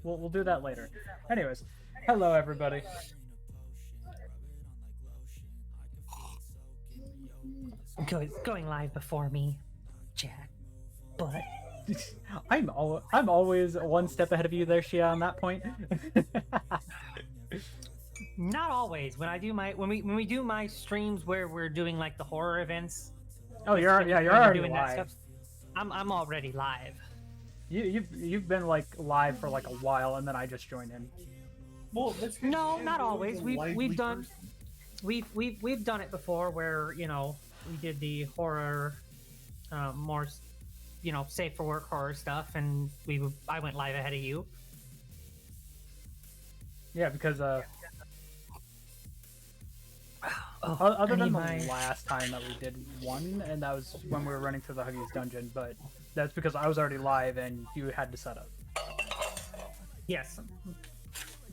we'll do that later. Anyways, hello everybody. Going live before me, Jack. But I'm always one step ahead of you there, Shia, on that point. not always. When we do my streams where we're doing like the horror events. Oh, you're when we're already doing live. that stuff. I'm already live. You've been like live for like a while, and then I just joined in. Well, No, not always. We've done we've done it before where we did the horror, more safe for work horror stuff, and I went live ahead of you. Yeah, because Oh, other I than need the my- last time that we did one, and that was when we were running through the Huggies dungeon, but that's because I was already live and you had to set up Yes.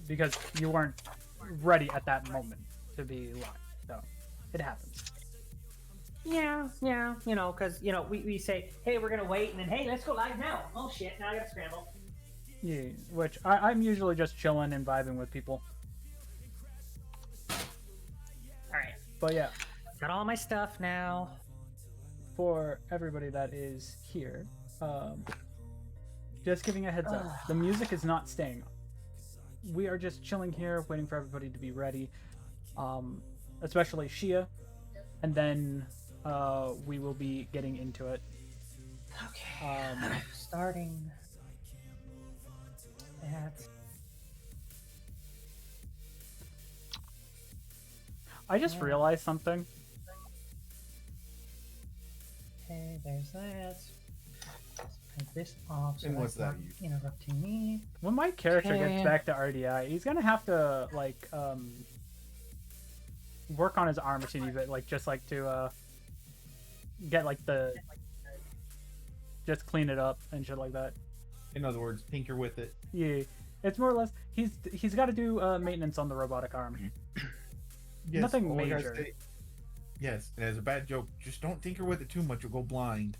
because you weren't ready at that moment to be live. So it happens. Yeah, because we say, hey, we're gonna wait, and then hey, let's go live now. Oh shit, now I gotta scramble. Yeah, which I'm usually just chilling and vibing with people. All right, But yeah, got all my stuff now. for everybody that is here, just giving a heads up, the music is not staying on. We are just chilling here, waiting for everybody to be ready, especially Shia, and then we will be getting into it. Okay, starting at. I just realized something. Okay, there's that. Let's print this off so And what's that's that, not interrupting me. When my character Okay. gets back to RDI, he's gonna have to like work on his arm a teeny bit, like just like to get like the just clean it up and shit like that. In other words, tinker with it. Yeah, it's more or less he's got to do maintenance on the robotic arm. Yes, Nothing all I gotta major. say- yes, and as a bad joke, just don't tinker with it too much; you'll go blind.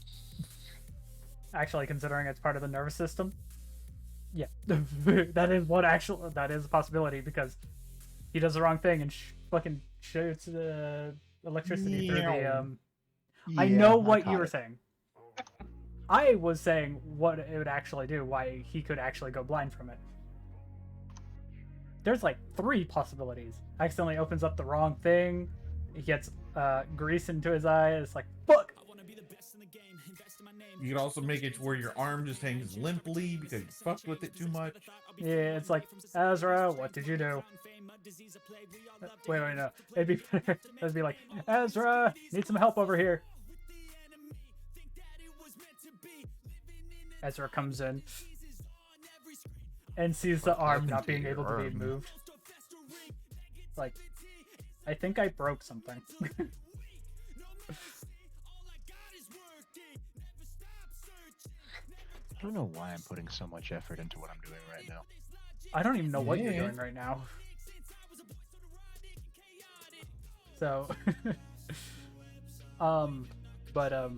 Actually, considering it's part of the nervous system, yeah, that is a possibility because he does the wrong thing and fucking shoots electricity through the Meow. I know Yeah, what caught you were it. saying. I was saying what it would actually do, why he could actually go blind from it. There's like 3 possibilities. Accidentally opens up the wrong thing. He gets grease into his eye. It's like, fuck! You could also make it to where your arm just hangs limply because you fucked with it too much. Yeah, it's like, Ezra, what did you do? Wait, no. It'd be better. It'd be like, Ezra, need some help over here. Ezra comes in and sees the arm happened not to being your able to be arm? moved. Like, I think I broke something. I don't know why I'm putting so much effort into what I'm doing right now. I don't even know what you're Yeah. doing right now. So, but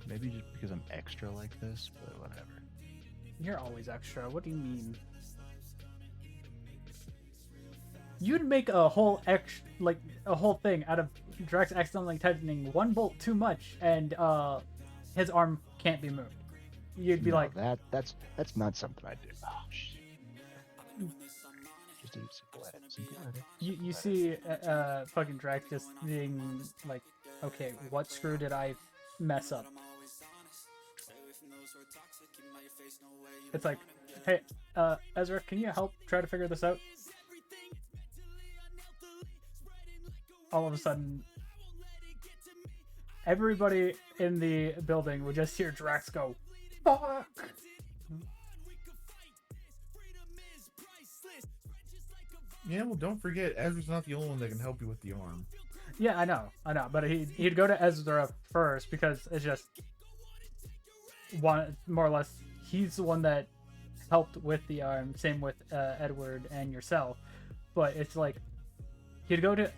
Maybe just because I'm extra like this, but whatever. you're always extra. What do you mean? You'd make a whole a whole thing out of Drax accidentally tightening one bolt too much, and his arm can't be moved. You'd be No, like, that's not something I do. Oh shit. Just a simple edit. Simple edit. you see fucking Drax just being like, okay, what screw did I mess up? It's like, hey, Ezra, can you help try to figure this out? All of a sudden, everybody in the building would just hear Drax go, fuck! Yeah, well, don't forget, Ezra's not the only one that can help you with the arm. Yeah, I know, but he'd go to Ezra first because it's just one, more or less, he's the one that helped with the arm. Same with Edward and yourself, but it's like he'd go to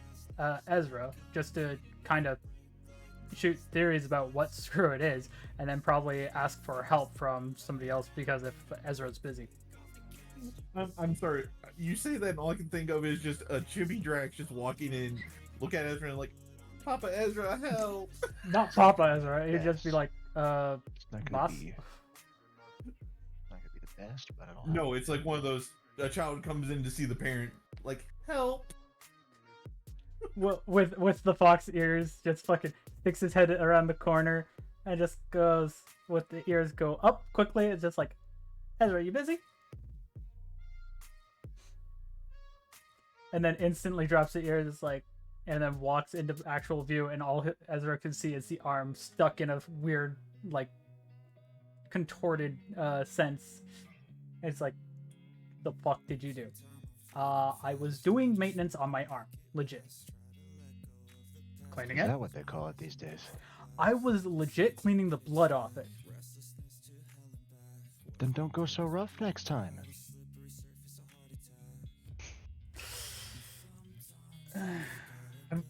Ezra just to kind of shoot theories about what screw it is, and then probably ask for help from somebody else because if Ezra's busy. I'm sorry. You say that, and all I can think of is just a Chibi Drax just walking in, look at Ezra, and like, Papa Ezra, help! Not Papa Ezra. He'd just be Yes. like, It's not gonna boss. be. Not gonna be the best, but it'll. No, it's like one of those. A child comes in to see the parent, like, help! Well, with the fox ears, just fucking sticks his head around the corner and just goes with the ears go up quickly. It's just like, Ezra, you busy? And then instantly drops the ears, it's like, and then walks into actual view, and all Ezra can see is the arm stuck in a weird, like, contorted sense. And it's like, the fuck did you do? I was doing maintenance on my arm, legit. Cleaning Is it. that what they call it these days? I was legit cleaning the blood off it. Then don't go so rough next time.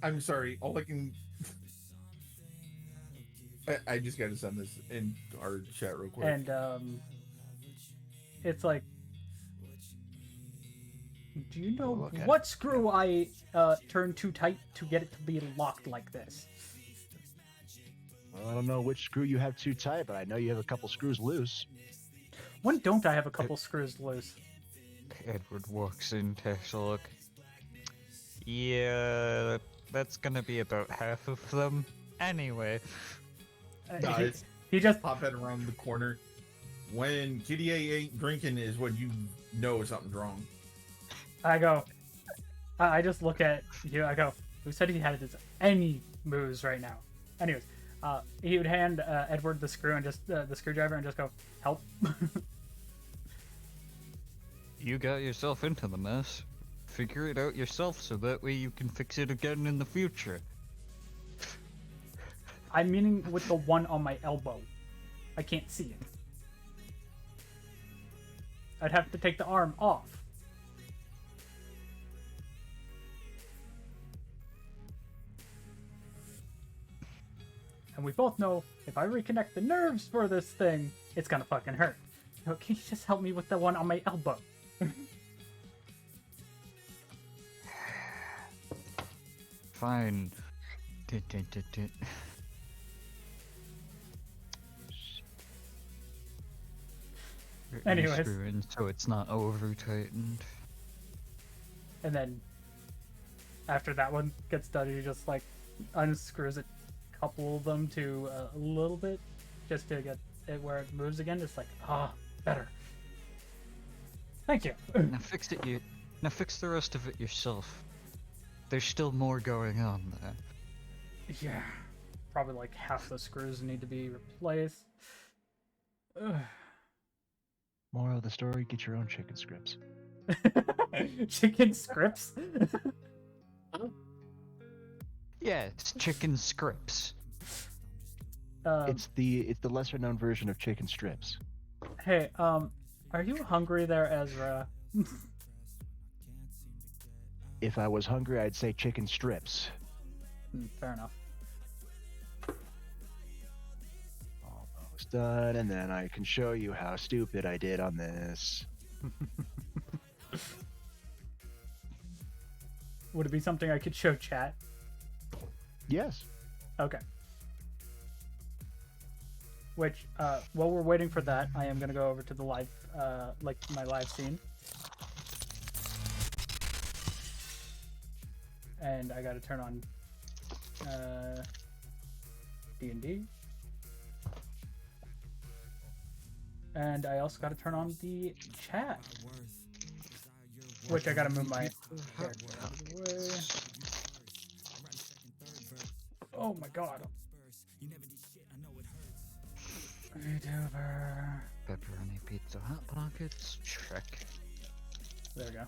I'm sorry. All I can. I just gotta send this in our chat real quick. And it's like, do you know Look at what screw I turned too tight to get it to be locked like this? Well, I don't know which screw you have too tight, but I know you have a couple screws loose. When don't I have a couple screws loose? Edward walks in, takes a look. Yeah, that's gonna be about half of them. Anyway, Guys, he just pop head around the corner. When Kitty A ain't drinking is when you know something's wrong. I just look at you. I go, who said he had any moves right now? Anyways, he would hand Edward the screw and just the screwdriver and just go, help. you got yourself into the mess. Figure it out yourself so that way you can fix it again in the future. I'm meaning with the one on my elbow. I can't see it. I'd have to take the arm off. And we both know if I reconnect the nerves for this thing, it's gonna fucking hurt. So can you just help me with the one on my elbow? Fine. Dit. Anyways. Screw in so it's not over tightened. And then after that one gets done, he just like unscrews a couple of them to a little bit just to get it where it moves again. It's like, better. Thank you. Now fix it you. Now fix the rest of it yourself. There's still more going on there. Yeah, probably like half the screws need to be replaced. Ugh. Moral of the story: get your own chicken strips. Chicken scripts. Yeah, it's chicken scripts. It's the lesser known version of chicken strips. Hey, are you hungry there, Ezra? If I was hungry, I'd say chicken strips. Fair enough. Almost done, and then I can show you how stupid I did on this. Would it be something I could show chat? Yes. Okay. Which, while we're waiting for that, I am gonna go over to the live, like my live scene. And I gotta turn on, D&D. And I also gotta turn on the chat. Which I gotta move my character out of the way. Oh my god. VTuber. Pepperoni pizza hot pockets. Check. There we go.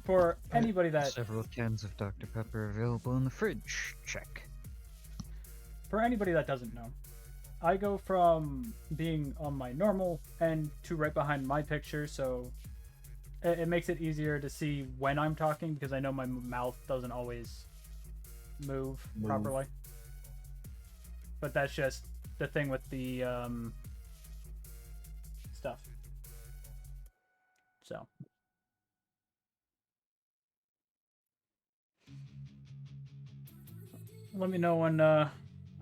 For anybody that Several cans of Dr. Pepper available in the fridge. Check. for anybody that doesn't know, I go from being on my normal end to right behind my picture, so it makes it easier to see when I'm talking because I know my mouth doesn't always move properly. But that's just the thing with the stuff. So. Let me know when I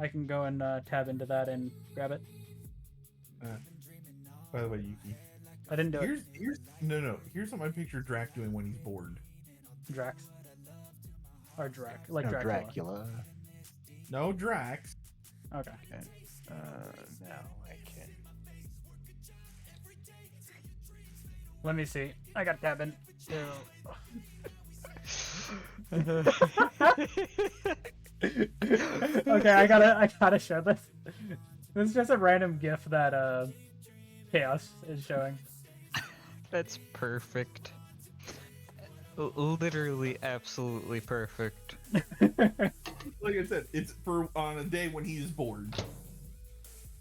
can go and tab into that and grab it. By the way, Yuki. I didn't do it. Here's what I picture Drac doing when he's bored. Drax. Or Drac. Like No, Dracula. Dracula. No, Drax. Okay. Okay. Now I can. Let me see. I got tab in. Okay, I gotta show this. This is just a random GIF that Chaos is showing. That's perfect. Literally, absolutely perfect. Like I said, it's for on a day when he's bored.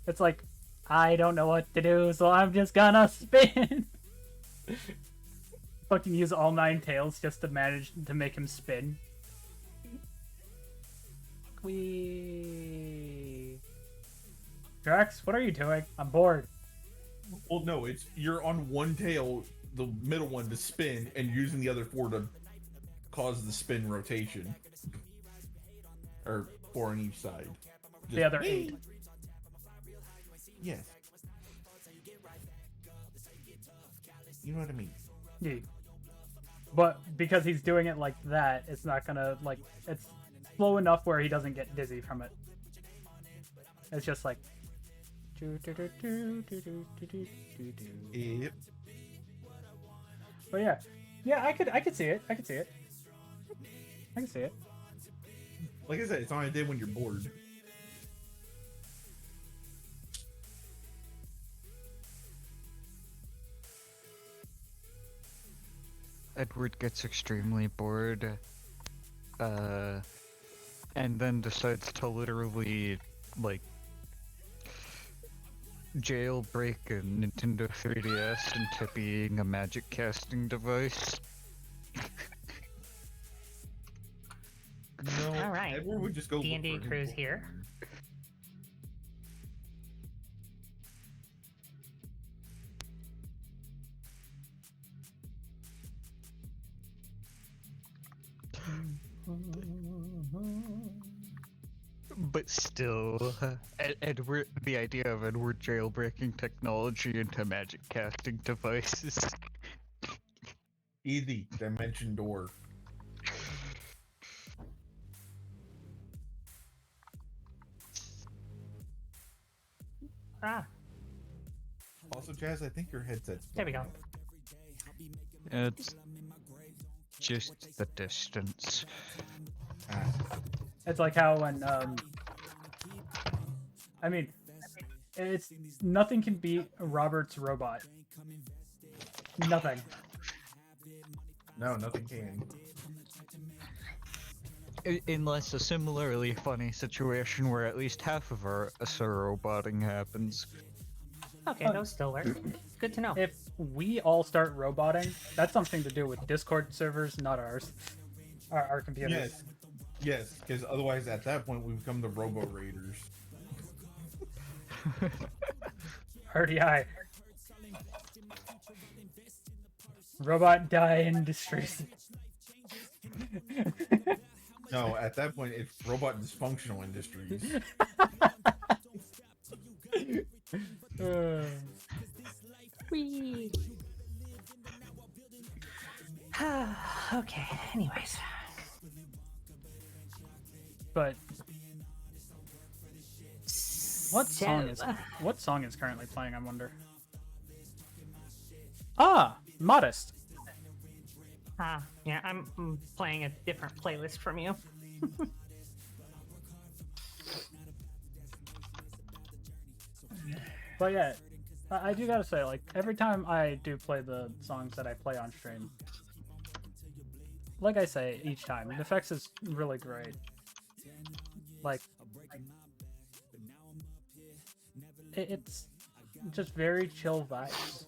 It's like, I don't know what to do, so I'm just gonna spin. Fucking use all 9 tails just to manage to make him spin. Drax, what are you doing? I'm bored. Well, no, it's you're on one tail, the middle one to spin, and using the other 4 to cause the spin rotation. Or 4 on each side. The other 8. Yes. You know what I mean? Yeah. But because he's doing it like that, it's not gonna, like, it's slow enough where he doesn't get dizzy from it. It's just like... Yep. But yeah. Yeah, I could see it. I can see it. I can see it. Like I said, it's on a day when you're bored. Edward gets extremely bored, and then decides to literally, like, jailbreak a Nintendo 3DS into being a magic casting device. No, All right. Edward would just go. D&D look for crew's him. here. But still, Edward, the idea of Edward jailbreaking technology into magic casting devices. Easy dimension door. Ah, Also, Jazz, I think your headset's. there we go. It's just the distance. Ah. It's like how when, I mean, it's nothing can beat Robert's robot. Nothing. No, nothing can. Unless a similarly funny situation where at least half of our roboting happens. Okay, Oh. those still work. Good to know. If we all start roboting, that's something to do with Discord servers, not ours. Our computers. Yes. Yes, because otherwise at that point we become the Robo Raiders. RDI. Robot Die Industries. No, at that point it's Robot Dysfunctional Industries. Whee. Okay, anyways. But what song So, is currently playing, I wonder? Ah, Modest. yeah, I'm playing a different playlist from you. But yeah, I do gotta say, like, every time I do play the songs that I play on stream, like I say each time, the effects is really great. Like, it's just very chill vibes.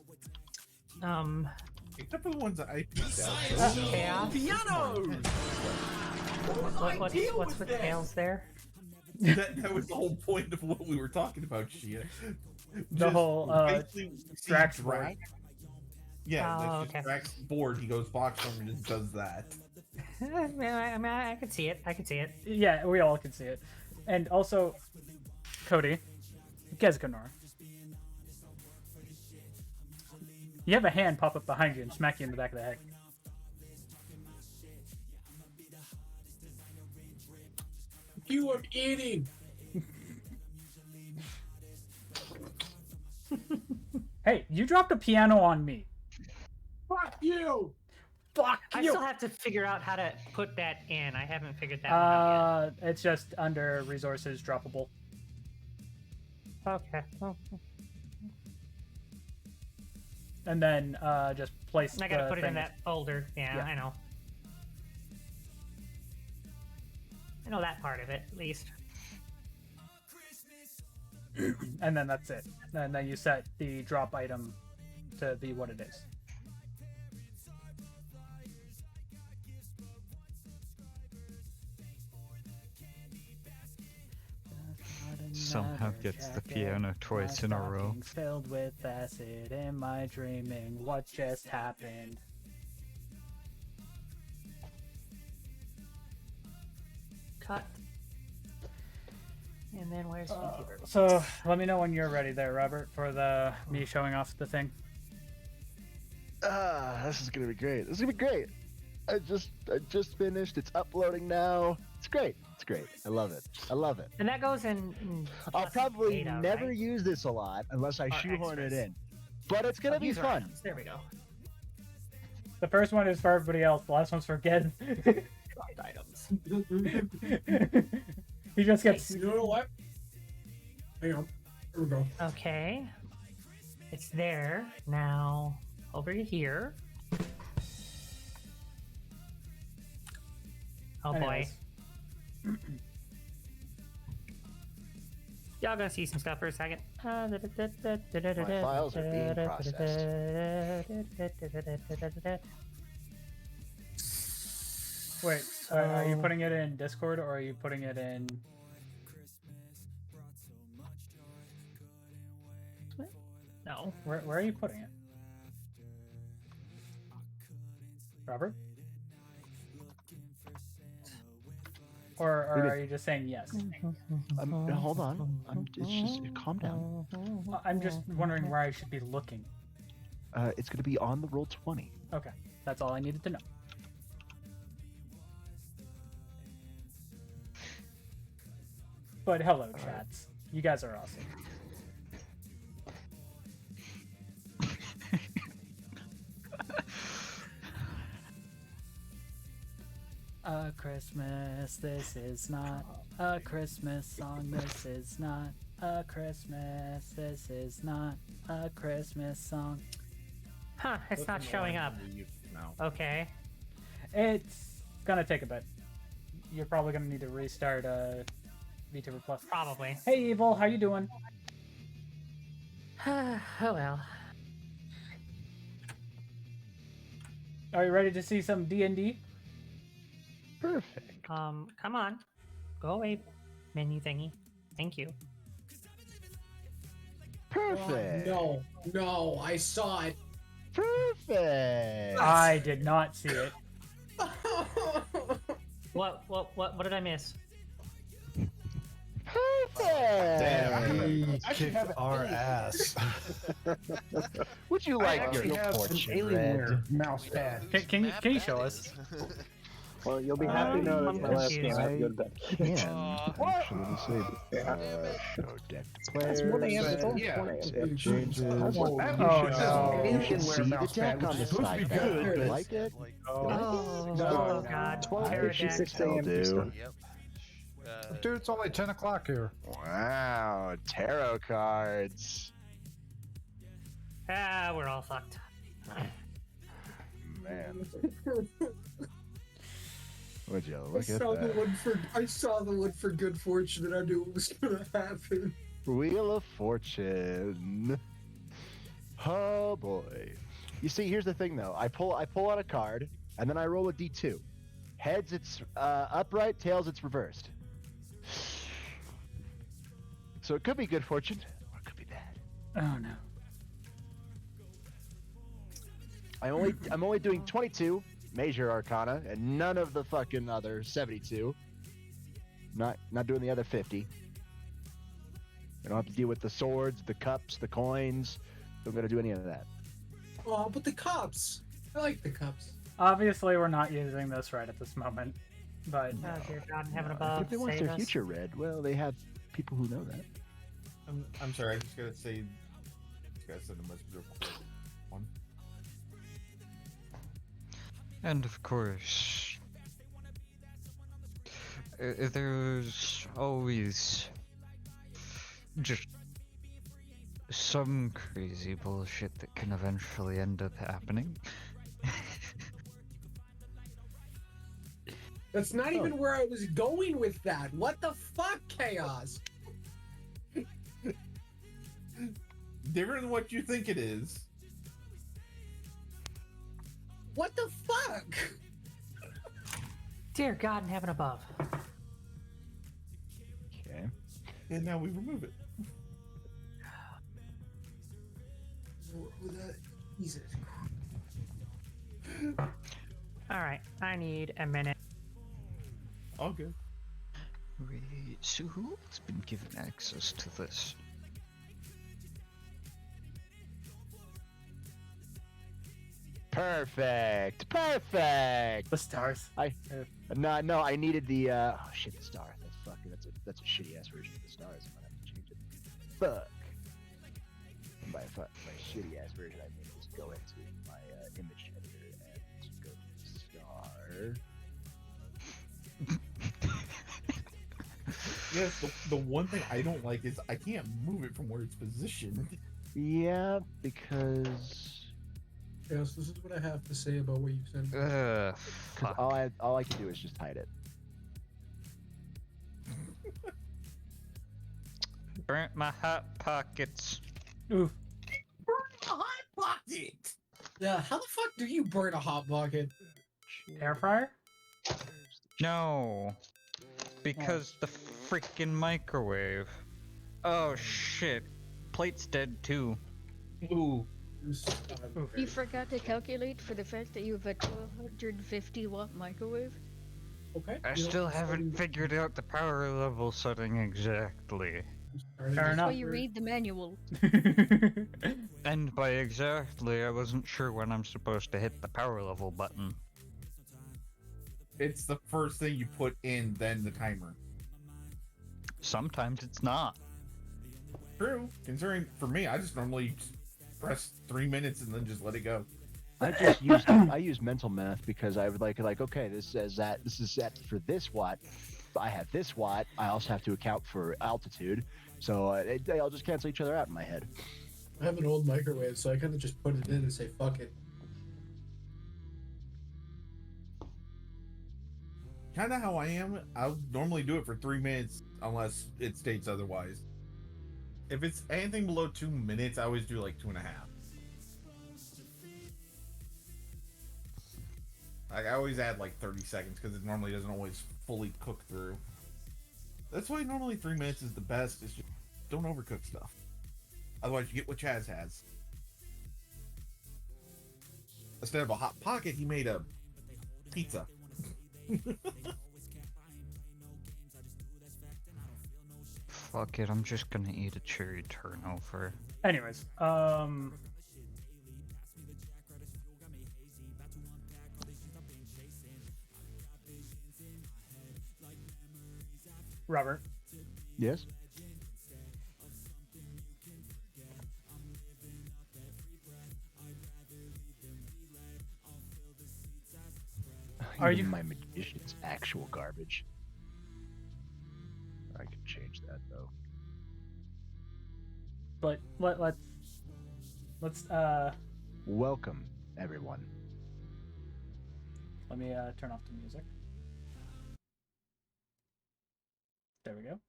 Except for the ones that I picked out. Chaos. Pianos! What's with tails there? That was the whole point of what we were talking about, Shia. The whole, basically, we see Drax Drax. Yeah, Oh, like okay. Drax bored, he goes box form and just does that. I mean, I can see it. I can see it. Yeah, we all can see it. And also, Cody, Gezganor. You have a hand pop up behind you and smack you in the back of the head. You are eating! Hey, you dropped a piano on me. Fuck you! Fuck I you! still have to figure out how to put that in. I haven't figured that one out It's just under resources droppable. yet. Okay. Well, And then just place I gotta the put it in thing- that folder. Yeah, Yeah. I know. I know that part of it, at least. And then that's it. And then you set the drop item to be what it is. Somehow gets the piano twice in a row. stocking's filled with acid in my dreaming. What just happened? Cut. And then where's Beekeeper? So let me know when you're ready there, Robert, for the me showing off the thing. This is gonna be great. This is gonna be great. I just finished. It's uploading now. It's great. It's great. I love it. I love it. And that goes in I'll plus probably data, never right? use this a lot unless I Or shoehorn it extras. in. But it's gonna Oh, be user fun. items. There we go. The first one is for everybody else. The last one's for Ged. Dropped items. He just gets. You know what? Hang on. Here we go. Okay. It's there. Now, over to here. Oh boy. Anyways. Y'all gonna see some stuff for a second. My files are being Wait, are you putting it in Discord or are you putting it in? No. Where are you putting it? Robert? Or are you just saying yes? Hold on. It's just calm down. I'm just wondering where I should be looking. It's gonna be on the roll 20. Okay, that's all I needed to know. But hello, chats. You guys are awesome. A Christmas, this is not a Christmas song. This is not a Christmas. This is not a Christmas song. Huh, it's not showing up. Okay. It's gonna take a bit. You're probably gonna need to restart VTuber Plus. Probably. Hey Evil, how you doing? Oh well. Are you ready to see some D&D? Perfect. Come on. Go away, menu thingy. Thank you. Perfect. No, I saw it. Perfect. I did not see it. What did I miss? Perfect. He kicked our ass. Would you like your portrait red? mouse pad. Can you show us? Well, you'll be happy to know that's my last game. I have to go to bed. Can actually disable show deck to players. That's 1 a.m. It's only Yeah. 1 a.m. Accept changes. Oh, no. You can see the deck on the side. good, but- Like it? Oh, No. God. 12:56 Pterodactyl. a.m. do. Eastern. Dude, it's only 10 o'clock here. Wow, tarot cards. Ah, we're all fucked. Man. Would you look at that? I saw the one for good fortune and I knew it was gonna happen. Wheel of Fortune. Oh boy. You see, here's the thing though. I pull out a card, and then I roll a d2. Heads, it's upright. Tails, it's reversed. So it could be good fortune, or it could be bad. Oh no. I'm only doing 22 major arcana, and none of the fucking other 72. Not doing the other 50. I don't have to deal with the swords, the cups, the coins. Don't gotta do any of that. Oh, but the cups. I like the cups. Obviously, we're not using this right at this moment, but Oh, dear God in heaven above, If they want save their us. future read, well, they have people who know that. I'm sorry. I just gotta say. Just gotta send a message real quick. One. And of course, there's always just some crazy bullshit that can eventually end up happening. That's not even where I was going with that. What the fuck, Chaos? Different than what you think it is. What the fuck? Dear God in heaven above. Okay. And now we remove it. Jesus. Alright, I need a minute. All good. Wait, so who's been given access to this? Perfect. the stars. No, I needed the oh shit, the star. That's a shitty ass version of the stars. I'm gonna have to change it. Fuck. And by shitty ass version, I mean just go into my image editor and go to star. Yes, the one thing I don't like is I can't move it from where it's positioned. Yeah, because Yes, this is what I have to say about what you said. Fuck. all I can do is just hide it. Burnt my hot pockets. Oof. A hot pocket. Yeah, how the fuck do you burn a hot pocket? Air fryer? No, because the freaking microwave. Oh shit, plate's dead too. Ooh. You forgot to calculate for the fact that you have a 1250-watt microwave? Okay. I you know, still haven't figured out the power level setting exactly. Fair That's why enough. you read the manual. And by exactly, I wasn't sure when I'm supposed to hit the power level button. It's the first thing you put in, then the timer. Sometimes it's not. True. Considering for me, I just normally press 3 minutes and then just let it go. I use mental math because I would like okay, this says that this is set for this watt. I have this watt. I also have to account for altitude, so they all just cancel each other out in my head. I have an old microwave, so I kind of just put it in and say, fuck it. Kind of how I am. I'll normally do it for 3 minutes unless it states otherwise. If it's anything below 2 minutes, I always do like 2.5. I always add like 30 seconds because it normally doesn't always fully cook through. That's why normally 3 minutes is the best. Is just don't overcook stuff. Otherwise, you get what Chaz has. Instead of a hot pocket, he made a pizza. Fuck it, I'm just gonna eat a cherry turnover. Anyways, Robert, Yes. Are Even you- my magician's actual garbage? I can change that though. but let's Welcome, everyone. let me turn off the music. There we go.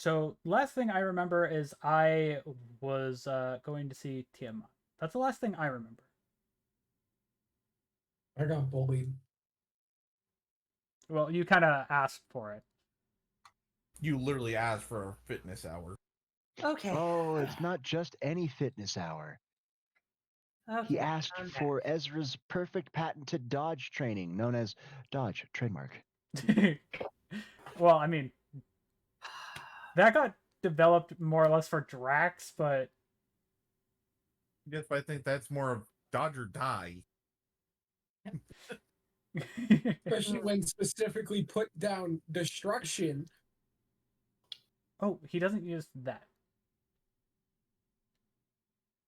So last thing I remember is I was going to see Tiamat. That's the last thing I remember. I got bullied. Well, you kind of asked for it. You literally asked for a fitness hour. Okay. Oh, it's not just any fitness hour. Okay. He asked I'm for back. Ezra's perfect patented dodge training, known as Dodge trademark. Well, I mean, that got developed more or less for Drax, but Yes, but I think that's more of dodge or die. Especially when specifically put down destruction. Oh, he doesn't use that.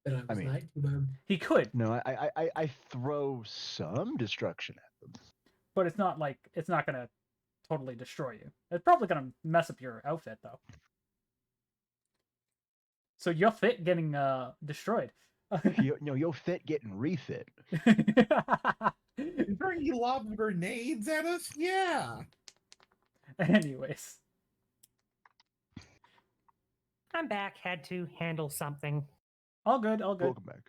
Then I was mean- like, "Well, He could, No, I throw some destruction at them. but it's not like it's not gonna totally destroy you. It's probably gonna mess up your outfit though. So your fit getting destroyed. You'll fit getting refit. Is there any lob grenades at us? Yeah. Anyways, I'm back. Had to handle something. all good, all good. Welcome back.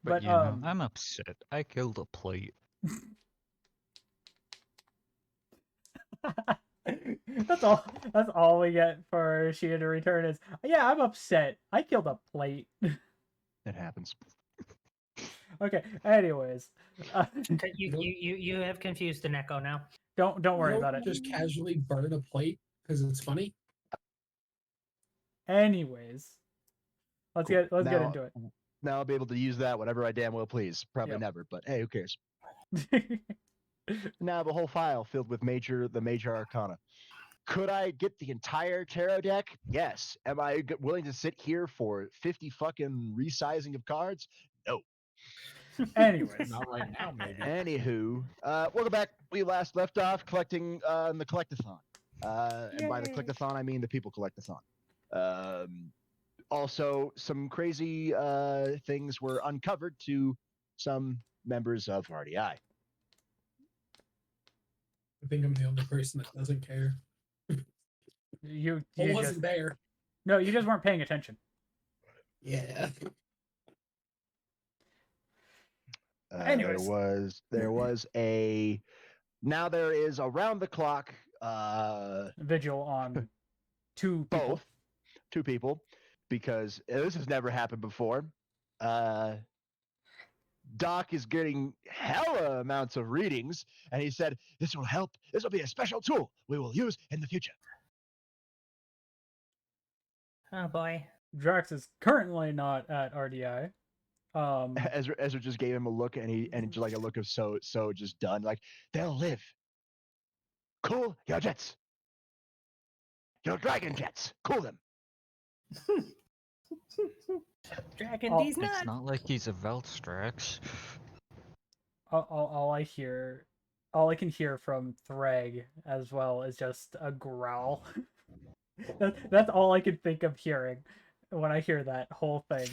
But you know, I'm upset. I killed a plate. that's all. That's all we get for Shia to return is, yeah, I'm upset. I killed a plate. It happens. Okay. Anyways, You have confused an echo now. don't worry you about don't it. Just casually burn a plate because it's funny. Anyways, let's Cool. get Now- into Now I'll be able to use that whatever I damn well please. Probably Yep. never, but hey, who cares? it. Now I have a whole file filled with the major arcana. Could I get the entire tarot deck? Yes. Am I willing to sit here for 50 fucking resizing of cards? No. Anyways, Not right now, maybe. Anywho, welcome back. We last left off collecting in the collectathon. And by the Yay. collectathon, I mean the people collectathon. Also, some crazy things were uncovered to some members of RDI. I think I'm the only person that doesn't care. you I just wasn't there. no, you just weren't paying attention. Yeah. Anyways. There was a now there is around the clock Vigil on two people. both two people because this has never happened before. Doc is getting hella amounts of readings, and he said this will help. This will be a special tool we will use in the future. Oh boy. Drax is currently not at RDI. Ezra just gave him a look, and just like a look of so just done. Like they'll live. Cool your jets. Your dragon jets. Cool them. Dragon Oh, D's It's not. not like he's a Velstrax. All I can hear from Thrag as well is just a growl. That's all I can think of hearing when I hear that whole thing.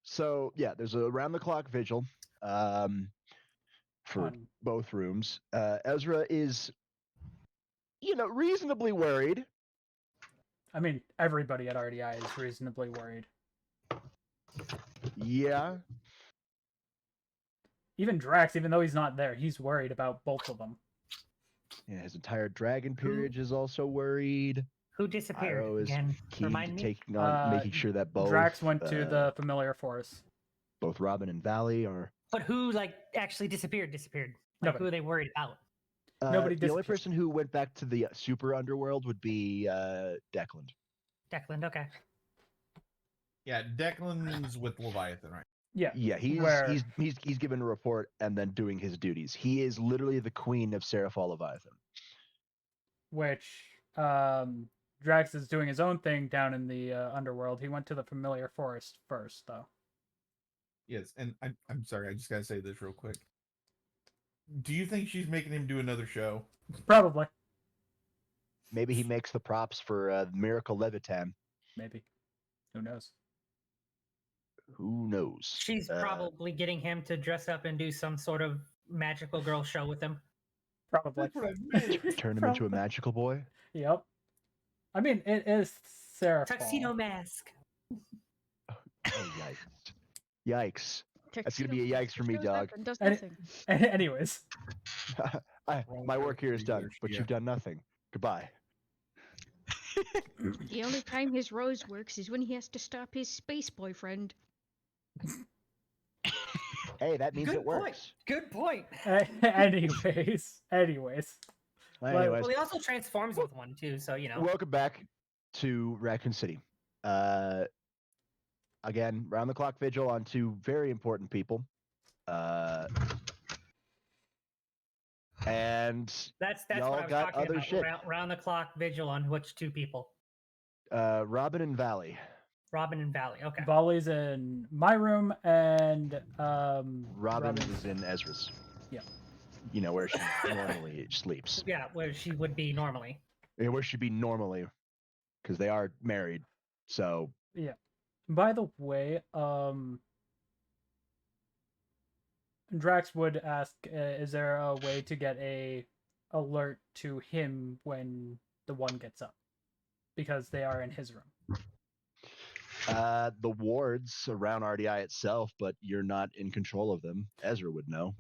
So yeah, there's a round the clock vigil for On- both rooms. Ezra is, reasonably worried. I mean, everybody at RDI is reasonably worried. Yeah, Even Drax, even though he's not there, he's worried about both of them. yeah. His entire dragon peerage is also worried. Who disappeared Iroh is again? key to Remind me. taking on, making sure that both Drax went to the familiar forest. both Robin and Valley are. But who actually disappeared? Like Nobody. who are they worried about? Nobody The only disappeared. person who went back to the super underworld would be Declan. Declan. Okay. Yeah, Declan's with Leviathan, right? Yeah, Yeah, Where- he's given a report and then doing his duties. He is literally the queen of Seraphol Leviathan. which Drax is doing his own thing down in the underworld. He went to the familiar forest first, though. Yes, and I'm sorry, I just gotta say this real quick. Do you think she's making him do another show? Probably, Maybe he makes the props for Miracle Levitan. maybe. Who knows? Who knows? She's probably getting him to dress up and do some sort of magical girl show with him. Probably. That's what I meant. Turn him into a magical boy. Yep. I mean, it is Sarah. Tuxedo mask. Oh, yikes. Yikes. That's gonna be a yikes for me, Shows dog. up and does Any- nothing. Anyways, My work here is done, but Yeah. you've done nothing. Goodbye. The only time his rose works is when he has to stop his space boyfriend. Hey, that means Good it point. works. Good point. anyways. Anyways, Well, he also transforms with one too, so you know. welcome back to Raccoon City. Again, round the clock vigil on two very important people. And That's y'all what I was got talking other about. shit. Round the clock vigil on which two people? Robin and Valley. Robin and Valley. Okay. Volley's in my room, and Robin Robin's- is in Ezra's. Yeah. You know, where she normally sleeps. Yeah, where she would be normally. Yeah, where she'd be normally, because they are married. So Yeah. By the way, Drax would ask, is there a way to get a alert to him when the one gets up? Because they are in his room. the wards around RDI itself, but you're not in control of them. Ezra would know.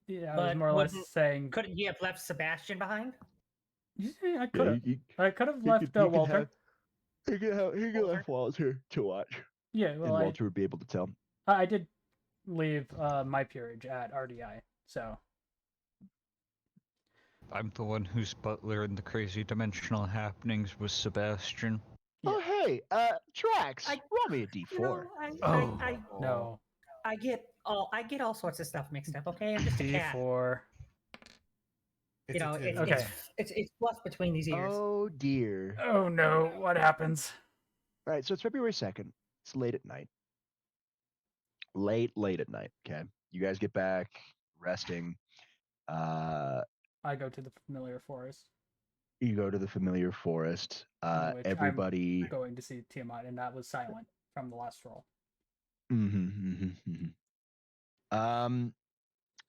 Yeah, I was But more or less wouldn't- saying. Couldn't you have left Sebastian behind? Yeah, I could have. he I could have he left could Walter. have- he could Walter. left Walter to watch, Yeah, and well, Walter would be able to tell. I did leave my peerage at RDI, so I'm the one who's butler in the crazy dimensional happenings with Sebastian. Oh hey, Drax, I- roll me a D4. No, Oh. I no. I get all sorts of stuff mixed up. Okay, I'm just a cat. D4. You know, it's, Okay. it's fluff between these ears. Oh dear. Oh no, what happens? All right, so it's February 2nd. It's late at night. Late at night. Okay, you guys get back, resting. I go to the familiar forest, You go to the familiar forest. which I'm Everybody. going to see Tiamat, and that was silent from the last roll.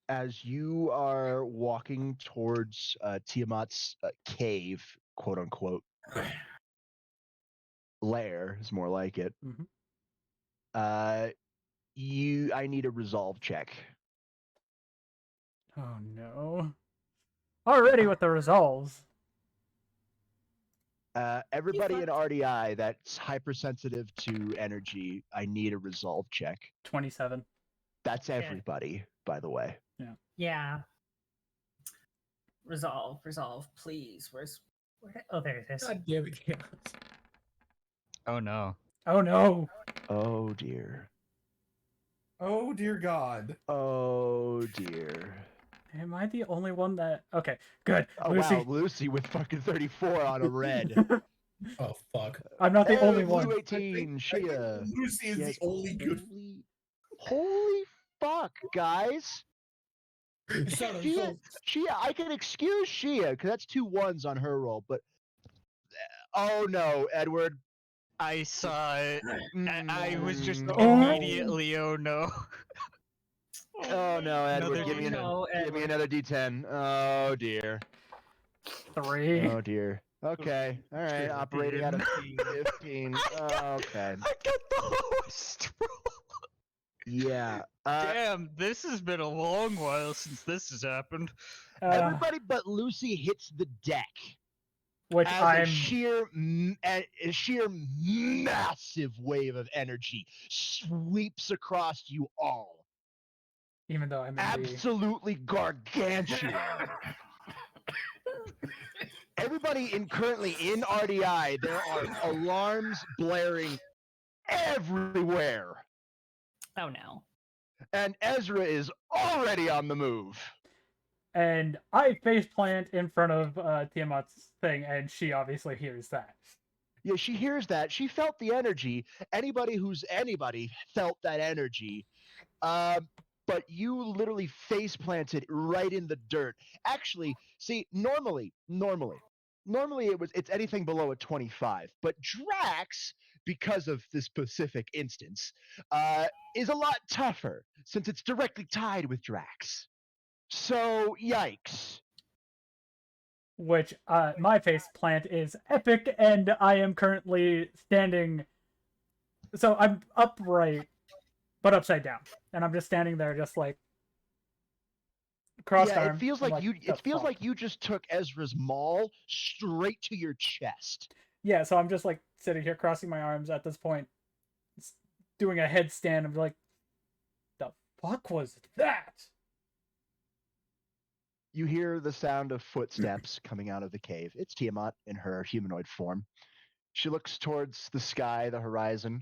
As you are walking towards Tiamat's cave, quote unquote, lair is more like it. Mhm. I need a resolve check. Oh no. Already with the resolves. Everybody in fucked. RDI that's hypersensitive to energy, I need a resolve check. 27. That's Okay. everybody, by the way. Yeah. Resolve, please. Oh, there it is. God damn it, yeah. Oh no. Oh no. Oh dear. Oh dear God. Oh dear. Am I the only one that? Okay, good. Oh Lucy. wow, Lucy with fucking 34 on a red. Oh fuck. I'm not the Hey, only Blue one. 18, Shia. Lucy is Yes, the only good. Holy fuck, guys. Son of Shia, I can excuse Shia because that's 2 1s on her roll, but oh no, Edward. I saw it. I was just Oh. immediately, oh no. Oh no, Edward, Another give me No, another D10. Oh dear. 3. Oh dear. Okay. All right. Operating out of 15. Okay. I got the lowest roll. Yeah. Damn, this has been a long while since this has happened. Everybody but Lucy hits the deck Which as I'm. a sheer massive wave of energy sweeps across you all. Even though I'm in the. Absolutely gargantuan. Everybody currently in RDI, there are alarms blaring everywhere. Oh no. And Ezra is already on the move. And I face plant in front of Tiamat's thing, and she obviously hears that. Yeah, she hears that. She felt the energy. Anybody felt that energy. But you literally face planted right in the dirt. Actually, see, normally it's anything below a 25. But Drax, because of this specific instance, is a lot tougher since it's directly tied with Drax. So, yikes. which my face plant is epic, and I am currently standing. So I'm upright, but upside down, and I'm just standing there, just like crossed Yeah, arms. it feels I'm like you. "The It feels fuck?" like you just took Ezra's maul straight to your chest. Yeah, so I'm just like sitting here, crossing my arms at this point, doing a headstand. I'm like, the fuck was that? You hear the sound of footsteps coming out of the cave. It's Tiamat in her humanoid form. She looks towards the sky, the horizon.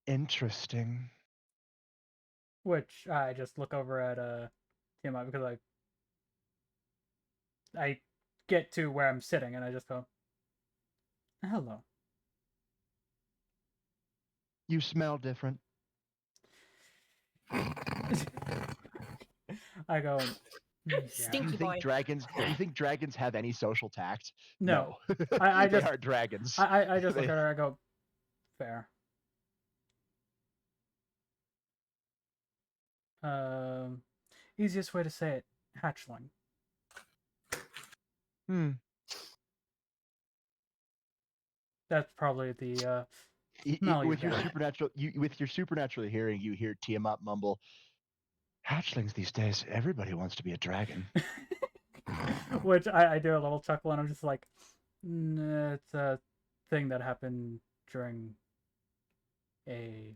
Interesting. Which I just look over at Tiamat because I get to where I'm sitting and I just go, hello. You smell different. I go, yeah. Stinky You boy. think dragons have any social tact? No. I just they are dragons. I just look at her. I go, fair. Easiest way to say it, hatchling. That's probably the with your supernatural hearing, you hear Tiamat mumble, "Hatchlings these days, everybody wants to be a dragon." Which I do a little chuckle, and I'm just like, it's a thing that happened during a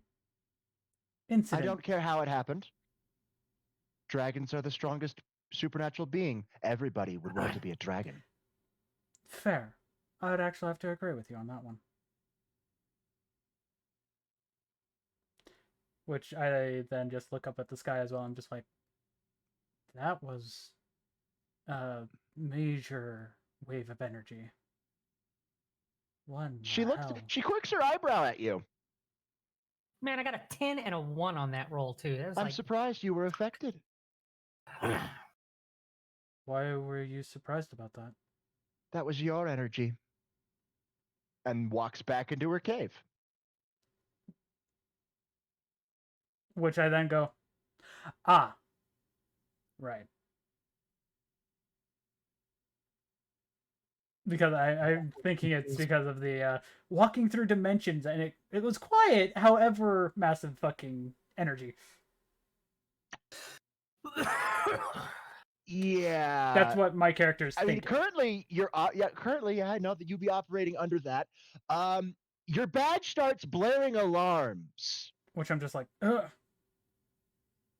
incident. I don't care how it happened. Dragons are the strongest supernatural being. Everybody would want to be a dragon. Fair. I'd actually have to agree with you on that one. Which I then just look up at the sky as well. I'm just like, that was a major wave of energy. She quirks her eyebrow at you. Man, I got a 10 and a 1 on that roll too. I'm surprised you were affected. Why were you surprised about that? That was your energy. And walks back into her cave. Which I then go, ah, right. Because I'm thinking it's because of the walking through dimensions, and it was quiet, however, massive fucking energy. Yeah, that's what my character's thinking. I mean, currently, I know that you'd be operating under that. Your badge starts blaring alarms, which I'm just like, ugh.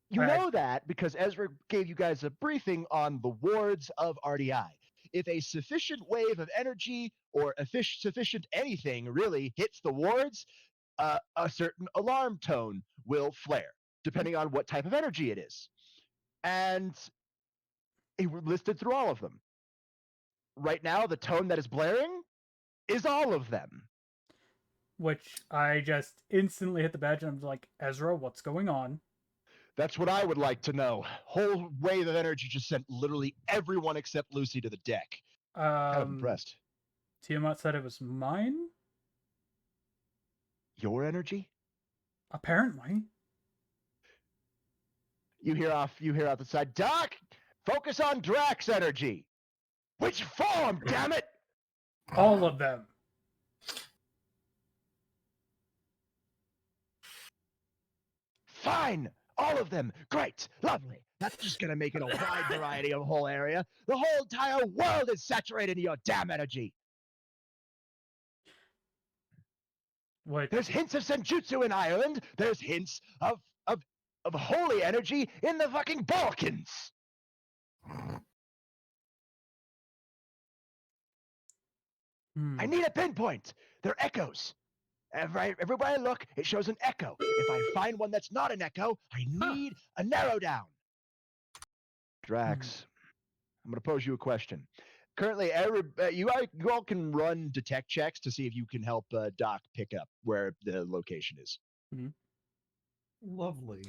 You know that because Ezra gave you guys a briefing on the wards of RDI. If a sufficient wave of energy or sufficient anything really hits the wards, a certain alarm tone will flare, depending on what type of energy it is. And it listed through all of them. Right now, the tone that is blaring is all of them. Which I just instantly hit the badge and I'm like, Ezra, what's going on? That's what I would like to know. Whole wave of energy just sent literally everyone except Lucy to the deck. Kind of impressed. Tiamat said it was mine? Your energy? Apparently. You hear out the side, Doc, focus on Drax energy. Which form, damn it? All of them. Fine. All of them. Great. Lovely. That's just going to make it a wide variety of whole area. The whole entire world is saturated in your damn energy. What? There's hints of Senjutsu in Ireland. There's hints of holy energy in the fucking Balkans. I need a pinpoint. They're echoes. Everywhere I look, it shows an echo. If I find one that's not an echo, I need a narrow down. Drax, I'm going to pose you a question. Currently, you all can run detect checks to see if you can help Doc pick up where the location is. Lovely.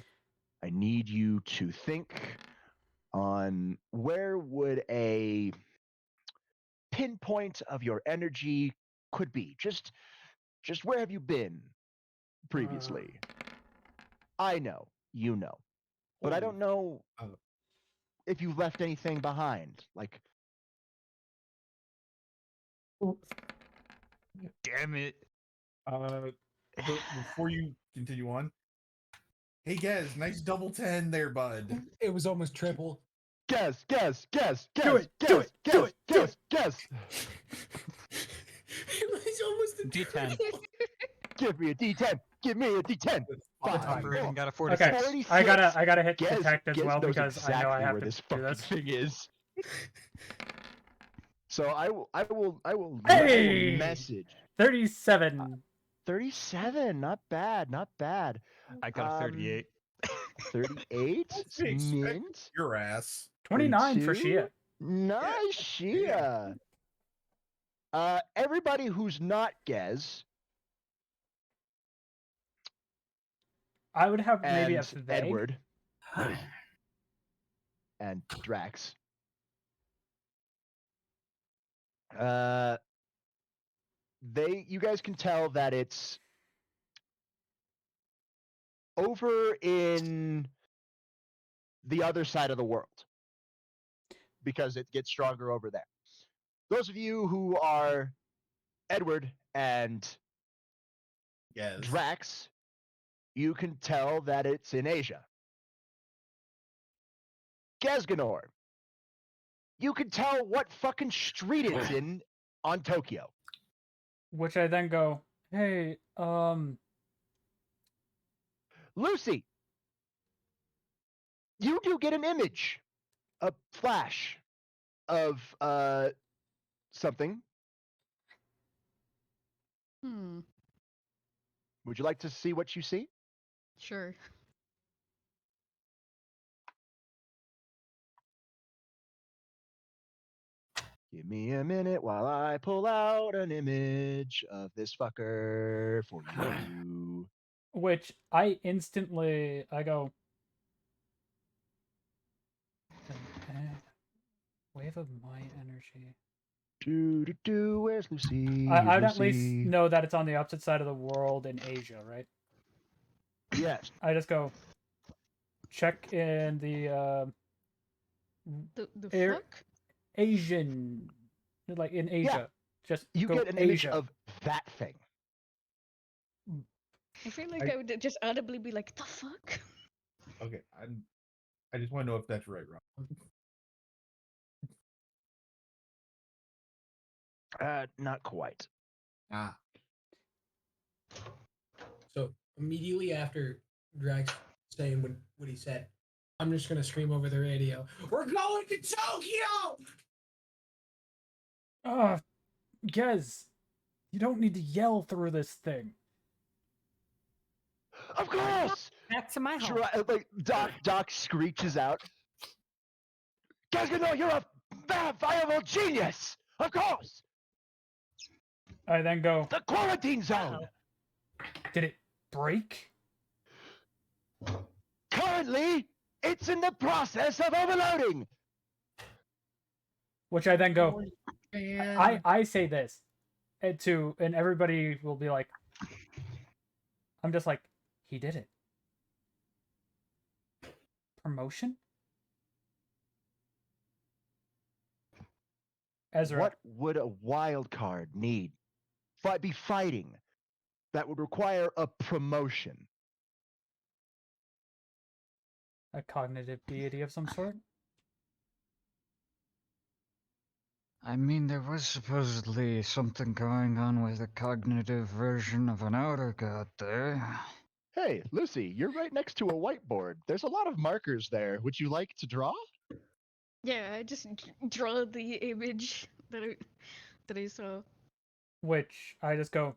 I need you to think on where would a pinpoint of your energy could be. Just where have you been previously? I know, you know, but I don't know if you've left anything behind. Like, Damn it. Before you continue on, hey Gaz, nice double 10 there, bud. It was almost triple. guess. Do it, do it, do it, do it. It was almost a D10. triple. Give me a D10. Give me a D10. Operating got a 4 to Okay, 6. I gotta hit Guess- detect as guess well knows because I know I exactly have where to this do fucking this. thing is. So I will Hey! message 37. 37. Not bad, not bad. I got a 38. 38. What's to expect? Mint. Your ass. 29 for 42? Shia. Nice, Shia. Everybody who's not Gez I would have maybe a and they. Edward and Drax. You guys can tell that it's over in the other side of the world because it gets stronger over there. Those of you who are Edward and Yes. Drax, you can tell that it's in Asia. Gesganor, you can tell what fucking street it's in on Tokyo. Which I then go, hey, Lucy, you do get an image, a flash of something. Would you like to see what you see? Sure. Give me a minute while I pull out an image of this fucker for you. which I instantly, I go, wave of my energy. Where's Lucy? I'd Here's at least Lucy. know that it's on the opposite side of the world in Asia, right? Yes. I just go, check in the The Air- fuck? Asian, like in Asia. Just You go get an image Asia. of that thing. I feel like I would just audibly be like, the fuck? Okay, I just want to know if that's right, Rob. Not quite. Ah. So immediately after Drax saying what he said, I'm just gonna scream over the radio, "We're going to Tokyo!" Gez, you don't need to yell through this thing. Of course. Back to my home. Like Doc screeches out. Gesganor, you're a viable genius. Of course. I then go, The quarantine zone. did it break? Currently, it's in the process of overloading. Which I then go, And I say this, and everybody will be like, I'm just like, he did it. Promotion? Ezra. What would a wild card need? Be fighting that would require a promotion. A cognitive deity of some sort? I mean, there was supposedly something going on with a cognitive version of an outer god there. Hey, Lucy, you're right next to a whiteboard. There's a lot of markers there. Would you like to draw? Yeah, I just draw the image that I saw. Which I just go,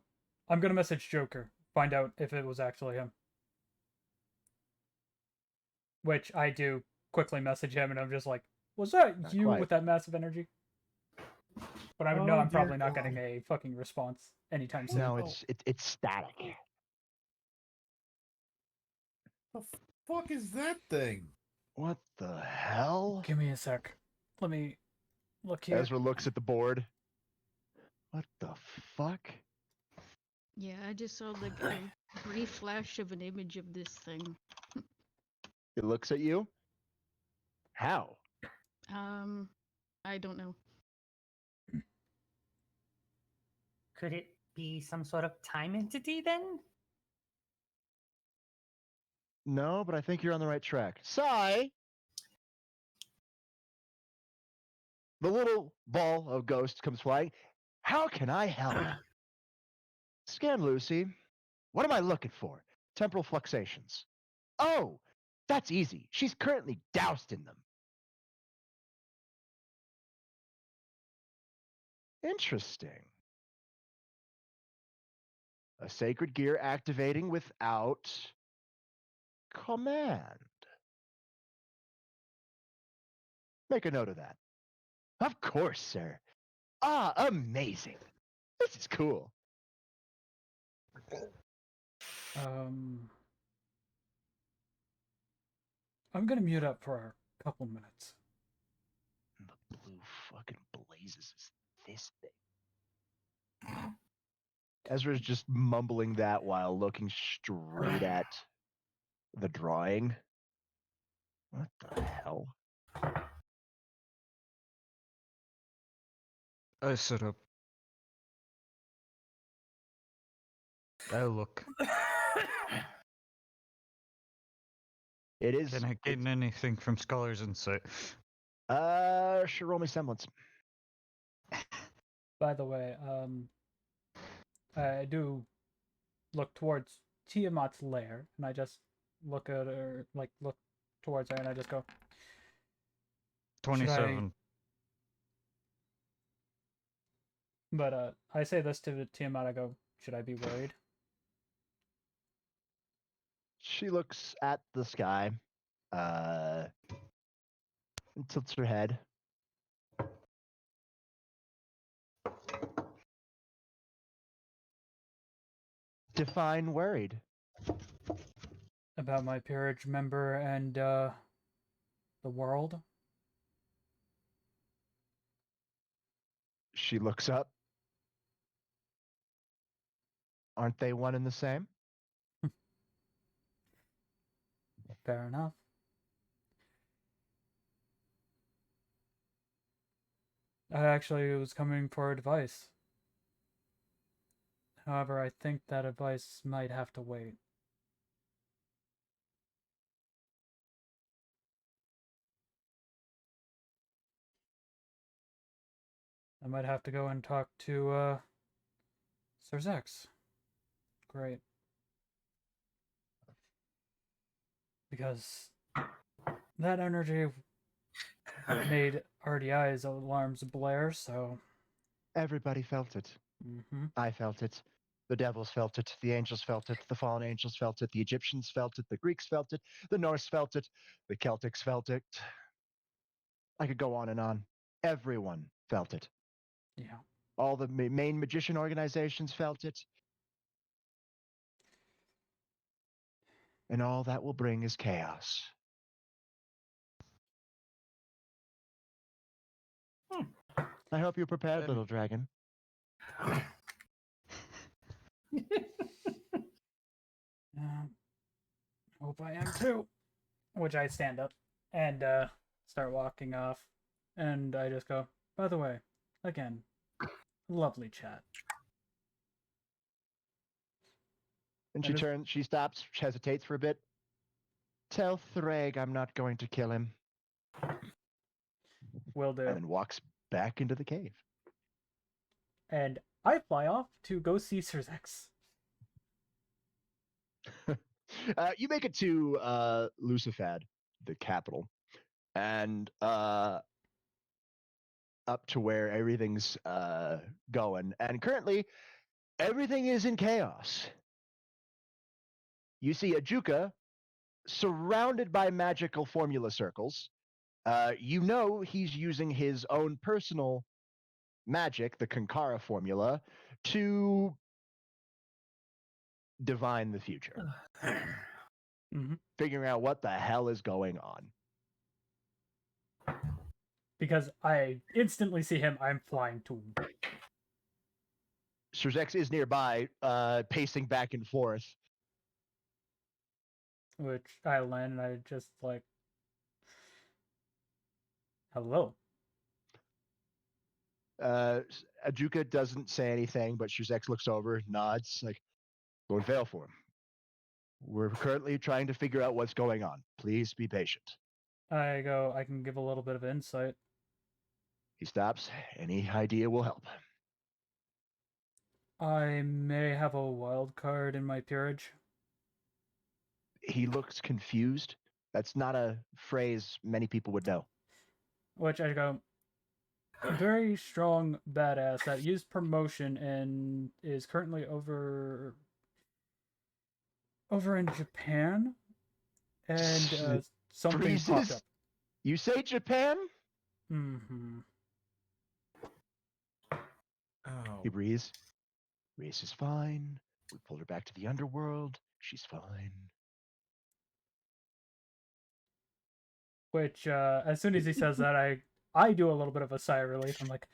I'm gonna message Joker, find out if it was actually him. Which I do quickly message him, and I'm just like, was that Not you quite. with that massive energy? But I know Oh, I'm probably dear not God. getting a fucking response anytime soon. No, it's static. The fuck is that thing? What the hell? Give me a sec. Let me look here. Ezra looks at the board. What the fuck? Yeah, I just saw like a brief flash of an image of this thing. It looks at you. How? I don't know. Could it be some sort of time entity then? No, but I think you're on the right track. Sai! The little ball of ghost comes flying. How can I help? Scan Lucy. What am I looking for? Temporal fluxations. Oh, that's easy. She's currently doused in them. Interesting. A sacred gear activating without command. Make a note of that. Of course, sir. Ah, amazing. This is cool. I'm gonna mute up for a couple minutes. The blue fucking blazes is this thing. Ezra's just mumbling that while looking straight at the drawing. What the hell? I sit up. I look. It is. Can I gain anything from Scholar's Insight? Sure, roll me semblance. By the way, I do look towards Tiamat's lair, and I just look at her, look towards her, and I just go, 27. But I say this to Tiamat, I go, should I be worried? She looks at the sky, and tilts her head. Define worried. About my peerage member and the world? She looks up. Aren't they one and the same? Fair enough. I actually was coming for advice. However, I think that advice might have to wait. I might have to go and talk to, Sir Zex. Great. Because that energy made RDI's alarms blare, so... Everybody felt it. Mm-hmm. I felt it. The devils felt it. The angels felt it. The fallen angels felt it. The Egyptians felt it. The Greeks felt it. The Norse felt it. The Celtics felt it. I could go on and on. Everyone felt it. Yeah. All the main magician organizations felt it. And all that will bring is chaos. I hope you're prepared, little dragon. Hope I am too. Which I stand up and start walking off. And I just go, by the way, again, lovely chat. And she turns, she stops, hesitates for a bit. Tell Threg I'm not going to kill him. Will do. And then walks back into the cave. And I fly off to go see Sir Zex. You make it to Lucifad, the capital, and up to where everything's going. And currently, everything is in chaos. You see Ajuka surrounded by magical formula circles. You know he's using his own personal magic, the Kankara formula, to divine the future. Mm-hmm. Figuring out what the hell is going on. Because I instantly see him, I'm flying to him. Sir Zex is nearby, pacing back and forth. Which I land and I just like... Hello. Ajuka doesn't say anything, but Shuzek looks over, nods, like, don't fail for him. We're currently trying to figure out what's going on. Please be patient. I go, I can give a little bit of insight. He stops. Any idea will help. I may have a wild card in my peerage. He looks confused. That's not a phrase many people would know. Which I go, very strong badass that used promotion and is currently over in Japan, and something Freezes? popped up. You say Japan? Mm-hmm. Oh. He breathes. Reese is fine. We pulled her back to the underworld. She's fine. Which, as soon as he says that, I do a little bit of a sigh of relief. I'm like,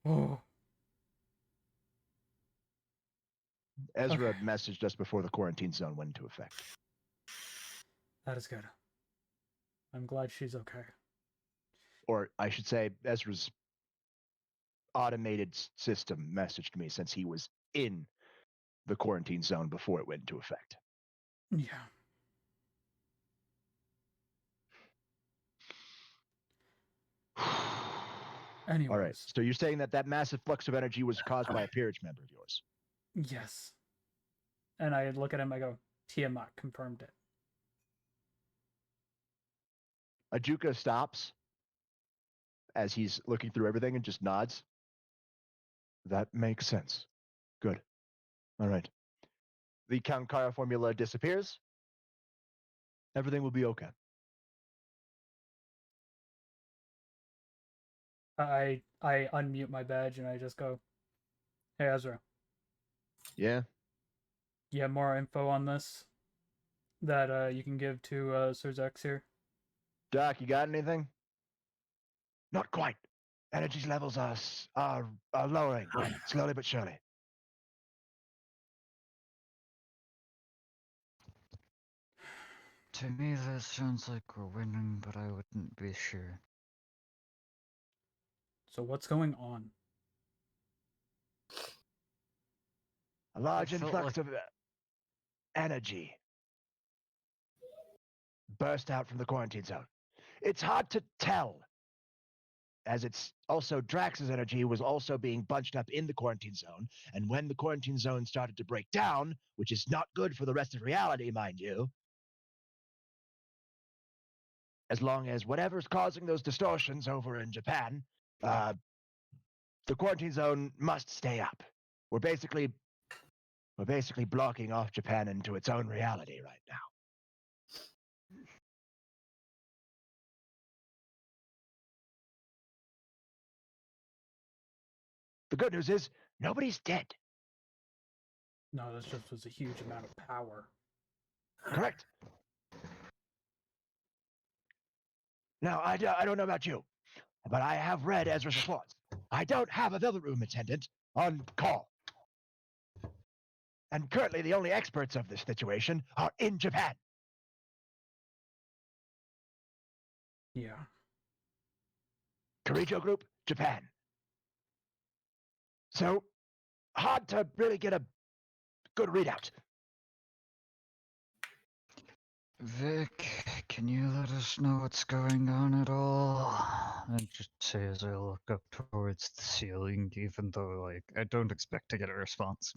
oh. Ezra messaged us before the quarantine zone went into effect. That is good. I'm glad she's okay. Or I should say, Ezra's automated system messaged me since he was in the quarantine zone before it went into effect. Yeah. Anyways. All right. So you're saying that massive flux of energy was caused by a peerage member of yours? Yes. And I look at him, I go, Tiamat confirmed it. Ajuka stops as he's looking through everything and just nods. That makes sense. Good. All right. The Kankara formula disappears. Everything will be okay. I unmute my badge and I just go, hey Ezra. Yeah? You have more info on this that you can give to Sir Zex here? Doc, you got anything? Not quite. Energy levels are lowering, slowly but surely. To me, that sounds like we're winning, but I wouldn't be sure. So what's going on? A large It felt influx like- of energy burst out from the quarantine zone. It's hard to tell, as it's also Drax's energy was also being bunched up in the quarantine zone, and when the quarantine zone started to break down, which is not good for the rest of reality, mind you, as long as whatever's causing those distortions over in Japan, the quarantine zone must stay up. We're basically blocking off Japan into its own reality right now. The good news is nobody's dead. No, this just was a huge amount of power. Correct. Now, I don't know about you, but I have read Ezra's reports. I don't have a villain room attendant on call. And currently the only experts of this situation are in Japan. Yeah. Kirijo Group, Japan. So, hard to really get a good readout. Vic, can you let us know what's going on at all? And just say as I look up towards the ceiling, even though, like, I don't expect to get a response.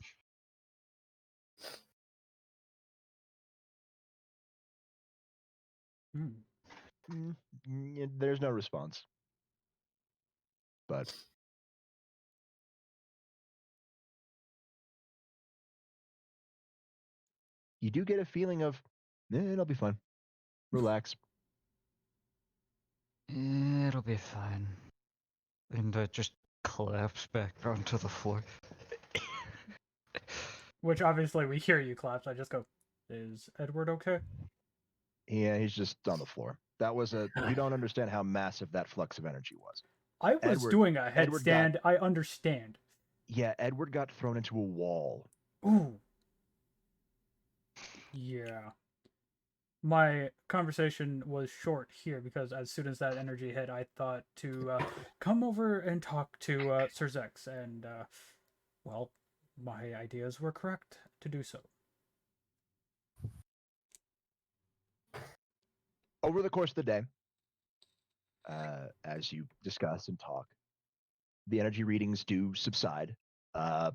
There's no response. But you do get a feeling of, it'll be fine. Relax. It'll be fine. And I just collapse back onto the floor. Which obviously we hear you collapse. I just go, is Edward okay? Yeah, he's just on the floor. That was you don't understand how massive that flux of energy was. I was doing a headstand. I understand. Yeah, Edward got thrown into a wall. Ooh. Yeah. my conversation was short here because as soon as that energy hit, I thought to come over and talk to Sir Zex, and well, my ideas were correct to do so. Over the course of the day, as you discuss and talk, the energy readings do subside. All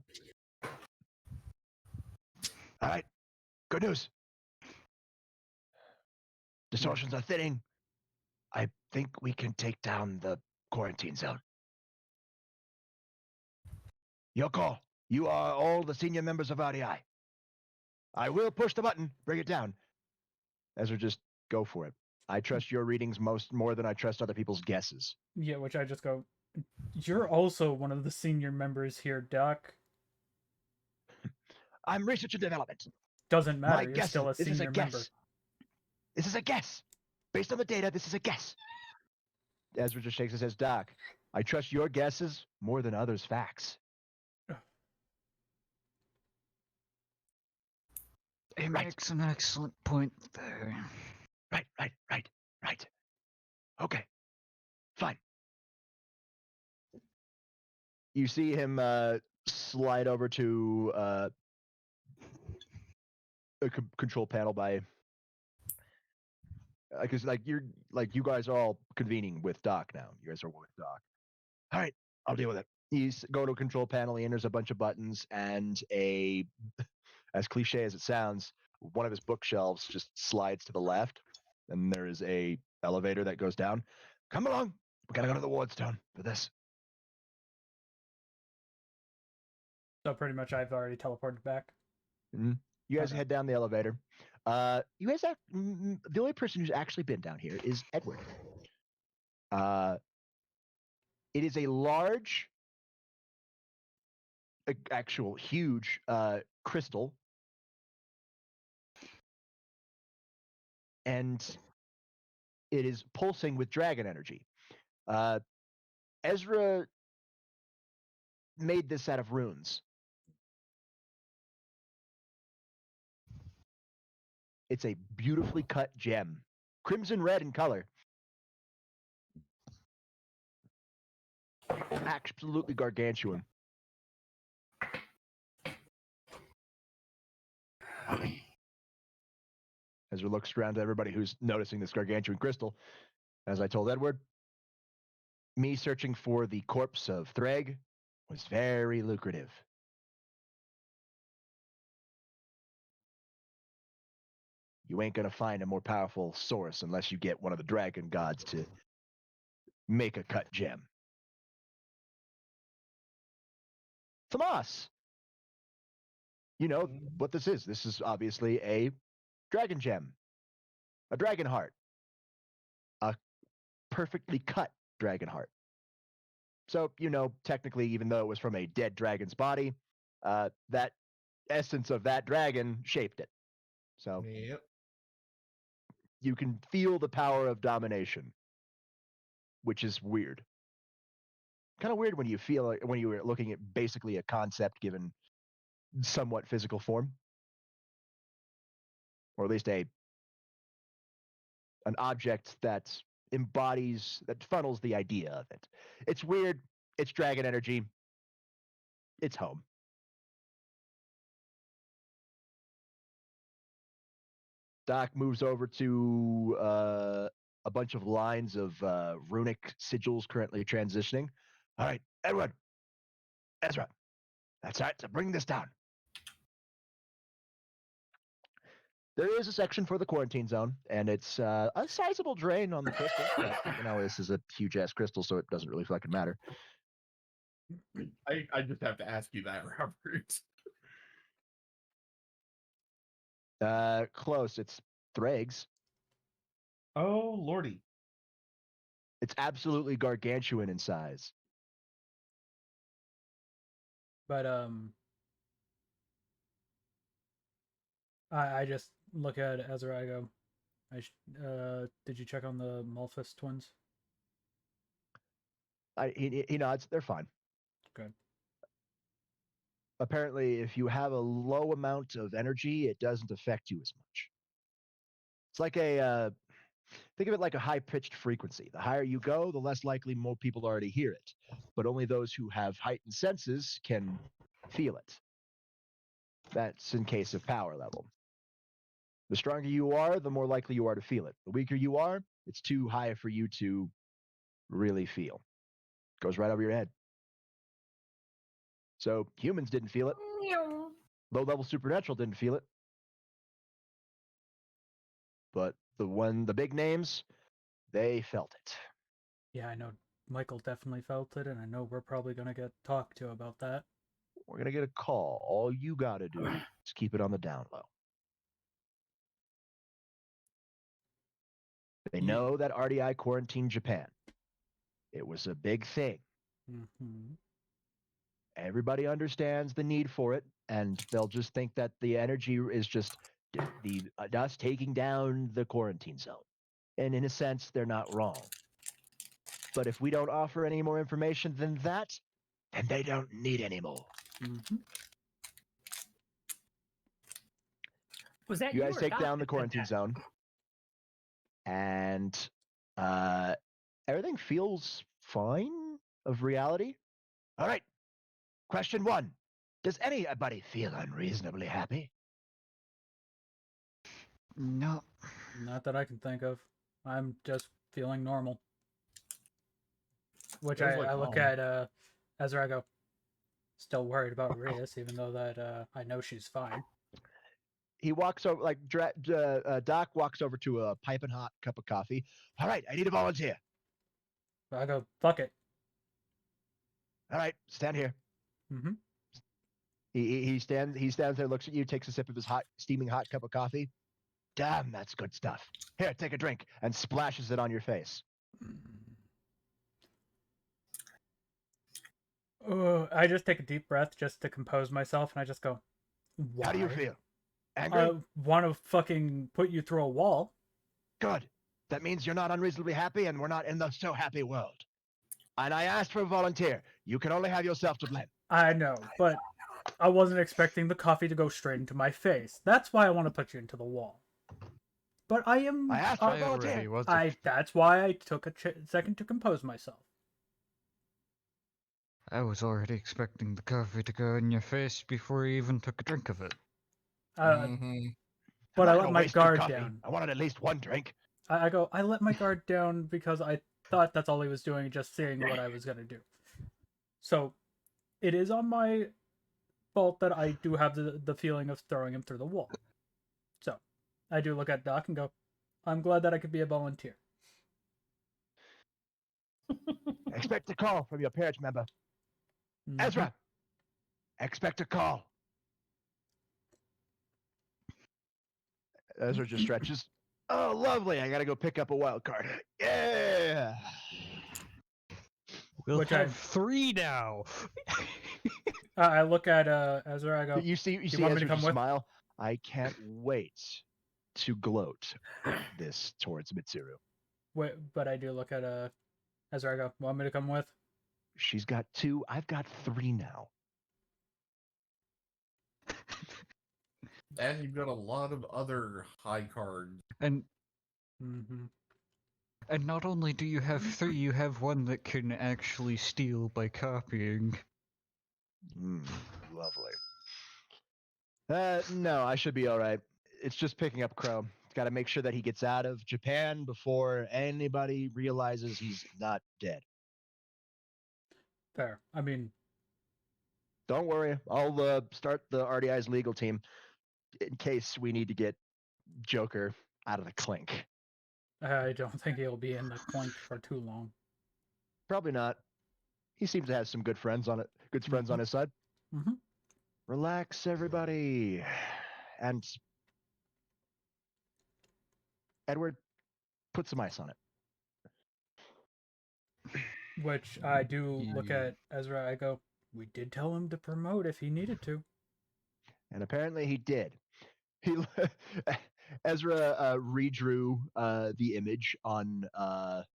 right, good news. Distortions are thinning. I think we can take down the quarantine zone. Your call. You are all the senior members of RDI. I will push the button, bring it down. Ezra, just go for it. I trust your readings more than I trust other people's guesses. Yeah, which I just go, you're also one of the senior members here, Doc. I'm research and development. Doesn't matter, My you're guess, still a this is senior a member. guess. This is a guess. Based on the data, this is a guess. Ezra just shakes his head. Doc, I trust your guesses more than others' facts. He makes an excellent point there. Right. Okay, fine. You see him slide over to a control panel by, because you guys are all convening with Doc now. You guys are with Doc. All right, I'll deal with it. He's go to a control panel. He enters a bunch of buttons and as cliche as it sounds, one of his bookshelves just slides to the left, and there is a elevator that goes down. Come along. We gotta go to the Wardstone for this. So pretty much I've already teleported back. Mm-hmm. You guys head down the elevator. You guys have the only person who's actually been down here is Edward. It is a large, actual huge crystal, and it is pulsing with dragon energy. Ezra made this out of runes. It's a beautifully cut gem, crimson red in color. Absolutely gargantuan. Ezra looks around to everybody who's noticing this gargantuan crystal. As I told Edward, me searching for the corpse of Threg was very lucrative. You ain't gonna find a more powerful source unless you get one of the dragon gods to make a cut gem. Tomas! You know what this is. This is obviously a dragon gem. A dragon heart. A perfectly cut dragon heart. So, technically, even though it was from a dead dragon's body, that essence of that dragon shaped it. So, Yep. You can feel the power of domination, which is weird. Kind of weird when you feel like when you were looking at basically a concept given somewhat physical form, or at least an object that funnels the idea of it. It's weird. It's dragon energy. It's home. Doc moves over to a bunch of lines of runic sigils currently transitioning. All right, Edward, Ezra, that's right. So bring this down. There is a section for the quarantine zone, and it's a sizable drain on the crystal. But, this is a huge ass crystal, so it doesn't really fucking matter. I just have to ask you that, Robert. Close. It's Threg's. Oh, lordy. It's absolutely gargantuan in size. But I just look at Ezra. I go, did you check on the Malphus twins? He nods. They're fine. Good. Apparently, if you have a low amount of energy, it doesn't affect you as much. It's like a think of it like a high-pitched frequency. The higher you go, the less likely more people already hear it. But only those who have heightened senses can feel it. That's in case of power level. The stronger you are, the more likely you are to feel it. The weaker you are, it's too high for you to really feel. Goes right over your head. So humans didn't feel it. Low-level supernatural didn't feel it. But the big names, they felt it. Yeah, I know Michael definitely felt it, and I know we're probably gonna get talked to about that. We're gonna get a call. All you gotta do is keep it on the down low. They know that RDI quarantined Japan. It was a big thing. Mm-hmm. Everybody understands the need for it, and they'll just think that the energy is just us taking down the quarantine zone. And in a sense, they're not wrong. But if we don't offer any more information than that, then they don't need any more. Mm-hmm. Was that You guys or take Doc down the that said quarantine that? zone, and everything feels fine of reality. All right. Question 1. Does anybody feel unreasonably happy? No. Not that I can think of. I'm just feeling normal. Which Feels like I look home. at Ezra, I go, still worried about Reyes, even though that I know she's fine. He walks over, like Doc walks over to a piping hot cup of coffee. All right, I need a volunteer. I go, fuck it. All right, stand here. Mm-hmm. He stands there, looks at you, takes a sip of his steaming hot cup of coffee. Damn, that's good stuff. Here, take a drink, and splashes it on your face. I just take a deep breath just to compose myself, and I just go, why? How do you feel? Angry? I want to fucking put you through a wall. Good. That means you're not unreasonably happy, and we're not in the so happy world. And I asked for a volunteer. You can only have yourself to blame. I know, but I wasn't expecting the coffee to go straight into my face. That's why I want to put you into the wall. But I am. I asked for a volunteer. That's why I took a second to compose myself. I was already expecting the coffee to go in your face before you even took a drink of it. But I let my guard down. I wanted at least one drink. I go, I let my guard down because I thought that's all he was doing, just seeing what I was going to do. So, it is on my fault that I do have the feeling of throwing him through the wall. So, I do look at Doc and go, I'm glad that I could be a volunteer. Expect a call from your parish member. Mm-hmm. Ezra, expect a call. Ezra just stretches. Oh, lovely. I got to go pick up a wild card. Yeah. We'll have 3 now. I look at Ezra. I go, You see want me to Ezra come just with? smile. I can't wait to gloat this towards Mitsuru. Wait, but I do look at Ezra. I go, want me to come with? She's got 2. I've got 3 now. And you've got a lot of other high cards. And Mm-hmm. and not only do you have 3, you have 1 that can actually steal by copying. Lovely. No, I should be all right. It's just picking up Crow. Got to make sure that he gets out of Japan before anybody realizes he's not dead. Fair. I mean, don't worry. I'll start the RDI's legal team in case we need to get Joker out of the clink. I don't think he'll be in the clink for too long. Probably not. He seems to have some good friends on it. Good friends on his side. Mm-hmm. Relax, everybody. And Edward, put some ice on it. Which I do look at Ezra. I go, we did tell him to promote if he needed to. And apparently he did. Ezra redrew the image on a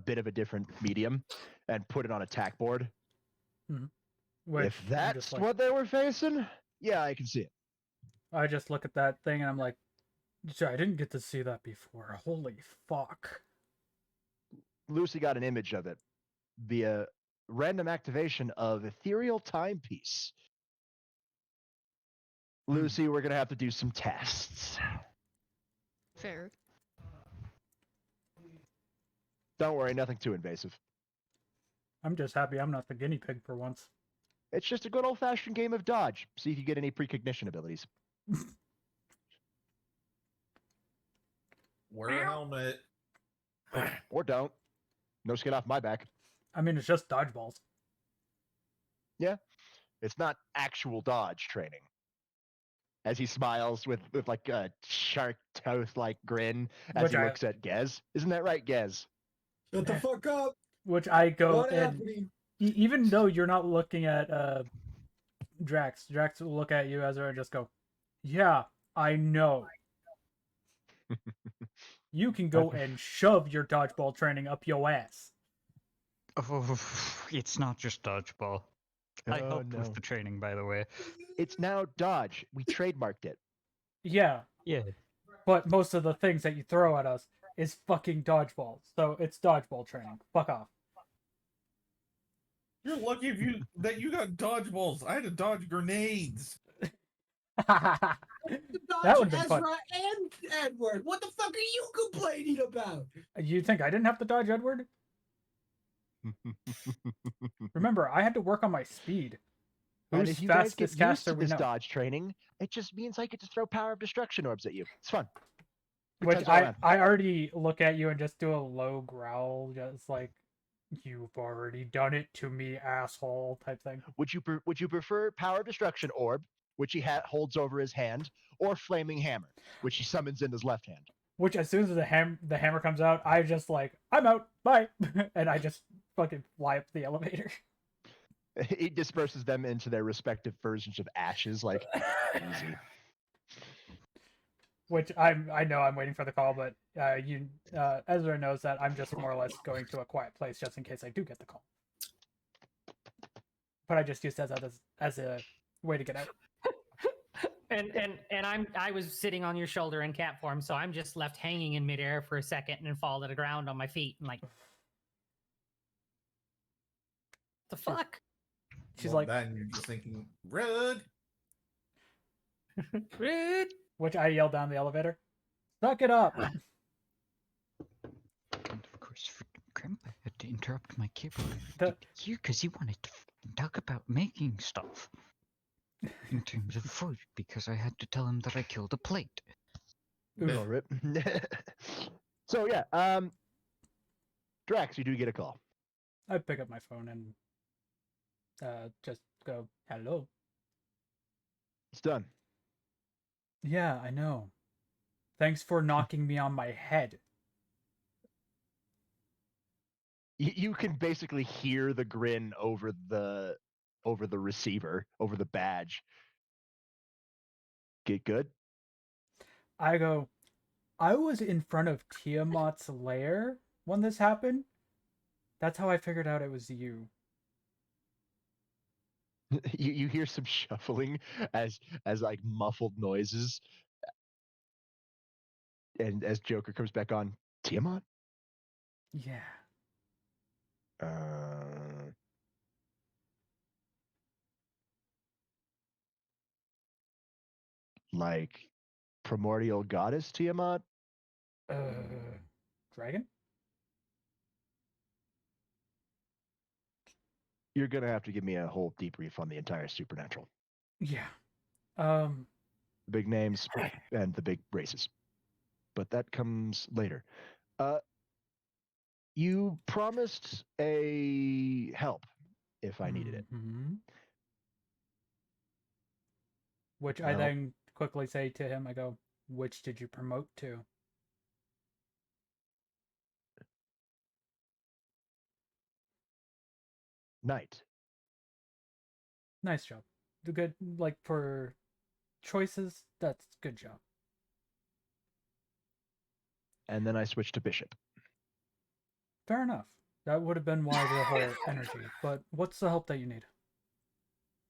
bit of a different medium and put it on a tack board. Mm-hmm. If that's what they were facing, yeah, I can see it. I just look at that thing and I'm like, I didn't get to see that before. Holy fuck. Lucy got an image of it via random activation of Ethereal Timepiece. Lucy, we're going to have to do some tests. Fair. Don't worry, nothing too invasive. I'm just happy I'm not the guinea pig for once. It's just a good old-fashioned game of dodge. See if you get any precognition abilities. Wear a helmet. Or don't. No skin off my back. I mean, it's just dodgeballs. Yeah. It's not actual dodge training. As he smiles with like a shark tooth-like grin as Which he I- looks at Gez. Isn't that right, Gez? Shut the fuck up. Which I go What and happening? even though you're not looking at Drax will look at you, Ezra, and just go, "Yeah, I know." You can go and shove your dodgeball training up your ass. Oh, it's not just dodgeball. I Oh, helped no. with the training, by the way. It's now dodge. We trademarked it. Yeah, Yeah. but most of the things that you throw at us is fucking dodgeball. So it's dodgeball training. Fuck off. You're lucky if you got dodgeballs. I had to dodge grenades. That Dodge would've been Ezra fun. and Edward. What the fuck are you complaining about? You think I didn't have to dodge Edward? Remember, I had to work on my speed. And Who's if you guys get fastest used caster to we this know? dodge training, it just means I get to throw power of destruction orbs at you. It's fun. Good Which times all I around. already look at you and just do a low growl, just like, "You've already done it to me, asshole," type thing. Would you prefer power of destruction orb, which he holds over his hand, or flaming hammer, which he summons in his left hand? Which, as soon as the hammer comes out, I just like, "I'm out, bye," and I just fucking fly up the elevator. He disperses them into their respective versions of ashes, like easy. Which I know I'm waiting for the call, but Ezra knows that I'm just more or less going to a quiet place just in case I do get the call. But I just used that as a way to get out. And I was sitting on your shoulder in cat form, so I'm just left hanging in midair for a second and then fall to the ground on my feet and like, the fuck? She's Well, like, then you're just thinking, rude. Rude. which I yelled down the elevator. Suck it up. And of course, freaking Grandpa had to interrupt my keyboard here because he wanted to talk about making stuff in terms of food because I had to tell him that I killed a plate. No, rip. So yeah, Drax, you do get a call. I pick up my phone and just go, "Hello." It's done. Yeah, I know. Thanks for knocking me on my head. You can basically hear the grin over the receiver, over the badge. Get good? I go, "I was in front of Tiamat's lair when this happened. That's how I figured out it was you." You hear some shuffling as like muffled noises, and as Joker comes back on, Tiamat. Yeah. Like primordial goddess Tiamat. Dragon? You're gonna have to give me a whole debrief on the entire supernatural. Yeah. The big names and the big races. But that comes later. You promised a help if I needed it. Mhm. Which I Well- then quickly say to him, I go, "Which did you promote to?" Knight. Nice job. The good, like, for choices, that's good job. And then I switched to bishop. Fair enough. That would have been why the whole energy. But what's the help that you need?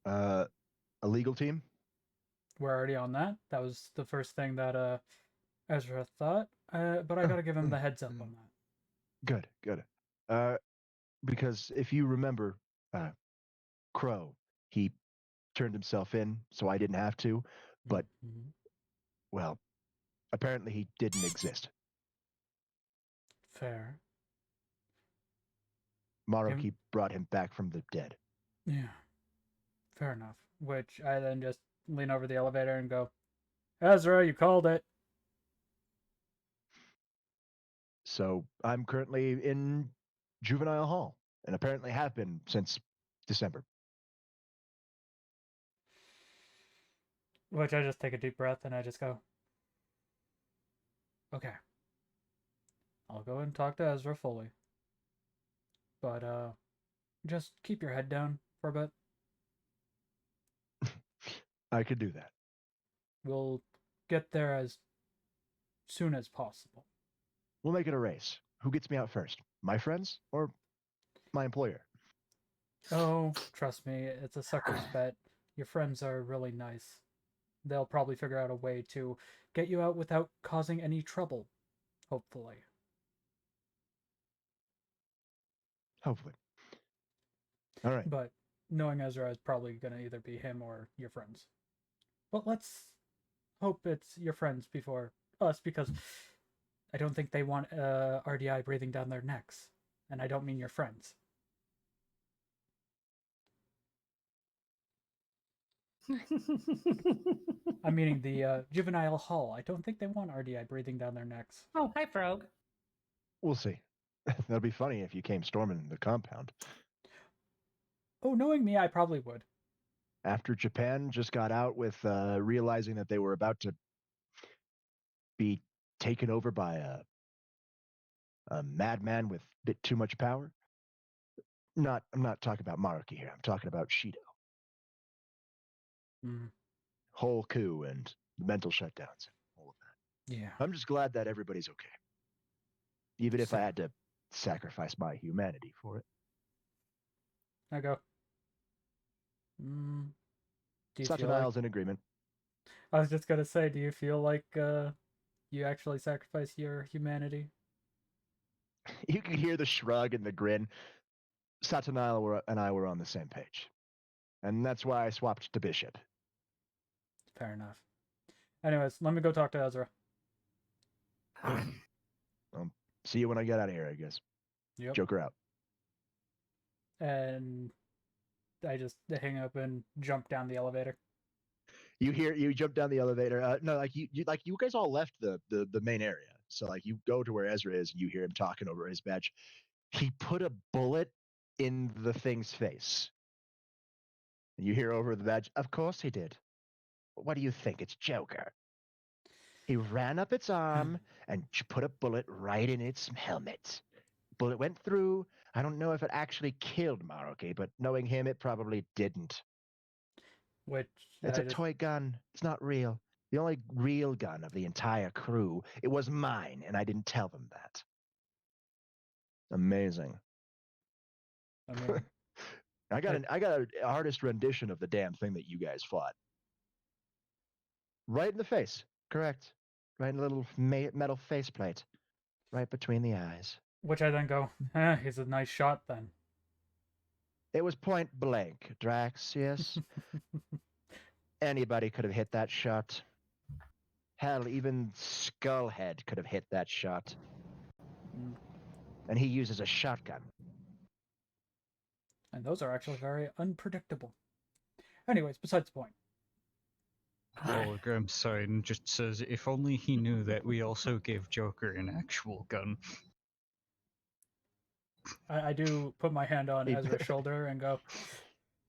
A legal team. We're already on that. That was the first thing that Ezra thought, but I gotta give him the heads up on that. Good, good. Because if you remember, Crow, he turned himself in, so I didn't have to. But, Mhm. well, apparently he didn't exist. Fair. Maruki brought him back from the dead. Yeah. Fair enough. Which I then just lean over the elevator and go, Ezra, you called it. So I'm currently in juvenile hall, and apparently have been since December. Which I just take a deep breath and I just go, okay. I'll go and talk to Ezra fully. But, just keep your head down for a bit. I could do that. We'll get there as soon as possible. We'll make it a race. Who gets me out first? My friends or my employer? Oh, trust me, it's a sucker's bet. Your friends are really nice. They'll probably figure out a way to get you out without causing any trouble. Hopefully. Hopefully. All right. But knowing Ezra is probably going to either be him or your friends. But let's hope it's your friends before us, because I don't think they want RDI breathing down their necks. And I don't mean your friends. I'm meaning the juvenile hall. I don't think they want RDI breathing down their necks. Oh, hi, Frog. We'll see. That'll be funny if you came storming the compound. Oh, knowing me, I probably would. After Japan just got out with realizing that they were about to be taken over by a madman with a bit too much power. I'm not talking about Maruki here. I'm talking about Shido. Mm. Whole coup and mental shutdowns. All of that. Yeah. I'm just glad that everybody's okay. Even if I had to sacrifice my humanity for it. I go. Do you feel Satanile's in agreement. I was just gonna say, do you feel like you actually sacrifice your humanity? You can hear the shrug and the grin. Satanile and I were on the same page. And that's why I swapped to Bishop. Fair enough. Anyways, let me go talk to Ezra. See you when I get out of here, I guess. Yep. Joker out. And I just hang up and jump down the elevator. You jump down the elevator. No, like you guys all left the main area. So like you go to where Ezra is and you hear him talking over his badge. He put a bullet in the thing's face. And you hear over the badge, of course he did. What do you think? It's Joker. He ran up its arm and put a bullet right in its helmet. Bullet went through. I don't know if it actually killed Maruki, but knowing him, it probably didn't. Which it's a toy gun. It's not real. The only real gun of the entire crew. It was mine, and I didn't tell them that. Amazing. I mean, I got an artist rendition of the damn thing that you guys fought. Right in the face. Correct. Right in a little metal faceplate. Right between the eyes. Which I then go, he's a nice shot then. It was point blank, Drax, yes? Anybody could have hit that shot. Hell, even Skullhead could have hit that shot. And he uses a shotgun. And those are actually very unpredictable. Anyways, besides the point. Hologram sign just says, if only he knew that we also gave Joker an actual gun. I do put my hand on Ezra's shoulder and go,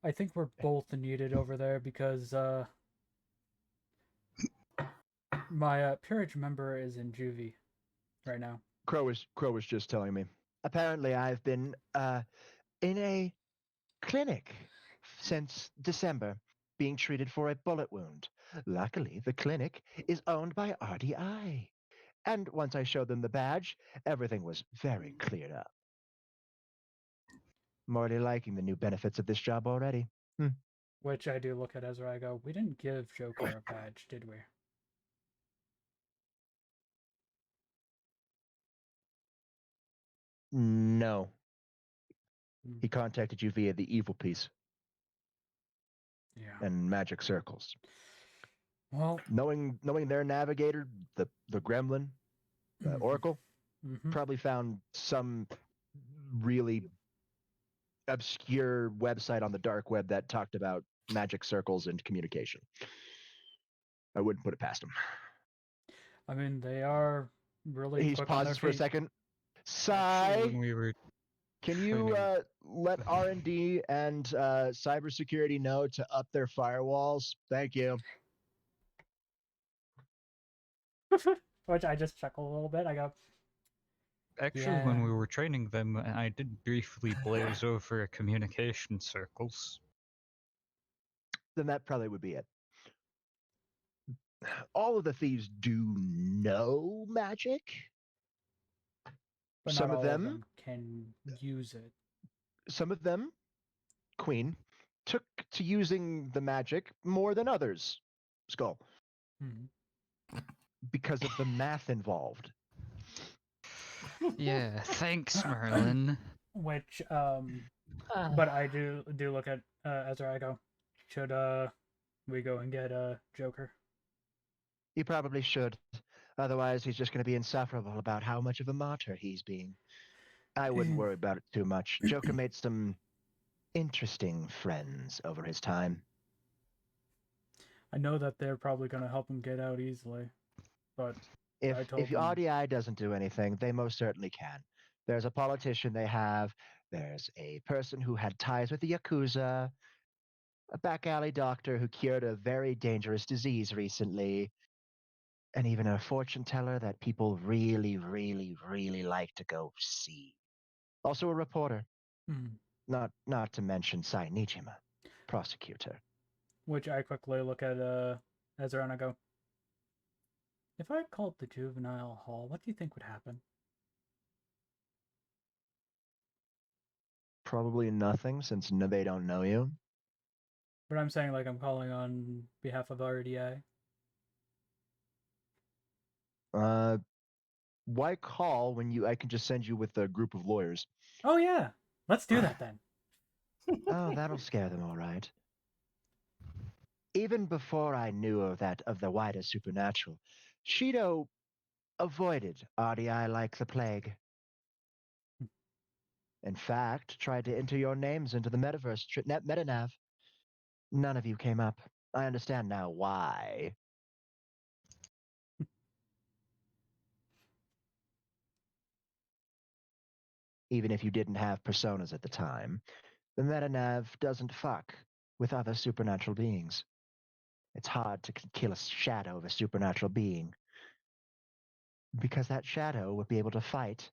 I think we're both needed over there because my peerage member is in juvie right now. Crow was just telling me. Apparently I've been in a clinic since December being treated for a bullet wound. Luckily, the clinic is owned by RDI. And once I showed them the badge, everything was very cleared up. I'm already liking the new benefits of this job already. Which I do look at Ezra, I go, we didn't give Joker a badge, did we? No. Hmm. He contacted you via the evil piece Yeah. and magic circles. Well, Knowing their navigator, the gremlin, Oracle, mhm. probably found some really obscure website on the dark web that talked about magic circles and communication. I wouldn't put it past him. I mean, they are really He quick on their pauses for a feet. second. Actually, Sai, when we were can you training- let R&D and cybersecurity know to up their firewalls? Thank you. Which I just chuckle a little bit. I go, Actually, when yeah. we were training them, I did briefly blaze over communication circles. Then that probably would be it. All of the thieves do know magic. But Some not of all of them, them can use it. some of them, Queen, took to using the magic more than others. Skull, Mhm. because of the math involved. Yeah, thanks, Merlin. Which, but I do look at Ezra. I go, should we go and get Joker? You probably should. Otherwise, he's just going to be insufferable about how much of a martyr he's being. I wouldn't worry about it too much. Joker made some interesting friends over his time. I know that they're probably going to help him get out easily, but I If told them, RDI doesn't do anything, they most certainly can. There's a politician they have. There's a person who had ties with the Yakuza. A back alley doctor who cured a very dangerous disease recently. And even a fortune teller that people really, really, really like to go see. Also a reporter. Mhm. Not to mention Sai Nijima, prosecutor. Which I quickly look at Ezra and I go, if I called the juvenile hall, what do you think would happen? Probably nothing since they don't know you. But I'm saying like I'm calling on behalf of RDI. Why call when I can just send you with a group of lawyers? Oh yeah, let's do that then. Oh, that'll scare them all right. Even before I knew of the wider supernatural, Shido avoided RDI like the plague. In fact, tried to enter your names into the metaverse metanav. None of you came up. I understand now why. Even if you didn't have personas at the time, the metanav doesn't fuck with other supernatural beings. It's hard to kill a shadow of a supernatural being, because that shadow would be able to fight.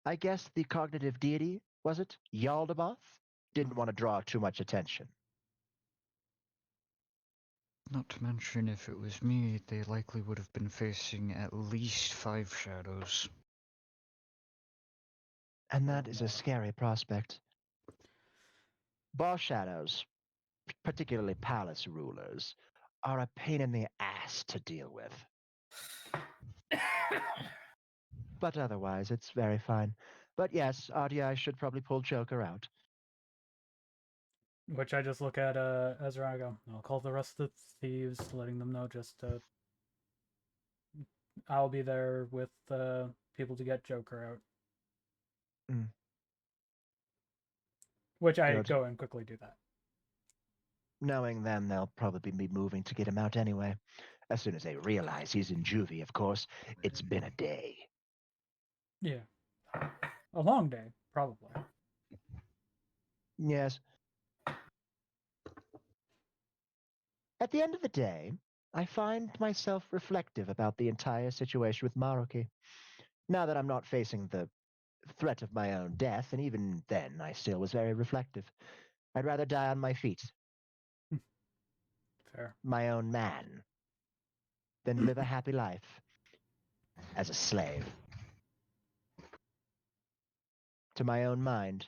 I guess the cognitive deity, was it? Yaldabaoth? Didn't want to draw too much attention. Not to mention, if it was me, they likely would have been facing at least 5 shadows. And that is a scary prospect. Boss shadows, particularly palace rulers, are a pain in the ass to deal with. But otherwise, it's very fine. But yes, RDI should probably pull Joker out. Which I just look at Ezra and I go, I'll call the rest of the thieves, letting them know just I'll be there with people to get Joker out. Mm. Which I Good. go and quickly do that. Knowing them, they'll probably be moving to get him out anyway. As soon as they realize he's in juvie, of course. It's been a day. Yeah. A long day, probably. Yes. At the end of the day, I find myself reflective about the entire situation with Maruki. Now that I'm not facing the threat of my own death, and even then I still was very reflective. I'd rather die on my feet, Fair. my own man, than live a happy life as a slave. To my own mind,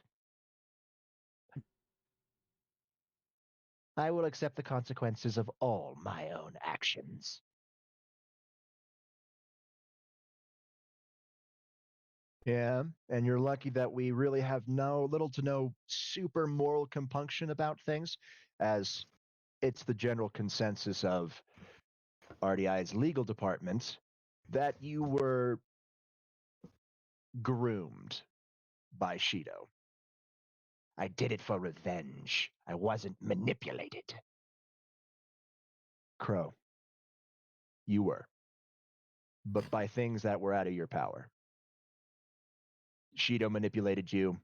I will accept the consequences of all my own actions. Yeah, and you're lucky that we really have little to no super moral compunction about things, as it's the general consensus of RDI's legal department that you were groomed by Shido. I did it for revenge. I wasn't manipulated. Crow, you were. But by things that were out of your power. Shido manipulated you.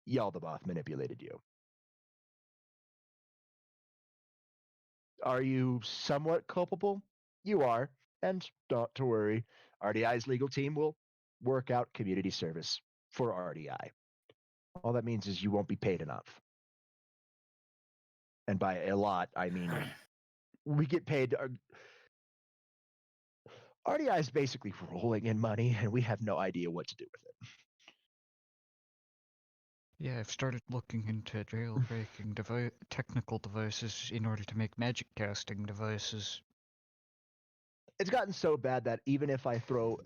Yaldabaoth manipulated you. Are you somewhat culpable? You are. And not to worry, RDI's legal team will work out community service for RDI. All that means is you won't be paid enough. And by a lot, I mean we get paid. RDI is basically rolling in money, and we have no idea what to do with it. Yeah, I've started looking into jailbreaking technical devices in order to make magic casting devices. It's gotten so bad that even if I donate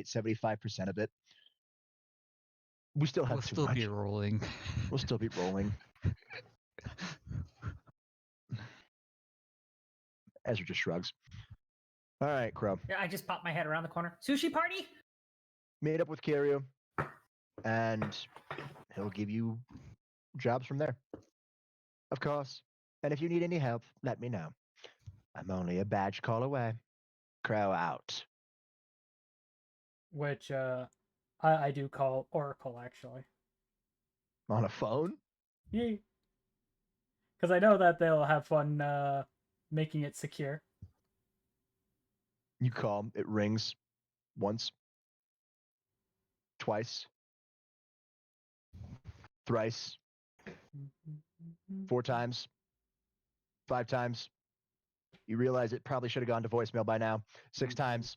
75% of it, we still have too much. We'll still be rolling. We'll still be rolling. Ezra just shrugs. All right, Crow. Yeah, I just popped my head around the corner. Sushi party? Meet up with Kiryu, and he'll give you jobs from there. Of course. And if you need any help, let me know. I'm only a badge call away. Crow out. Which I do call Oracle, actually. On a phone? Yay. Because I know that they'll have fun making it secure. You call, it rings once, twice, thrice, 4 times, 5 times. You realize it probably should have gone to voicemail by now. 6 times.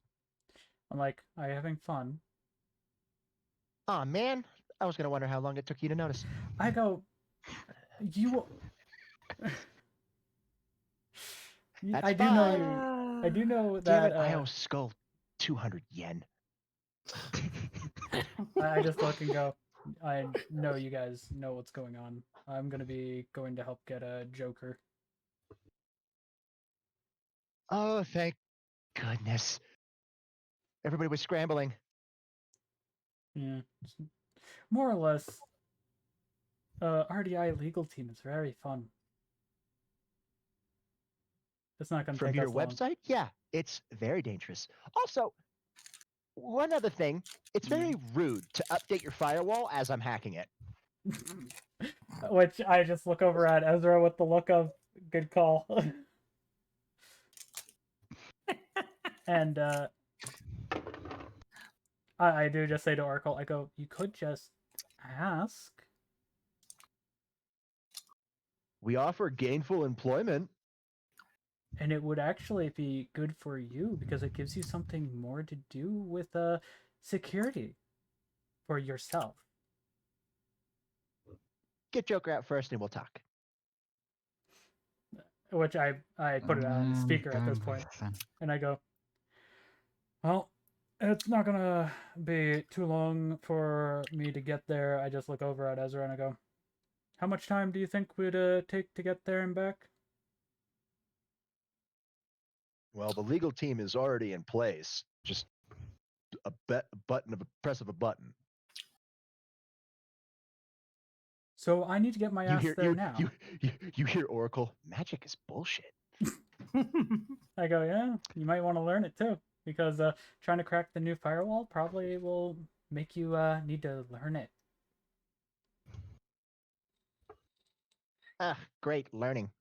I'm like, are you having fun? Aw, man. I was going to wonder how long it took you to notice. I go, you... I do know that... Damn it, I owe Skull 200 yen. I just look and go, I know you guys know what's going on. I'm going to be going to help get a Joker. Oh, thank goodness. Everybody was scrambling. Yeah. More or less, RDI legal team is very fun. It's not going to take From us your long. website? Yeah, it's very dangerous. Also, one other thing, it's very rude to update your firewall as I'm hacking it. Which I just look over at Ezra with the look of, good call. And I do just say to Oracle, I go, you could just ask. We offer gainful employment. And it would actually be good for you because it gives you something more to do with security for yourself. Get Joker out first and we'll talk. Which I put it on speaker at this point. And I go, well, it's not going to be too long for me to get there. I just look over at Ezra and I go, how much time do you think would take to get there and back? Well, the legal team is already in place. Just a press of a button. So I need to get my ass there now. You hear Oracle? Magic is bullshit. I go, yeah, you might want to learn it too. Because trying to crack the new firewall probably will make you need to learn it. Ah, great, learning.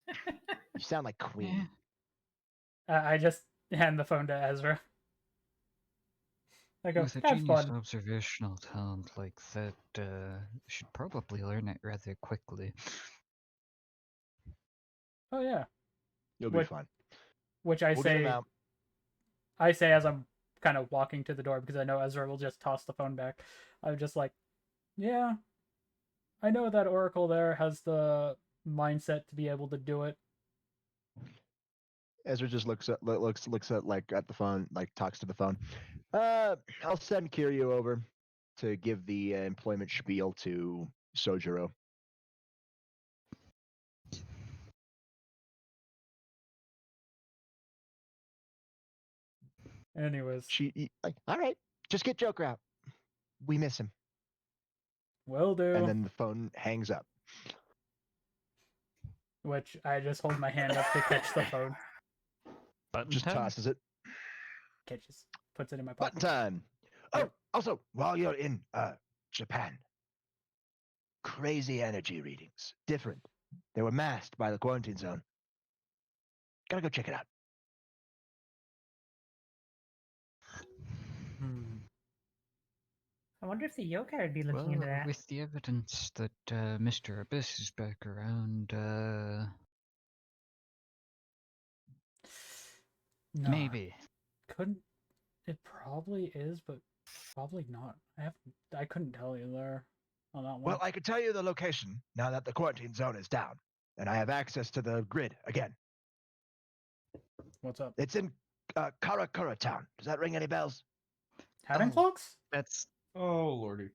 You sound like Queen. I just hand the phone to Ezra. I go, with a have genius fun. observational talent like that, should probably learn it rather quickly. Oh yeah. You'll be fine. Which I say as I'm kind of walking to the door because I know Ezra will just toss the phone back. I'm just like, yeah, I know that Oracle there has the mindset to be able to do it. Ezra just looks at like at the phone, like talks to the phone. I'll send Kiryu over to give the employment spiel to Sojiro. Anyways, All right, just get Joker out. We miss him. will do. And then the phone hangs up. Which I just hold my hand up to catch the phone. Button Just time? tosses it. Catches. Puts it in my pocket. Button time. Oh, also, while you're in Japan, crazy energy readings. Different. They were masked by the quarantine zone. Gotta go check it out. I wonder if the yokai would be looking into that. With the evidence that Mr. Abyss is back around, No, maybe. Couldn't. It probably is, but probably not. I couldn't tell you there on that one. Well, I can tell you the location now that the quarantine zone is down, and I have access to the grid again. What's up? It's in Karakura Town. Does that ring any bells? Having clocks? That's. Oh lordy.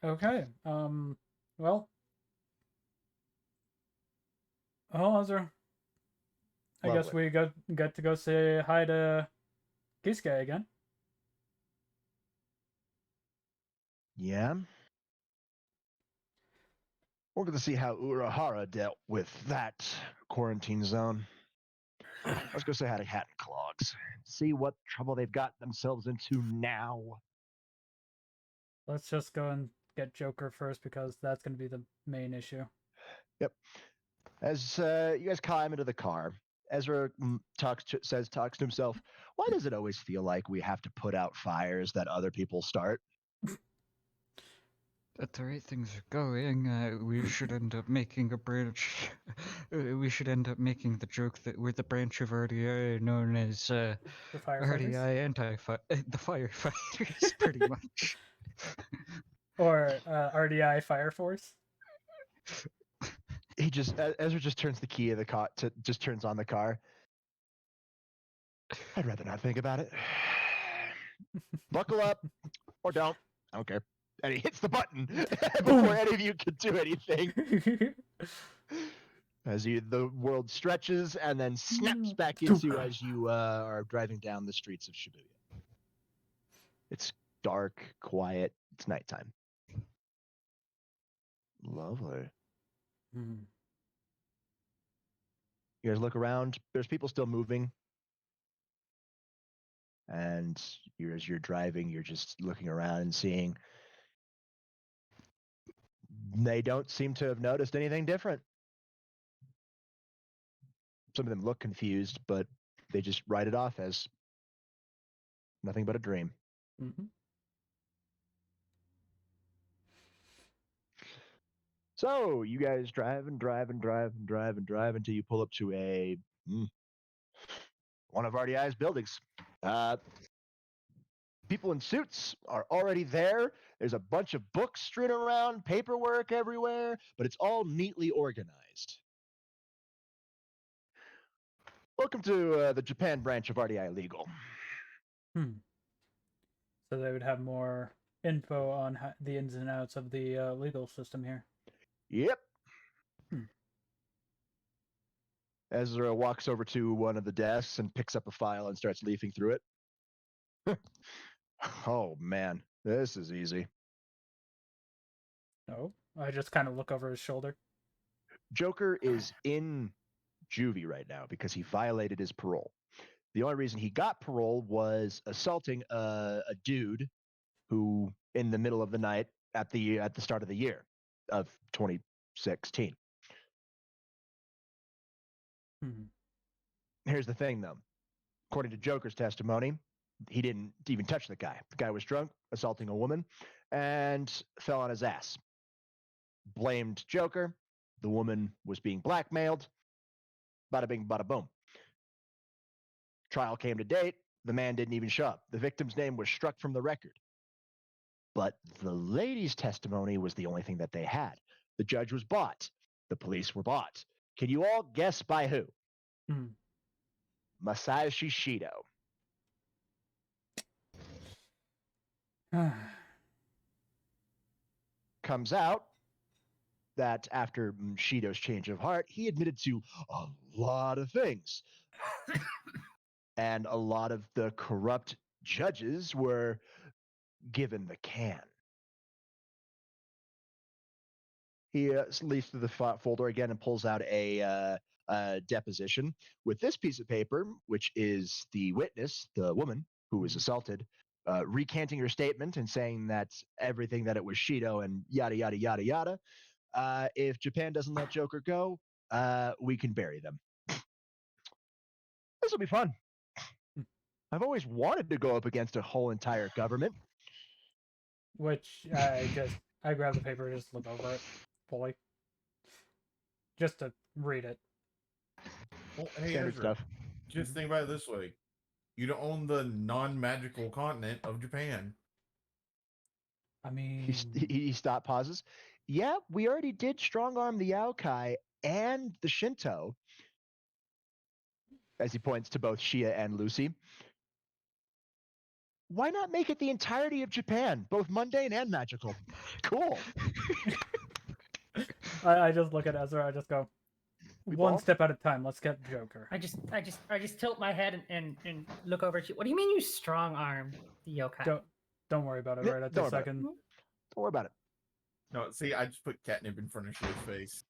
Okay. Well. Oh, Ezra. I guess we got to go say hi to Kisuke again. Yeah. We're going to see how Urahara dealt with that quarantine zone. Let's go say hi to Hat and Clogs. See what trouble they've got themselves into now. Let's just go and get Joker first because that's going to be the main issue. Yep. As you guys climb into the car, Ezra talks to himself, why does it always feel like we have to put out fires that other people start? At the rate things are going, we should end up making a branch. We should end up making the joke that we're the branch of RDI known as The firefighters? RDI the firefighters, pretty much. Or RDI Fire Force? Ezra just turns the key of the car, just turns on the car. I'd rather not think about it. Buckle up, or don't. I don't care. And he hits the button before any of you can do anything. As the world stretches and then snaps back into you as you are driving down the streets of Shibuya. It's dark, quiet. It's nighttime. Lovely. You guys look around. There's people still moving. And as you're driving, you're just looking around and seeing. They don't seem to have noticed anything different. Some of them look confused, but they just write it off as nothing but a dream. Mm-hmm. So you guys drive until you pull up to one of RDI's buildings. People in suits are already there. There's a bunch of books strewn around, paperwork everywhere, but it's all neatly organized. Welcome to the Japan branch of RDI Legal. So they would have more info on the ins and outs of the legal system here. Yep. Ezra walks over to one of the desks and picks up a file and starts leafing through it. Oh, man. This is easy. No, I just kind of look over his shoulder. Joker is in juvie right now because he violated his parole. The only reason he got parole was assaulting a dude who, in the middle of the night at the start of the year of 2016. Here's the thing, though. According to Joker's testimony, he didn't even touch the guy. The guy was drunk, assaulting a woman, and fell on his ass. Blamed Joker. The woman was being blackmailed. Bada bing, bada boom. Trial came to date. The man didn't even show up. The victim's name was struck from the record. But the lady's testimony was the only thing that they had. The judge was bought. The police were bought. Can you all guess by who? Hmm. Masayoshi Shido. Comes out that after Shido's change of heart, he admitted to a lot of things. And a lot of the corrupt judges were given the can. He leaves through the folder again and pulls out a deposition with this piece of paper, which is the witness, the woman who was assaulted, recanting her statement and saying that everything that it was Shido and yada, yada, yada, yada. If Japan doesn't let Joker go, we can bury them. This will be fun. I've always wanted to go up against a whole entire government. Which I grab the paper and just look over it fully. Just to read it. Well, hey, Standard Ezra, stuff. just think about it this way. You don't own the non-magical continent of Japan. I mean... He stopped, pauses. Yeah, we already did strong arm the Yaokai and the Shinto. As he points to both Shia and Lucy. Why not make it the entirety of Japan, both mundane and magical? Cool. I just look at Ezra. I just go, one step at a time. Let's get Joker. I just tilt my head and look over at you. What do you mean you strong arm the yokai? Don't worry about it right at this second. Don't worry about it. No, see, I just put catnip in front of Shia's face.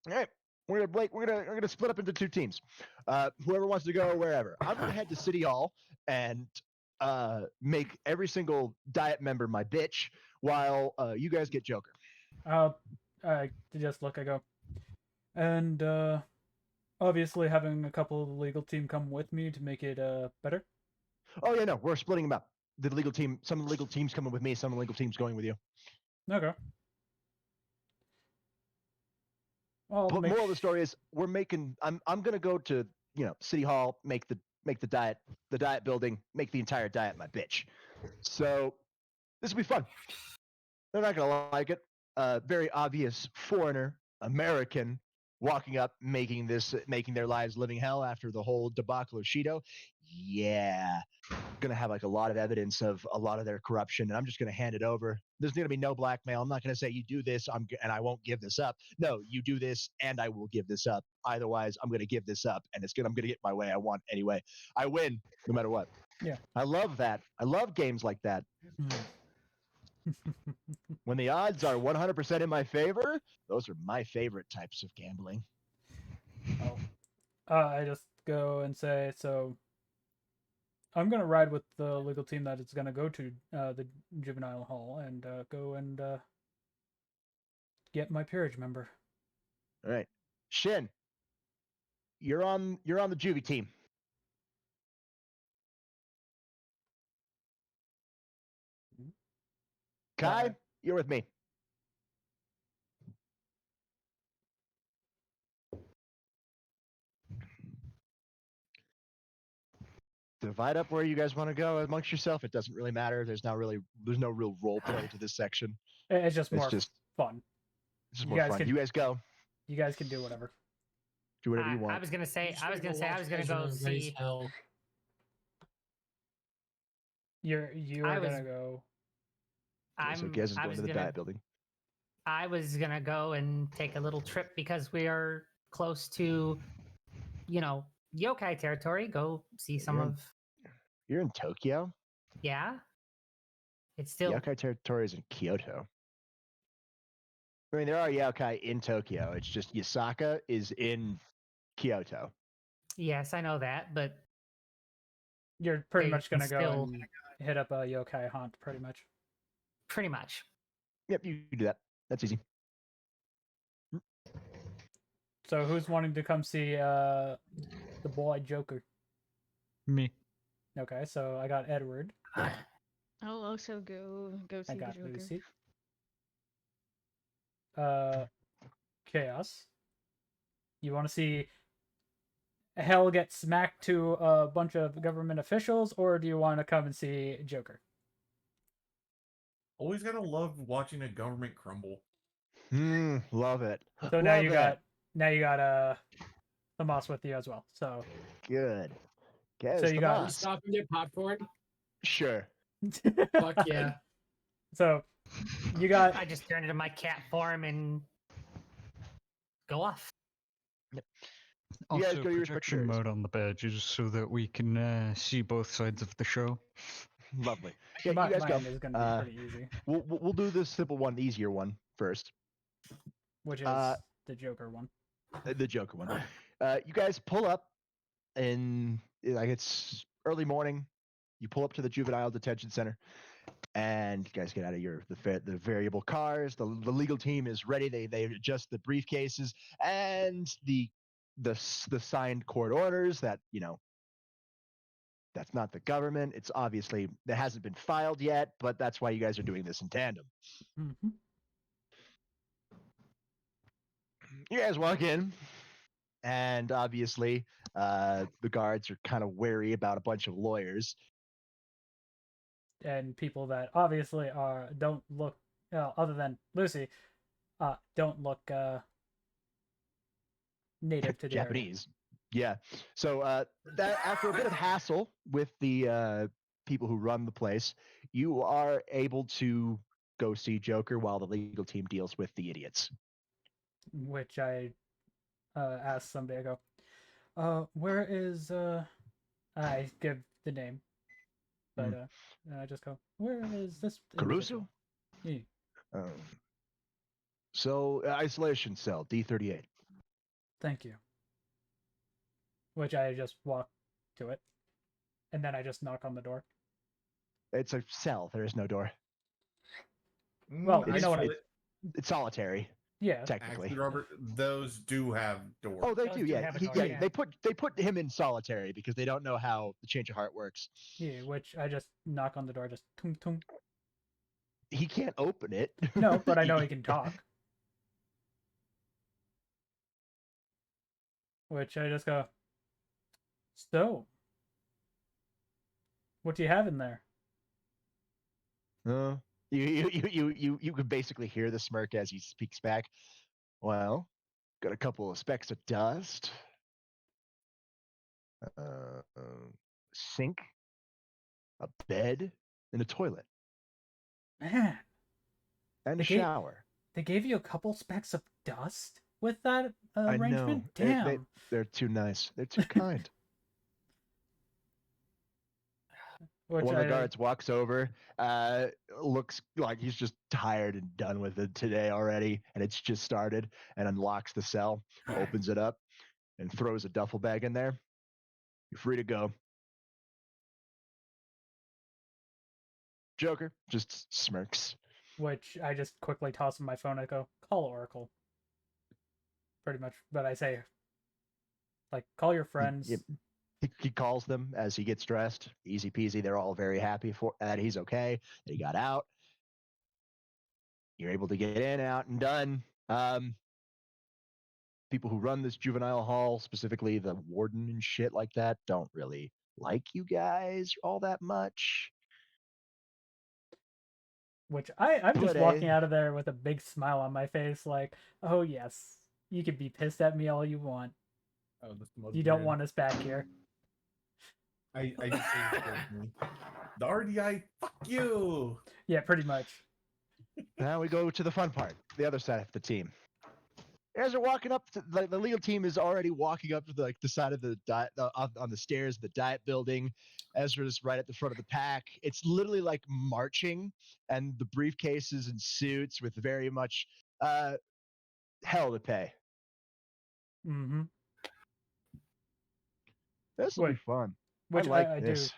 All right. We're gonna split up into two teams. Whoever wants to go wherever. I'm gonna head to City Hall and make every single Diet member my bitch, while you guys get Joker. I just look. I go, and obviously having a couple of the legal team come with me to make it better. Oh yeah, no, we're splitting them up. The legal team, some of the legal teams coming with me, some of the legal teams going with you. Okay. Well, but moral of the story is we're making. I'm gonna go to City Hall, make the diet building, make the entire diet my bitch. So this will be fun. They're not gonna like it. Very obvious foreigner, American, walking up, making their lives living hell after the whole debacle of Shido. Yeah, gonna have like a lot of evidence of a lot of their corruption, and I'm just gonna hand it over. There's gonna be no blackmail. I'm not gonna say you do this, and I won't give this up. No, you do this, and I will give this up. Otherwise, I'm gonna give this up, and I'm gonna get my way I want anyway. I win no matter what. Yeah, I love that. I love games like that. When the odds are 100% in my favor, those are my favorite types of gambling. Oh, I just go and say so. I'm gonna ride with the legal team that is gonna go to the juvenile hall and go and get my peerage member. All right, Shin, you're on the juvie team. Kai, you're with me. Divide up where you guys want to go amongst yourself. It doesn't really matter. There's no real role play to this section. It's just more fun. It's just more fun. You guys go. You guys can do whatever. Do whatever you want. I was gonna go see. You are gonna go. So Gez is going to the diet building. I was gonna go and take a little trip because we are close to, yokai territory. Go see some of. You're in Tokyo? Yeah. It's still. Yokai territory is in Kyoto. I mean, there are yokai in Tokyo. It's just Yasaka is in Kyoto. Yes, I know that, but. You're pretty much going to go and hit up a yokai haunt, pretty much. Pretty much. Yep, you do that. That's easy. So who's wanting to come see the boy Joker? Me. Okay, so I got Edward. I'll also go see I got the Joker. Lucy. Chaos. You want to see Hell get smacked to a bunch of government officials, or do you want to come and see Joker? Always gotta love watching a government crumble. Love it. So now you got Tomas with you as well. So Good. Okay, So it's you the got- You boss. stop and get popcorn? Sure. Fuck yeah. So you got I just turn into my cat form and go off. You Also, guys go to your respective projection areas. mode on the badges so that we can see both sides of the show. Lovely. Yeah, my, you guys my go. end is going to be pretty easy, We'll do the simple one, the easier one first. which is uh, the Joker one. The Joker one. You guys pull up, and like it's early morning. You pull up to the juvenile detention center, and you guys get out of the variable cars. The legal team is ready. They adjust the briefcases and the signed court orders that that's not the government. It's obviously it hasn't been filed yet, but that's why you guys are doing this in tandem. Mm-hmm. You guys walk in, and obviously the guards are kind of wary about a bunch of lawyers. And people that obviously don't look, other than Lucy, don't look native to the area. Japanese. Yeah. So that after a bit of hassle with the people who run the place, you are able to go see Joker while the legal team deals with the idiots. Which I asked somebody. I go, where is I give the name, but I just go, where is this Caruso? individual?" Yeah, So isolation cell D38. thank you. Which I just walk to it, and then I just knock on the door. It's a cell. There is no door. Well, you know what? It's solitary. Yeah, Technically. Actually, Robert, those do have doors. Oh, they Those do. do Yeah. have a He- door, yeah. yeah. They put him in solitary because they don't know how the change of heart works. yeah. Which I just knock on the door, just tung tung. He can't open it. No, but I know he can talk. Which I just go, so, what do you have in there? You could basically hear the smirk as he speaks back. Well, got a couple of specks of dust. Sink, a bed, and a toilet, Man, and a Okay. shower. they gave you a couple specks of dust with that I arrangement? know. Damn. They're too nice. They're too kind. Which One of I, the guards walks over, looks like he's just tired and done with it today already, and it's just started, and unlocks the cell, opens it up, and throws a duffel bag in there. You're free to go. Joker just smirks. which I just quickly toss in my phone. I go, call Oracle. Pretty much, but I say, like, call your friends. Yep. He calls them as he gets dressed. Easy peasy. They're all very happy for that he's okay, that he got out. You're able to get in, out, and done. People who run this juvenile hall, specifically the warden and shit like that, don't really like you guys all that much. Which I'm just But, walking out of there with a big smile on my face, like, oh yes, you can be pissed at me all you want. Oh, this must You be don't weird. want us back here. I just say it towards me. The RDI, fuck you. Yeah, pretty much. Now we go to the fun part, the other side of the team. As are walking up, the legal team is already walking up to the side of the diet on the stairs of the diet building. Ezra's right at the front of the pack. It's literally like marching, and the briefcases and suits with very much hell to pay. Mm-hmm. This will be Wait, fun. Which I like I this.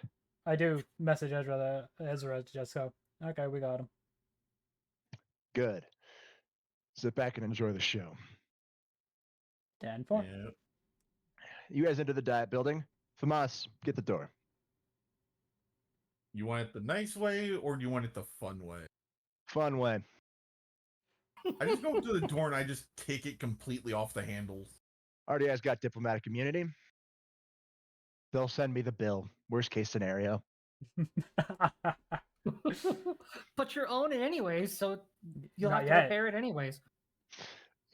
do message Ezra to just go, okay, we got him. Good. Sit back and enjoy the show. 10-4. Yeah. You guys enter the diet building. Famas, get the door. You want it the nice way, or do you want it the fun way? Fun way. I just go up to the door and I just take it completely off the handles. RDI's got diplomatic immunity. They'll send me the bill. Worst case scenario. But you're own it anyways, so you'll Not have to yet. repair it anyways.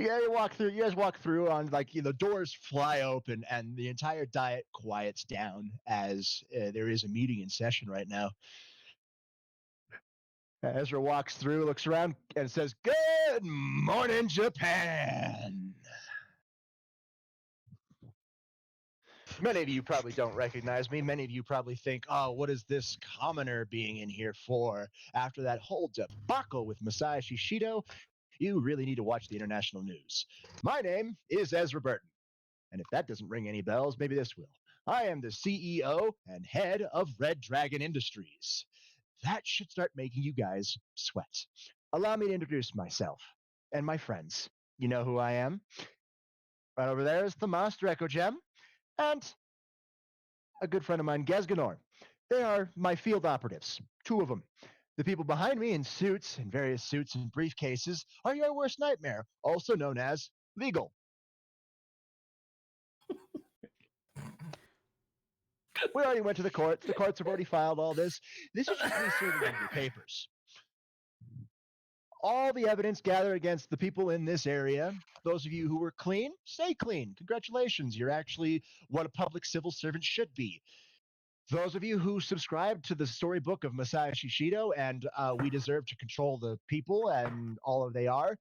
Yeah, you walk through. You guys walk through on doors fly open, and the entire diet quiets down as there is a meeting in session right now. Ezra walks through, looks around, and says, "Good morning, Japan." Many of you probably don't recognize me. Many of you probably think, "Oh, what is this commoner being in here for?" After that whole debacle with Masashi Shido, you really need to watch the international news. My name is Ezra Burton, and if that doesn't ring any bells, maybe this will. I am the CEO and head of Red Dragon Industries. That should start making you guys sweat. Allow me to introduce myself and my friends. You know who I am? Right over there is the Master Echo Gem and a good friend of mine, Gesganor. They are my field operatives, 2 of them. The people behind me in suits, in various suits and briefcases, are your worst nightmare, also known as legal. We already went to the courts. The courts have already filed all this. This is just me serving you your papers. All the evidence gathered against the people in this area, those of you who were clean, stay clean. Congratulations. You're actually what a public civil servant should be. Those of you who subscribe to the storybook of Masashi Shido and we deserve to control the people and all of they are,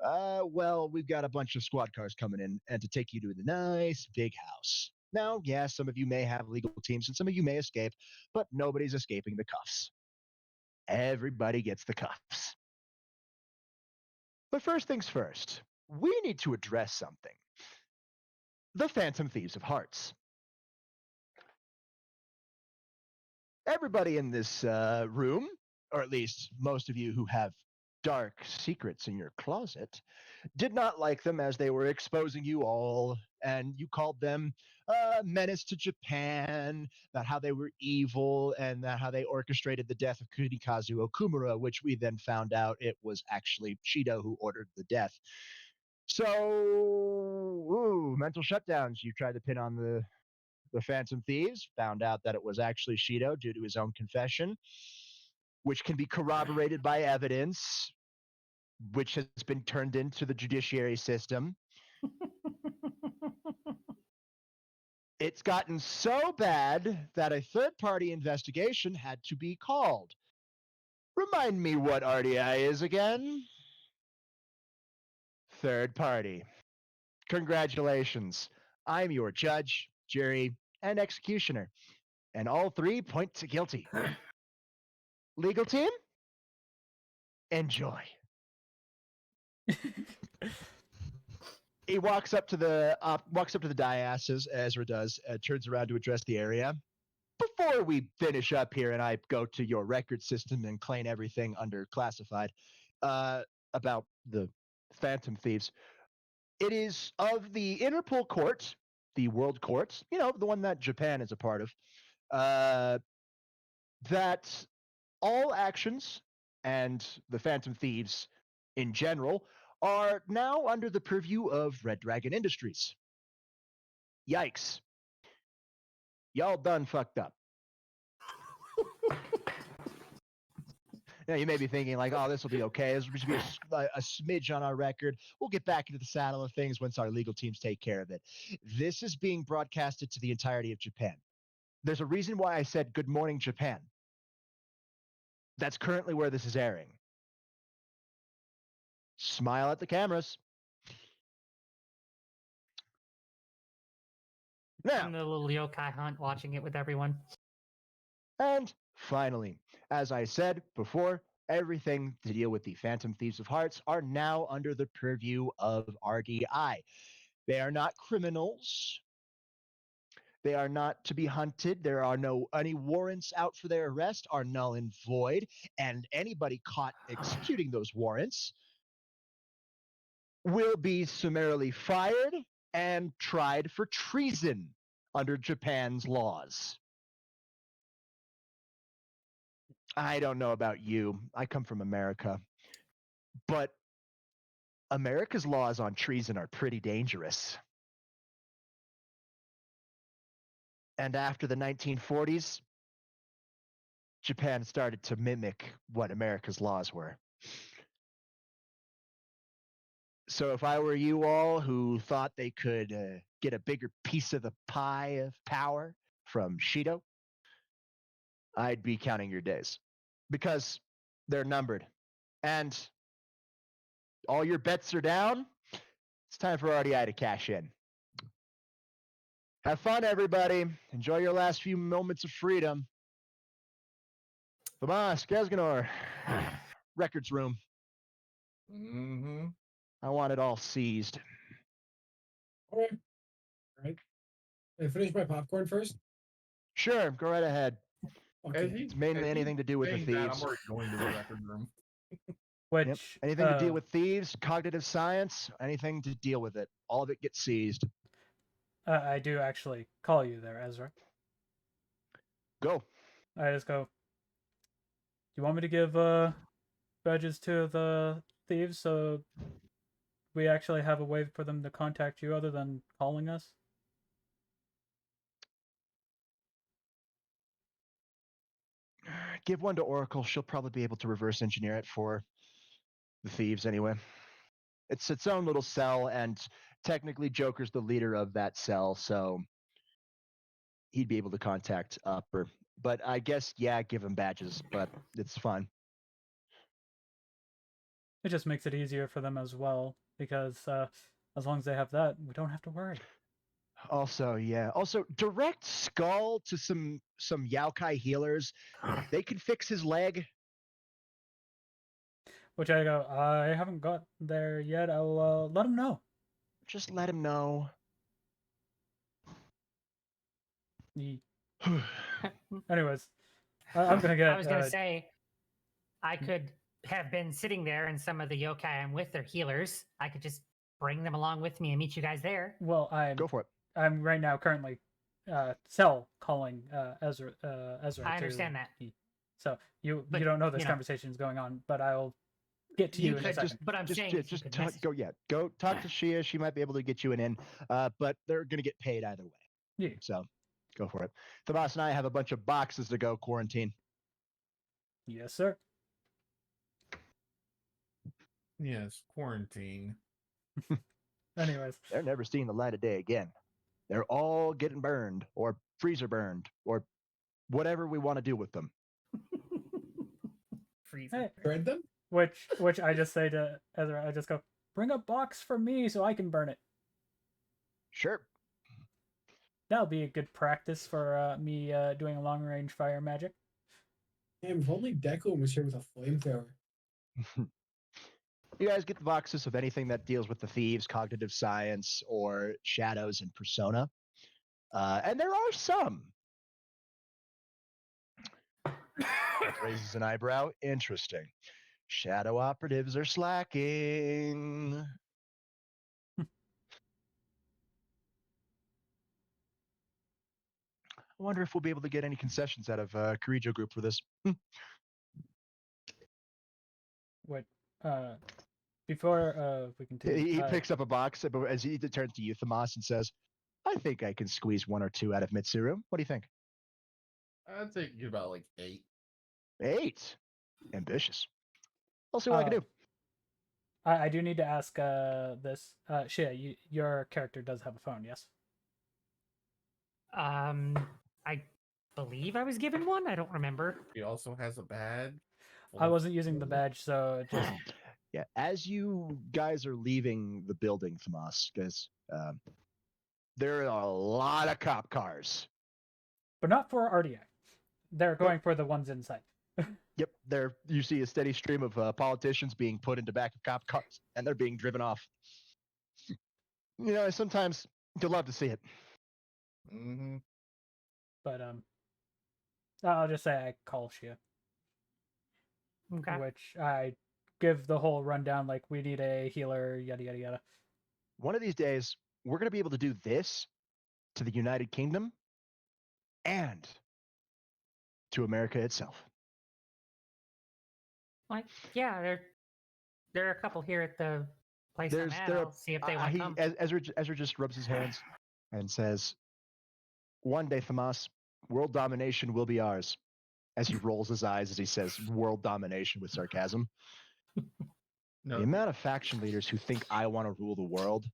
well, we've got a bunch of squad cars coming in and to take you to the nice big house. Now, yeah, some of you may have legal teams and some of you may escape, but nobody's escaping the cuffs. Everybody gets the cuffs. But first things first, we need to address something. The Phantom Thieves of Hearts. Everybody in this room, or at least most of you who have dark secrets in your closet, did not like them as they were exposing you all, and you called them menace to Japan, about how they were evil, and how they orchestrated the death of Kunikazu Okumura, which we then found out it was actually Shido who ordered the death. So, mental shutdowns you tried to pin on the Phantom Thieves, found out that it was actually Shido due to his own confession, which can be corroborated by evidence, which has been turned into the judiciary system. It's gotten so bad that a third-party investigation had to be called. Remind me what RDI is again? Third party. Congratulations. I'm your judge, jury, and executioner, and all 3 point to guilty. Legal team? Enjoy. He walks up to the dais as Ezra does, turns around to address the area. Before we finish up here and I go to your record system and claim everything under classified about the Phantom Thieves, it is of the Interpol Court, the World Court, you know, the one that Japan is a part of, that all actions and the Phantom Thieves in general are now under the purview of Red Dragon Industries. Yikes. Y'all done fucked up. Now, you may be thinking like, oh, this will be okay. This will just be a smidge on our record. We'll get back into the saddle of things once our legal teams take care of it. This is being broadcasted to the entirety of Japan. There's a reason why I said good morning, Japan. That's currently where this is airing. Smile at the cameras. Now, And the little yokai hunt watching it with everyone. And finally, as I said before, everything to deal with the Phantom Thieves of Hearts are now under the purview of RDI. They are not criminals. They are not to be hunted. There are any warrants out for their arrest are null and void, and anybody caught executing those warrants will be summarily fired and tried for treason under Japan's laws. I don't know about you. I come from America. But America's laws on treason are pretty dangerous. And after the 1940s, Japan started to mimic what America's laws were. So if I were you all who thought they could get a bigger piece of the pie of power from Shido, I'd be counting your days because they're numbered. And all your bets are down. It's time for RDI to cash in. Have fun, everybody. Enjoy your last few moments of freedom. Tomas, Gesganor, records room. Mm-hmm. I want it all seized. Okay. All right. Can I finish my popcorn first? Sure, go right ahead. Okay. It's mainly anything to do with the Saying that, thieves. I'm already going to the record room. Which Yep. Anything to deal with thieves, cognitive science, anything to deal with it. All of it gets seized. I do actually call you there, Ezra. Go. I just go. Do you want me to give badges to the thieves so we actually have a way for them to contact you other than calling us? Give one to Oracle. She'll probably be able to reverse engineer it for the thieves anyway. It's its own little cell, and technically Joker's the leader of that cell, so he'd be able to contact Upper. But I guess, yeah, give him badges, but it's fine. It just makes it easier for them as well, because as long as they have that, we don't have to worry. Also, yeah. Also, direct Skull to some Yaokai healers. They can fix his leg. Which I go, I haven't got there yet. I'll let him know. Just let him know. Anyways, I'm gonna get. I was gonna say, I could have been sitting there, and some of the yokai I'm with are healers. I could just bring them along with me and meet you guys there. Well, Go for it. I'm right now currently Cell calling Ezra. I understand that. So you But, don't know this you know- conversation is going on, but I'll get to you in a could second. But I'm saying, if you could talk, message- go talk to Shia. She might be able to get you an in, but they're gonna get paid either way. Yeah. So go for it. Tomas and I have a bunch of boxes to go quarantine. Yes, sir. Yes, quarantine. Anyways, They're never seeing the light of day again. They're all getting burned or freezer burned or whatever we want to do with them. Freezer. Hey. Shred them? which I just say to Ezra, I just go, bring a box for me so I can burn it. Sure. That'll be a good practice for me doing a long range fire magic. Damn, if only Declan was here with a flamethrower. You guys get the boxes of anything that deals with the thieves, cognitive science, or shadows and persona. And there are some. Raises an eyebrow. Interesting. Shadow operatives are slacking. I wonder if we'll be able to get any concessions out of Kirijo Group for this. What? Before we continue, He picks up a box as he turns to Euthymas and says, I think I can squeeze one or two out of Mitsuru. What do you think? I'd say you get about like 8. 8. Ambitious. I'll see what I can do. I do need to ask this. Shia, your character does have a phone, yes? I believe I was given one. I don't remember. He also has a badge. I wasn't using the badge, so it just Yeah, as you guys are leaving the building, Tomas, because there are a lot of cop cars. but not for RDI. They're going for the ones inside. Yep, there you see a steady stream of politicians being put into back of cop cars, and they're being driven off. You know, sometimes you'd love to see it. Mm-hmm. But I'll just say I call Shia, Okay. which I give the whole rundown, like we need a healer, yada yada yada. One of these days, we're going to be able to do this to the United Kingdom and to America itself. Like, yeah, there are a couple here at the place I'm at. there are- I'll see if they want to come. Ezra just rubs his hands and says, one day, Tomas, world domination will be ours. As he rolls his eyes as he says world domination with sarcasm. No, The amount of faction leaders who think I want to rule the world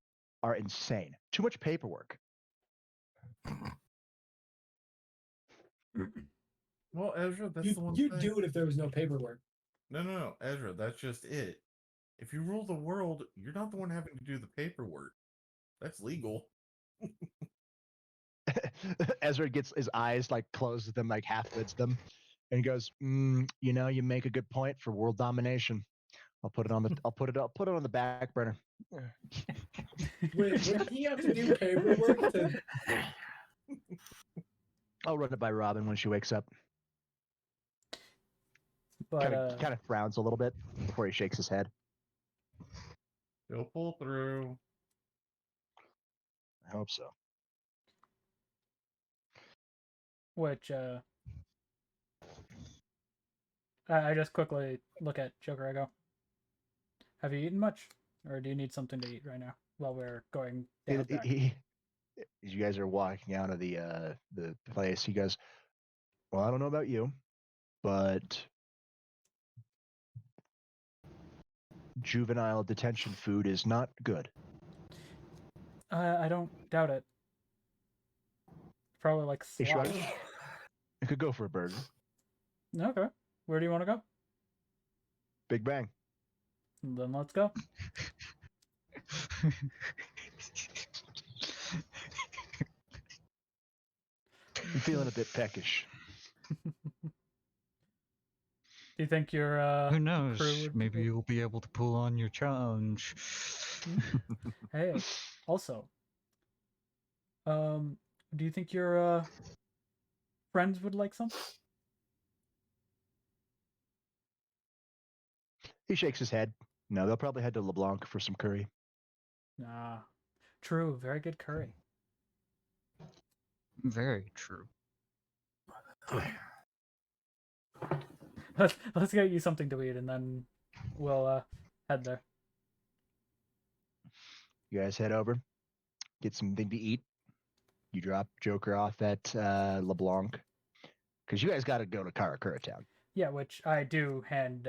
are insane. Too much paperwork. well, Ezra, that's You, the one you'd thing. do it if there was no paperwork. No, Ezra, that's just it. If you rule the world, you're not the one having to do the paperwork. That's legal. Ezra gets his eyes like closes them, like half lids them, and goes, you know, you make a good point for world domination. I'll put it on the back burner. Wait, would he have to do paperwork to? I'll run it by Robin when she wakes up. But Kind of frowns a little bit before he shakes his head. He'll pull through. I hope so. which I just quickly look at Joker. I go, "Have you eaten much, or do you need something to eat right now while we're going down back?" As you guys are walking out of the place, he goes, "Well, I don't know about you, but juvenile detention food is not good." I don't doubt it. Probably like He slop. shrugs. I could go for a burger. Okay. Where do you want to go? Big Bang. Then let's go. I'm feeling a bit peckish. Do you think your Who knows? crew would- Maybe you'll be able to pull on your challenge. Hey, also, do you think your friends would like some? He shakes his head. No, they'll probably head to LeBlanc for some curry. Nah. True, very good curry. Very true. Let's get you something to eat, and then we'll head there. You guys head over, get something to eat. You drop Joker off at LeBlanc, because you guys got to go to Karakura Town. Yeah, which I do hand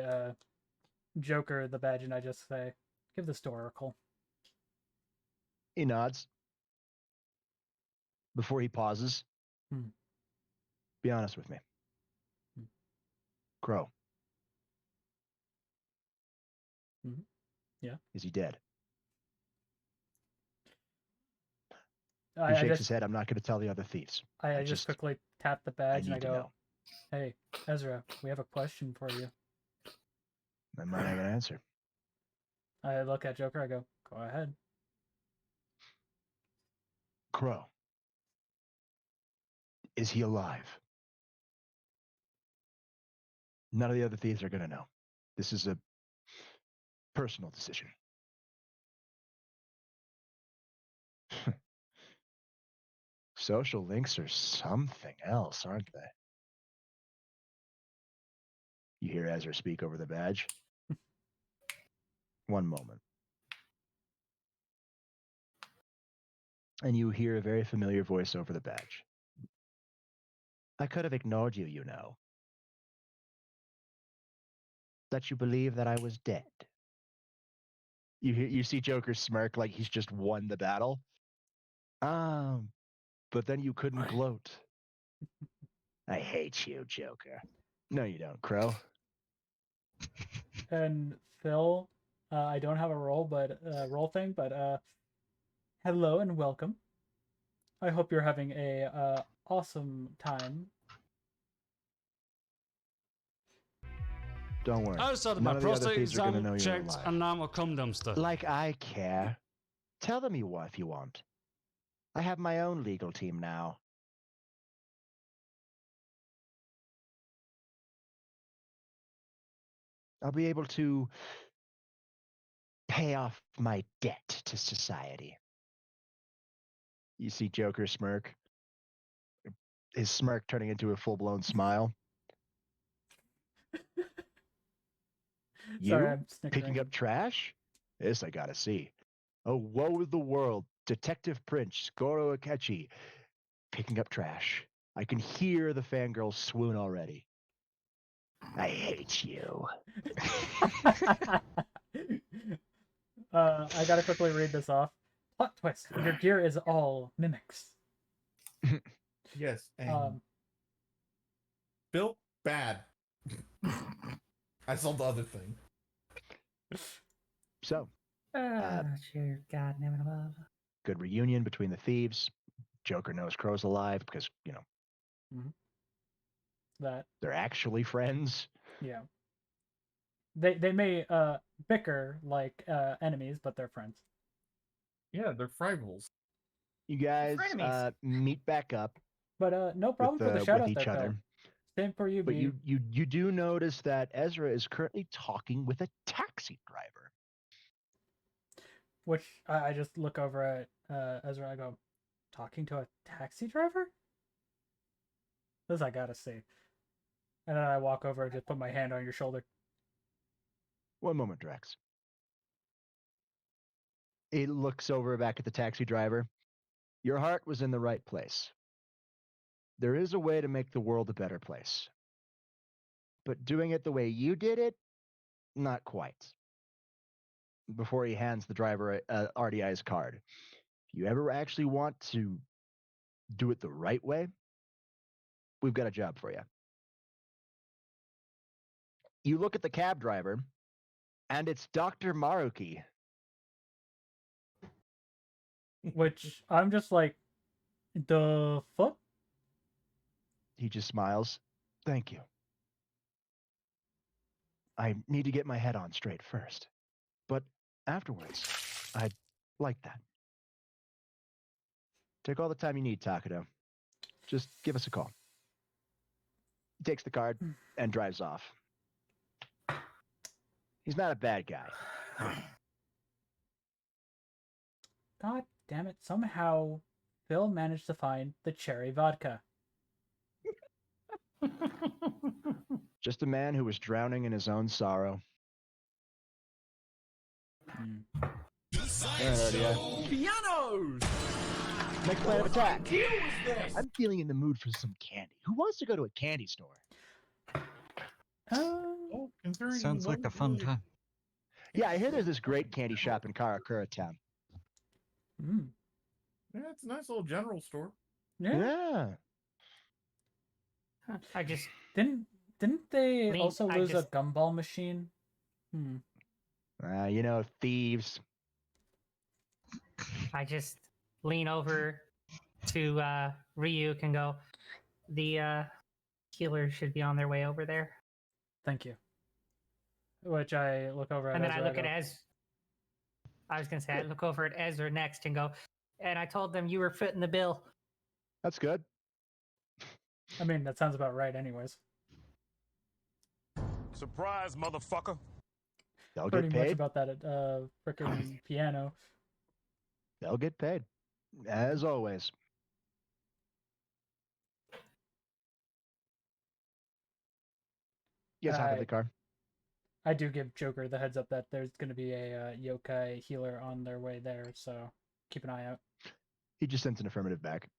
Joker the badge, and I just say, "Give this to Oracle." He nods. Before he pauses, be honest with me. Crow. Yeah. Is he dead? He I shakes just his head. I'm not going to tell the other thieves. I just quickly tap the badge and I need to go, know. "Hey, Ezra, we have a question for you." I might have an answer. I look at Joker. I go, "Go ahead." Crow. Is he alive? None of the other thieves are going to know. This is a personal decision. Social links are something else, aren't they? You hear Ezra speak over the badge. One moment. And you hear a very familiar voice over the badge. I could have ignored you, you know. That you believe that I was dead. You see Joker smirk like he's just won the battle. But then you couldn't gloat. I hate you, Joker. No, you don't, Crow. And Phil, I don't have a role thing, but hello and welcome. I hope you're having a awesome time. Don't worry. I just had None my of the other prostate thieves are gonna know exam you're checked, alive. and now I'm a cum dumpster. Like I care. Tell them you want if you want. I have my own legal team now. I'll be able to pay off my debt to society. You see Joker smirk. His smirk turning into a full-blown smile. Sorry, You I'm snickering. picking up trash? This I gotta see. Oh, woe of the world. Detective Prince, Goro Akechi, picking up trash. I can hear the fangirls swoon already. I hate you. I gotta quickly read this off. Plot twist: your gear is all mimics. Yes, and built bad. I saw the other thing. So, Cheer, God, never above. good reunion between the thieves. Joker knows Crow's alive because, you know, That they're actually friends. yeah. They may bicker like enemies, but they're friends. Yeah, they're rivals. You guys Frenemies. meet back up But no problem for the shout with out each there, other. Phil. Same for you, But B. you do notice that Ezra is currently talking with a taxi driver. Which I just look over at Ezra. I go, talking to a taxi driver? This I gotta see. And then I walk over and just put my hand on your shoulder. One moment, Drax. He looks over back at the taxi driver. Your heart was in the right place. There is a way to make the world a better place. But doing it the way you did it, not quite. Before he hands the driver RDI's card. If you ever actually want to do it the right way, we've got a job for you. You look at the cab driver, and it's Dr. Maruki. Which I'm just like, the fuck? He just smiles. Thank you. I need to get my head on straight first. But afterwards, I'd like that. Take all the time you need, Takado. Just give us a call. He takes the card and drives off. He's not a bad guy. God damn it. Somehow, Phil managed to find the cherry vodka. Just a man who was drowning in his own sorrow. Pianos! Next plan of attack. I'm feeling in the mood for some candy. Who wants to go to a candy store? Sounds like a fun time. Yeah, I hear there's this great candy shop in Karakura Town. Yeah, it's a nice little general store. Yeah. I just Didn't they also I lose just- a gumball machine? You know, thieves. I just lean over to Ryuk and go, the healers should be on their way over there. Thank you. Which I look over at And then Ezra, I look at go, I was gonna say I look over at Ezra next and go, and I told them you were footing the bill. That's good. I mean, that sounds about right anyways. Surprise, motherfucker. They'll Pretty get much paid. about that frickin' piano. They'll get paid. As always. You guys hop in the car. I do give Joker the heads up that there's going to be a yokai healer on their way there, so keep an eye out. He just sends an affirmative back.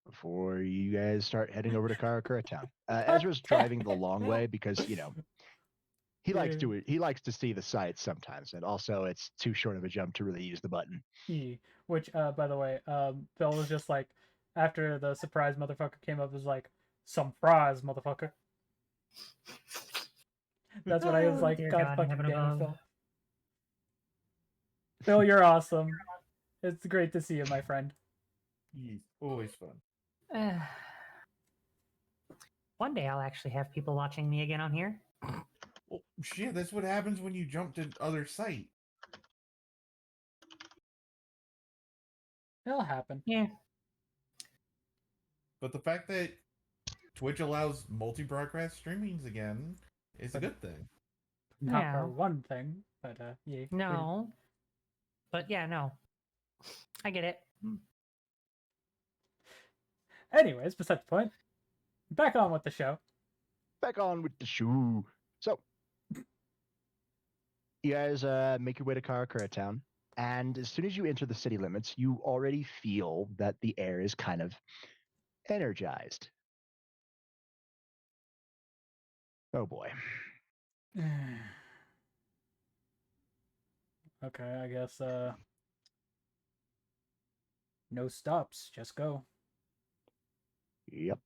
Before you guys start heading over to Karakura Town. Ezra's driving the long way because, you know, he likes to see the sights sometimes, and also it's too short of a jump to really use the button. Which, by the way, Phil was just like, after the surprise motherfucker came up, was like, some fries, motherfucker. That's what I was like, God fucking damn it, Phil. Phil, you're awesome. It's great to see you, my friend. He's always fun. One day I'll actually have people watching me again on here. Well, shit, that's what happens when you jump to other site. It'll happen. Yeah. But the fact that Twitch allows multi-broadcast streamings again is a good thing. Not for one thing, but yeah. No. But yeah, no. I get it. Anyways, besides the point, back on with the show. Back on with the show. So, you guys make your way to Karakura Town, and as soon as you enter the city limits, you already feel that the air is kind of energized. Oh boy. Okay, I guess no stops, just go. Yep.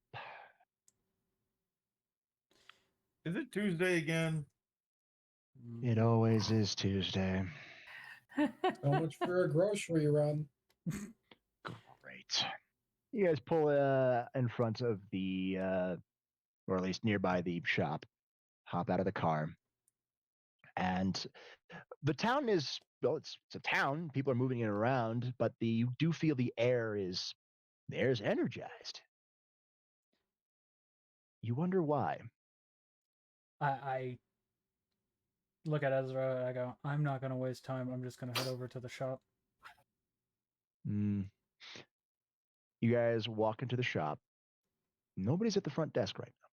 Is it Tuesday again? It always is Tuesday. So much for a grocery run. Great. You guys pull in front of the, or at least nearby the shop, hop out of the car, and the town is, well, it's a town. People are moving it around, but you do feel the air's energized. You wonder why. I look at Ezra and I go, I'm not gonna waste time. I'm just gonna head over to the shop. You guys walk into the shop. Nobody's at the front desk right now.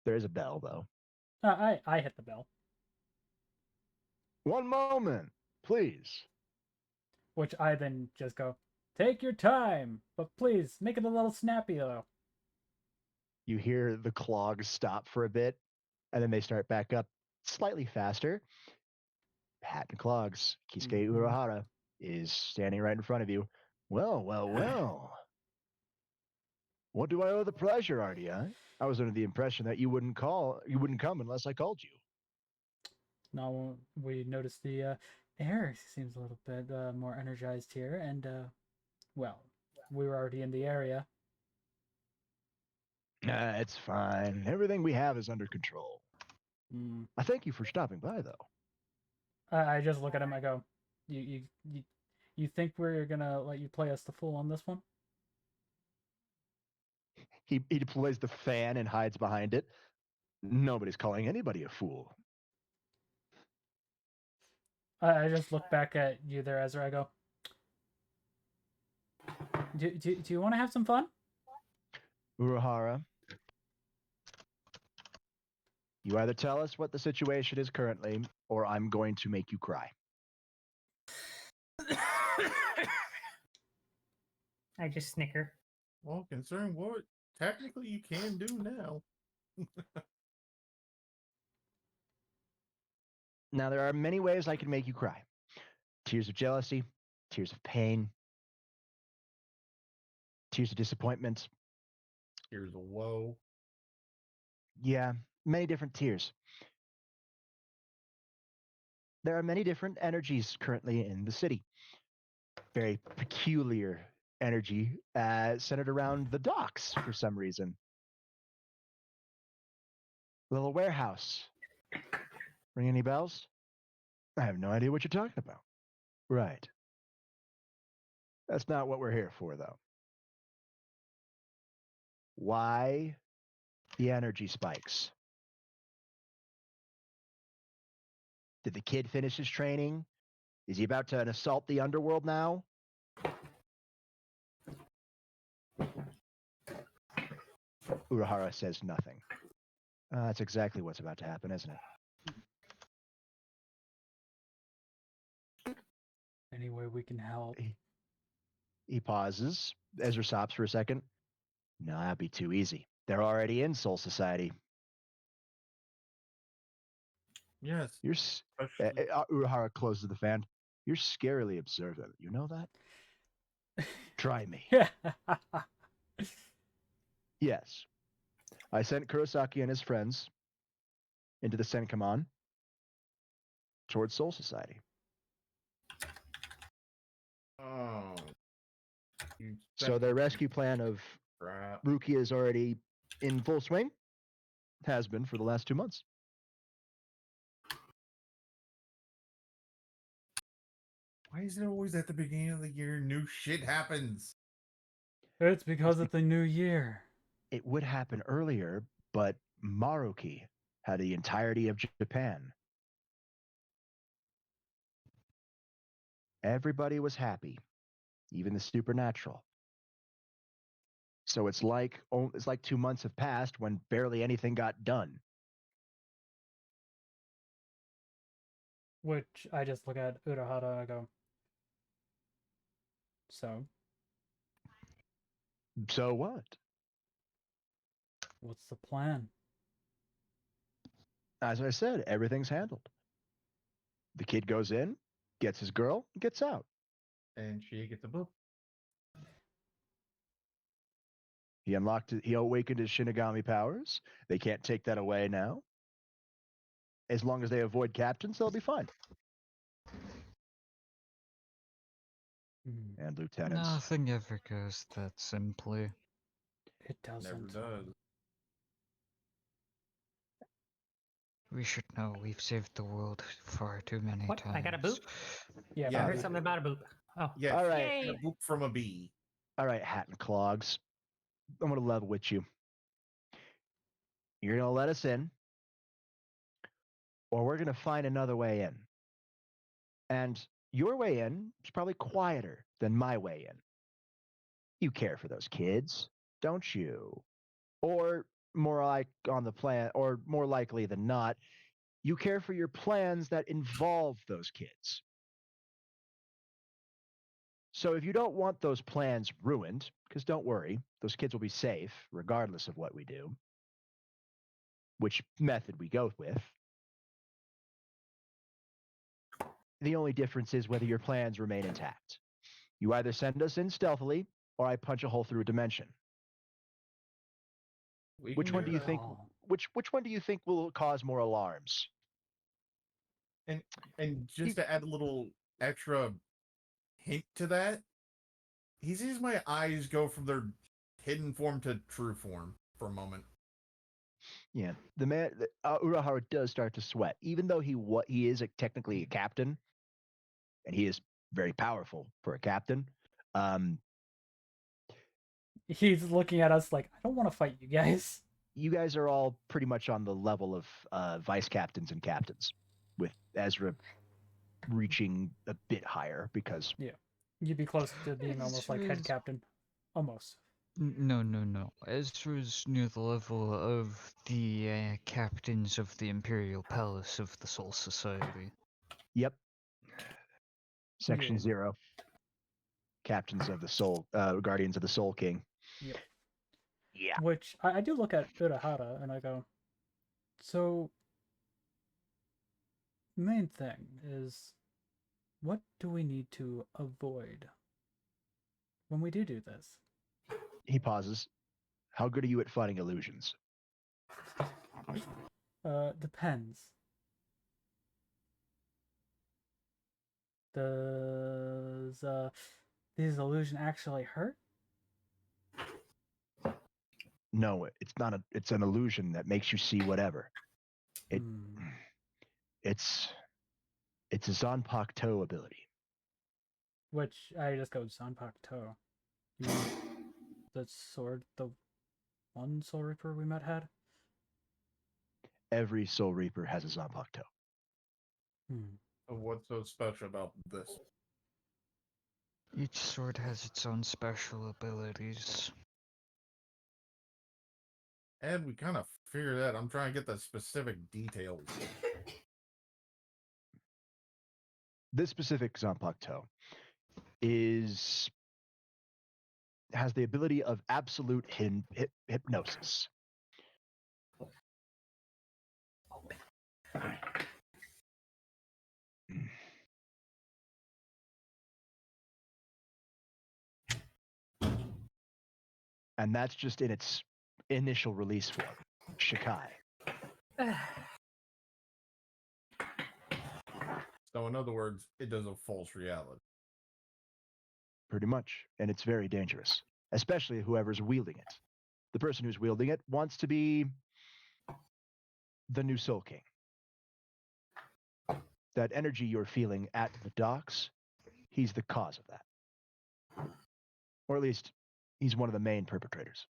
There is a bell, though. I hit the bell. One moment, please. Which I then just go, take your time, but please make it a little snappy though. You hear the clogs stop for a bit, and then they start back up slightly faster. Hat and Clogs, Kisuke Urahara is standing right in front of you. Well, well, well. What do I owe the pleasure, Ardia? I was under the impression that you wouldn't come unless I called you. Now we notice the air seems a little bit more energized here, and well, we were already in the area. It's fine. Everything we have is under control. I thank you for stopping by, though. I just look at him. I go, you think we're gonna let you play us the fool on this one? He deploys the fan and hides behind it. Nobody's calling anybody a fool. I just look back at you there, Ezra. I go, do you want to have some fun? Urahara, you either tell us what the situation is currently, or I'm going to make you cry. I just snicker. Well, considering what technically you can do now. Now, there are many ways I can make you cry. Tears of jealousy, tears of pain, tears of disappointment. Tears of woe. Yeah, many different tears. There are many different energies currently in the city. Very peculiar energy centered around the docks for some reason. Little warehouse. Ring any bells? I have no idea what you're talking about. Right. That's not what we're here for, though. Why the energy spikes? Did the kid finish his training? Is he about to assault the underworld now? Urahara says nothing. That's exactly what's about to happen, isn't it? Any way we can help? He pauses. Ezra stops for a second. No, that'd be too easy. They're already in Soul Society. Yes. You're Urahara closes the fan. You're scarily observant. You know that? Try me. Yes. I sent Kurosaki and his friends into the Senkaman towards Soul Society. Oh. So their rescue plan of Rukia is already in full swing. Has been for the last 2 months. Why is it always at the beginning of the year new shit happens? It's because it's the new year. It would happen earlier, but Maruki had the entirety of Japan. Everybody was happy, even the supernatural. So it's like 2 months have passed when barely anything got done. Which I just look at Urahara and I go, so? So what? What's the plan? As I said, everything's handled. The kid goes in, gets his girl, gets out. And she gets a boop. He awakened his Shinigami powers. They can't take that away now. As long as they avoid captains, they'll be fine. And lieutenants. Nothing ever goes that simply. It doesn't. Never does. We should know we've saved the world far too many What? times. I got a boop? Yeah. I heard something about a boop. Oh. Yeah. All right. She got a boop from a bee. All right, Hat and Clogs. I'm going to level with you. You're going to let us in, or we're going to find another way in. And your way in is probably quieter than my way in. You care for those kids, don't you? Or more like on the plan, or more likely than not, you care for your plans that involve those kids. So if you don't want those plans ruined, because don't worry, those kids will be safe regardless of what we do, which method we go with. The only difference is whether your plans remain intact. You either send us in stealthily, or I punch a hole through a dimension. Which one do you think? Which one do you think will cause more alarms? And just to add a little extra hint to that, he sees my eyes go from their hidden form to true form for a moment. Yeah, the man Urahara does start to sweat, even though he is technically a captain, and he is very powerful for a captain. He's looking at us like, I don't want to fight you guys. You guys are all pretty much on the level of vice captains and captains, with Ezra reaching a bit higher because you'd be close to being almost like head captain, almost. No. Ezra's near the level of the captains of the Imperial Palace of the Soul Society. Yep. Section 0. Captains of the Soul, Guardians of the Soul King. Yep. Yeah. Which I do look at Urahara and I go, so main thing is, what do we need to avoid when we do this? He pauses. How good are you at fighting illusions? Depends. Does this illusion actually hurt? No, it's not it's an illusion that makes you see whatever. It's a Zanpakuto ability. Which I just go Zanpakuto. The sword, the one Soul Reaper we met had? Every Soul Reaper has a Zanpakuto. What's so special about this? Each sword has its own special abilities. And we kind of figured that. I'm trying to get the specific details. This specific Zanpakuto has the ability of absolute hypnosis. And that's just in its initial release form, Shikai. So in other words, it does a false reality. Pretty much. And it's very dangerous, especially whoever's wielding it. The person who's wielding it wants to be the new Soul King. That energy you're feeling at the docks, he's the cause of that. Or at least, he's one of the main perpetrators.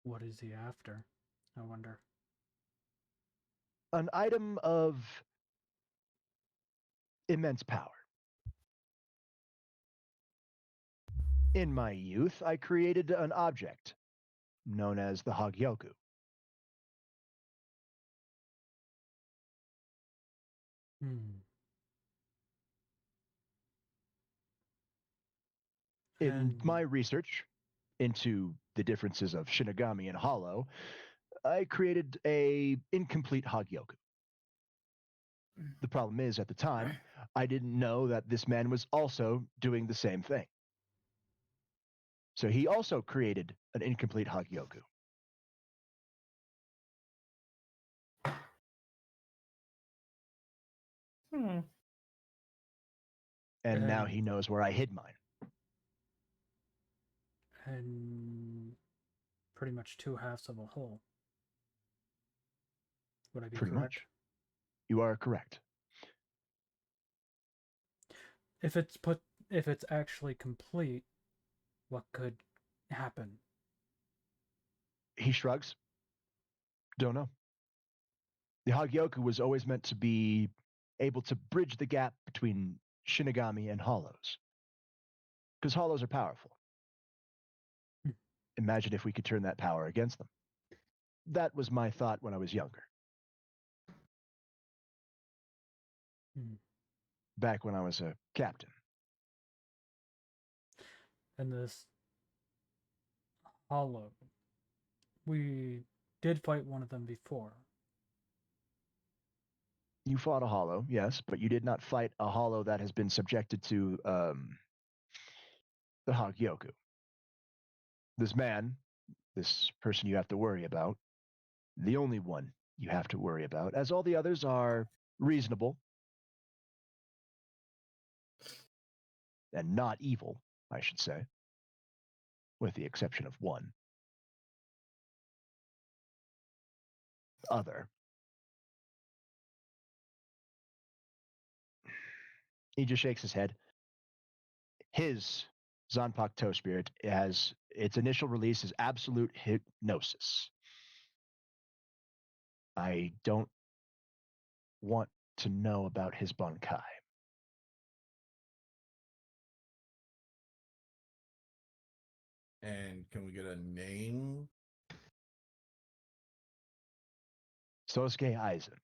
What is he after? I wonder. An item of immense power. In my youth, I created an object known as the Hagyoku. In my research, into the differences of Shinigami and Hollow, I created a incomplete Hagyoku. The problem is, at the time, I didn't know that this man was also doing the same thing. So he also created an incomplete Hagyoku. And now he knows where I hid mine. And pretty much 2 halves of a whole. Would I be Pretty correct? much. You are correct. If it's actually complete, what could happen? He shrugs. Don't know. The Hagyoku was always meant to be able to bridge the gap between Shinigami and Hollows. Because Hollows are powerful. Imagine if we could turn that power against them. That was my thought when I was younger. Back when I was a captain. And this Hollow, we did fight one of them before. You fought a Hollow, yes, but you did not fight a Hollow that has been subjected to the Hagyoku. This man, this person you have to worry about, the only one you have to worry about, as all the others are reasonable and not evil, I should say, with the exception of one. Other. He just shakes his head. His Zanpakuto Toe Spirit has its initial release is absolute hypnosis. I don't want to know about his Bankai. And can we get a name? Sosuke Aizen.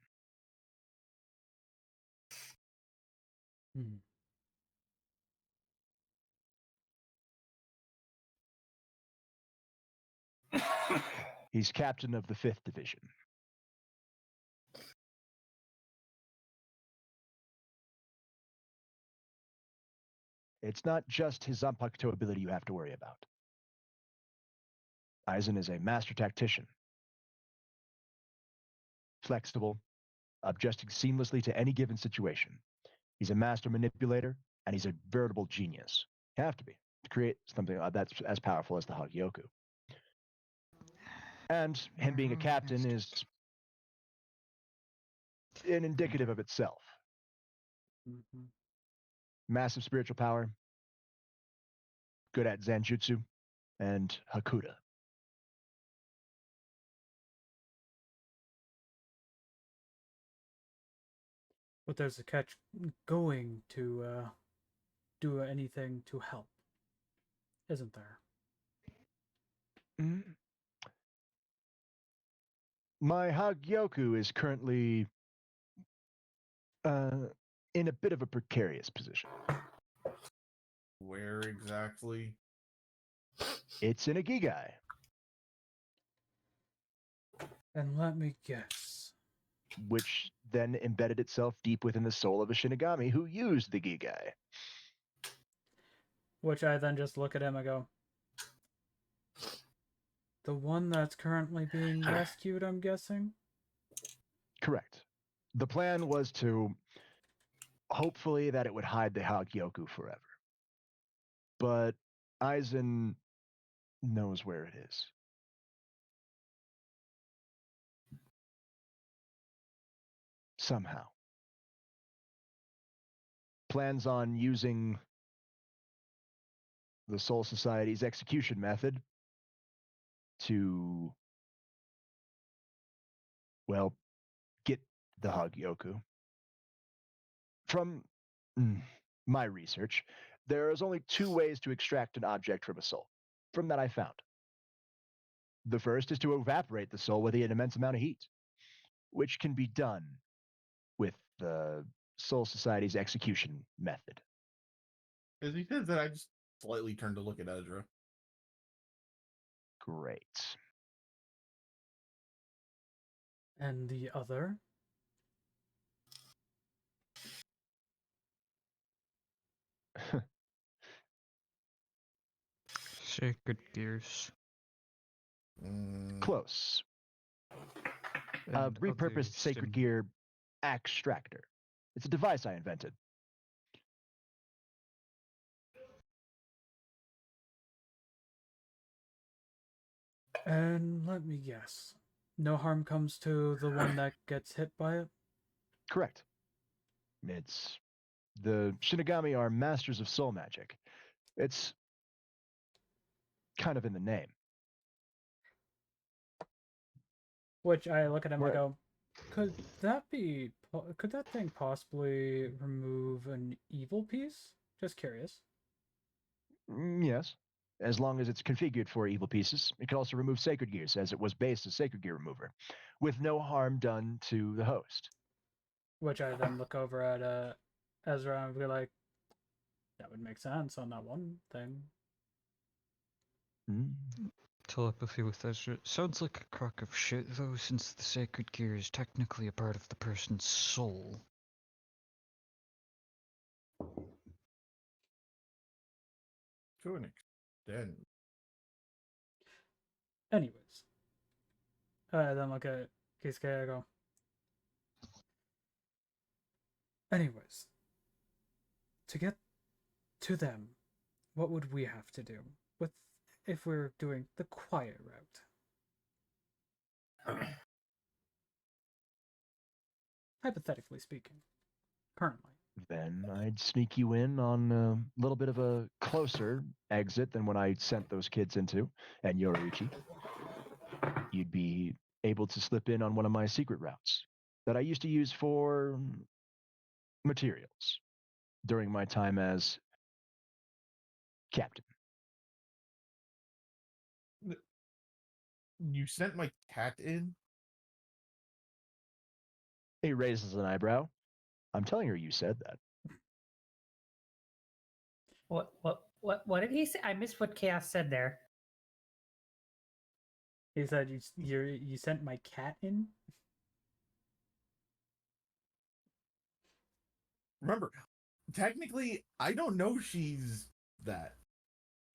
He's captain of the 5th Division. It's not just his Zanpakuto ability you have to worry about. Aizen is a master tactician. Flexible, adjusting seamlessly to any given situation. He's a master manipulator, and he's a veritable genius. You have to be to create something that's as powerful as the Hagyoku. And him being a captain is an indicative of itself. Massive spiritual power, good at Zanjutsu, and Hakuda. But there's a catch going to do anything to help, isn't there? My Hagyoku is currently in a bit of a precarious position. Where exactly? It's in a Gigai. And let me guess. Which then embedded itself deep within the soul of a Shinigami who used the Gigai. Which I then just look at him and go, the one that's currently being rescued, I'm guessing? Correct. The plan was to hopefully that it would hide the Hagyoku forever. But Aizen knows where it is. Somehow. Plans on using the Soul Society's execution method to, well, get the Hagyoku. From my research, there is only 2 ways to extract an object from a soul, from that I found. The first is to evaporate the soul with an immense amount of heat, which can be done with the Soul Society's execution method. As he says that, I just slightly turned to look at Ezra. Great. And the other? Sacred Gears. Close. And Repurposed other Sacred stim- Gear Extractor. It's a device I invented. And let me guess. No harm comes to the one that gets hit by it? Correct. It's the Shinigami are masters of soul magic. It's kind of in the name. Which I look at him and Right. go, could that thing possibly remove an evil piece? Just curious. Yes. As long as it's configured for evil pieces. It can also remove Sacred Gears, as it was based as Sacred Gear Remover, with no harm done to the host. Which I then look over at Ezra and be like, that would make sense on that one thing. Telepathy with Ezra. Sounds like a crock of shit, though, since the Sacred Gear is technically a part of the person's soul. To an extent. Anyways. I then look at Kisuke, I go, anyways. To get to them, what would we have to do if we're doing the quiet route? Hypothetically speaking. Currently. Then I'd sneak you in on a little bit of a closer exit than what I sent those kids into, and Yoruichi. You'd be able to slip in on one of my secret routes that I used to use for materials during my time as captain. You sent my cat in? He raises an eyebrow. I'm telling her you said that. What did he say? I missed what Chaos said there. He said you sent my cat in? Remember, technically, I don't know she's that.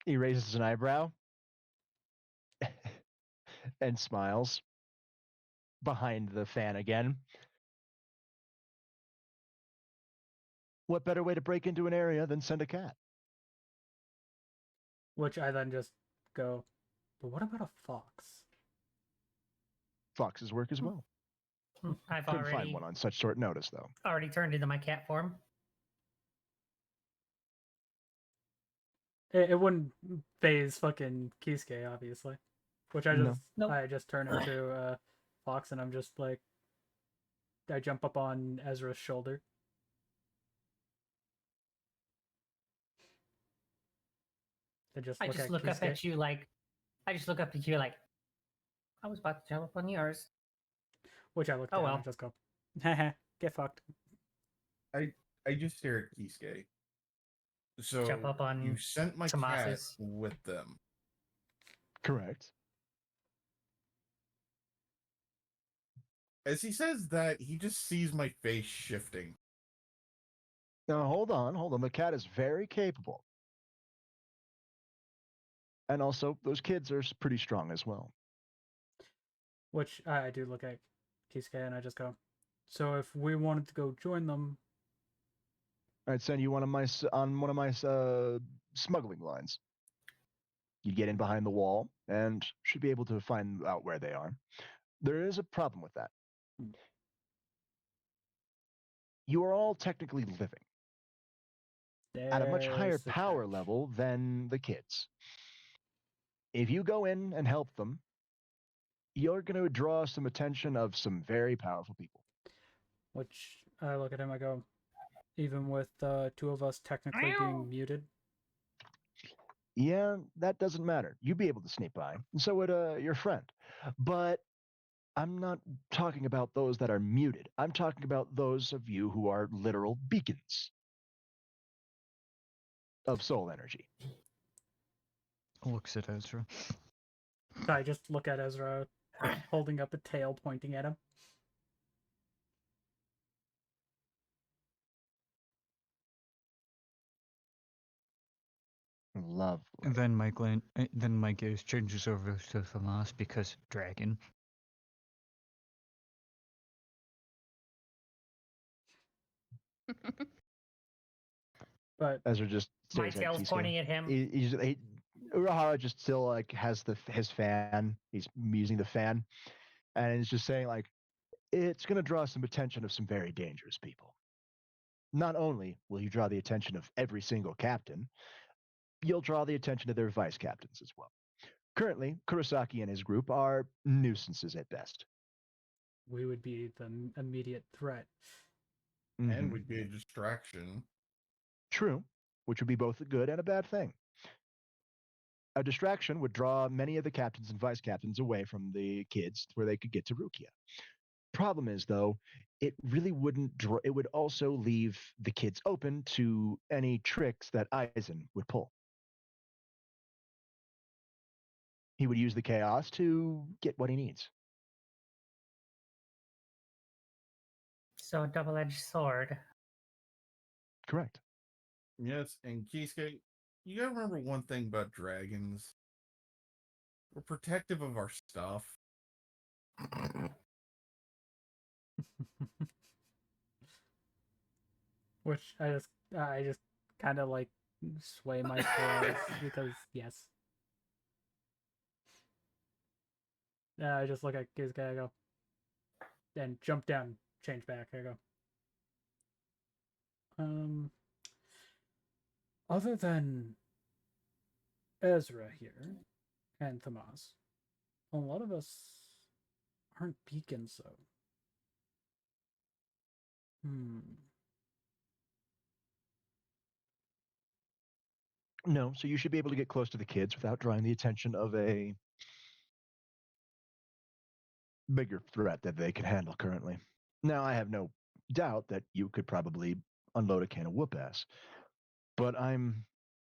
He raises an eyebrow and smiles behind the fan again. What better way to break into an area than send a cat? Which I then just go, but what about a fox? Foxes work as well. I've Couldn't already find one on such short notice, though. already turned into my cat form. It wouldn't phase fucking Kisuke, obviously. Which I just Nope. I just turn into fox and I'm just like I jump up on Ezra's shoulder. I just look up at you like I just look up at you like I was about to jump up on yours. Which I look Oh, down well. and just go, haha, get fucked. I just stare at Kisuke. So Jump up on you sent my cat Tomas's. with them. Correct. As he says that, he just sees my face shifting. Now, hold on. The cat is very capable. And also, those kids are pretty strong as well. Which I do look at Kisuke and I just go, so if we wanted to go join them, I'd send you on one of my smuggling lines. You get in behind the wall and should be able to find out where they are. There is a problem with that. You are all technically living at a much higher there's the power catch. level than the kids. If you go in and help them, you're going to draw some attention of some very powerful people. Which I look at him, I go, even with two of us technically being muted. Yeah, that doesn't matter. You'd be able to sneak by, and so would your friend. But I'm not talking about those that are muted. I'm talking about those of you who are literal beacons of soul energy. Looks at Ezra. So I just look at Ezra holding up a tail pointing at him. Love. And then my gaze changes over to Thamas because dragon. But Ezra just My stares at tail's Kisuke. pointing at him. Urahara just still like has his fan. He's using the fan, and he's just saying like, it's going to draw some attention of some very dangerous people. Not only will you draw the attention of every single captain, you'll draw the attention of their vice captains as well. Currently, Kurosaki and his group are nuisances at best. we would be the immediate threat. And we'd be a distraction. True, which would be both a good and a bad thing. A distraction would draw many of the captains and vice captains away from the kids where they could get to Rukia. Problem is, though, it really wouldn't it would also leave the kids open to any tricks that Aizen would pull. He would use the chaos to get what he needs. So a double-edged sword. Correct. Yes, and Kisuke, you gotta remember one thing about dragons. We're protective of our stuff. Which I just kind of like sway my tails because yes. I just look at Kisuke, I go, and jump down, change back. I go. Other than Ezra here and Thamas, a lot of us aren't beacons, though. No, so you should be able to get close to the kids without drawing the attention of a bigger threat that they can handle currently. Now, I have no doubt that you could probably unload a can of whoop ass, but I'm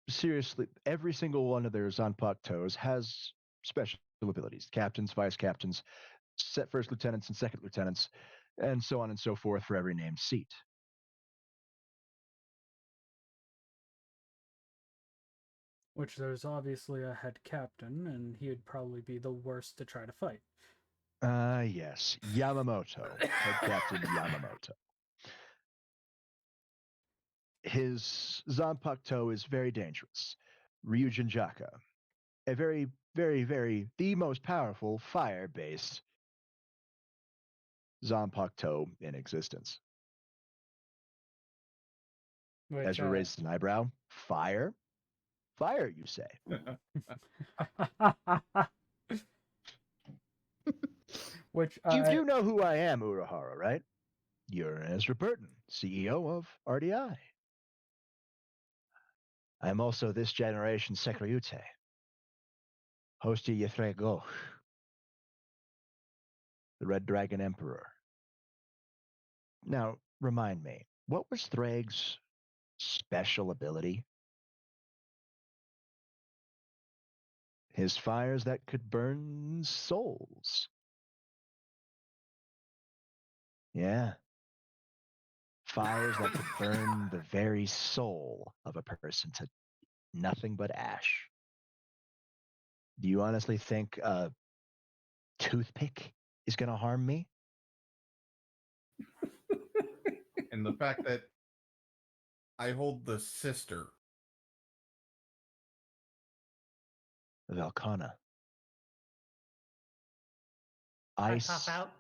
seriously, every single one of their Zanpakutos has special abilities: captains, vice captains, set first lieutenants and second lieutenants, and so on and so forth for every named seat. Which there's obviously a head captain, and he would probably be the worst to try to fight. Yes, Yamamoto, head captain Yamamoto. His Zanpakuto is very dangerous. Ryujin Jaka, a very, very, very, the most powerful fire-based Zanpakuto in existence. Which, Ezra raised an eyebrow. Fire? Fire, you say? Which you know who I am, Urahara, right? You're Ezra Burton, CEO of RDI. I'm also this generation's Sekryute, host of Yefre Goch, the Red Dragon Emperor. Now, remind me, what was Thrag's special ability? His fires that could burn souls. Yeah. Fires that could burn the very soul of a person to nothing but ash. Do you honestly think a toothpick is going to harm me? And the fact that I hold the sister. Velkhana. Ice pop out.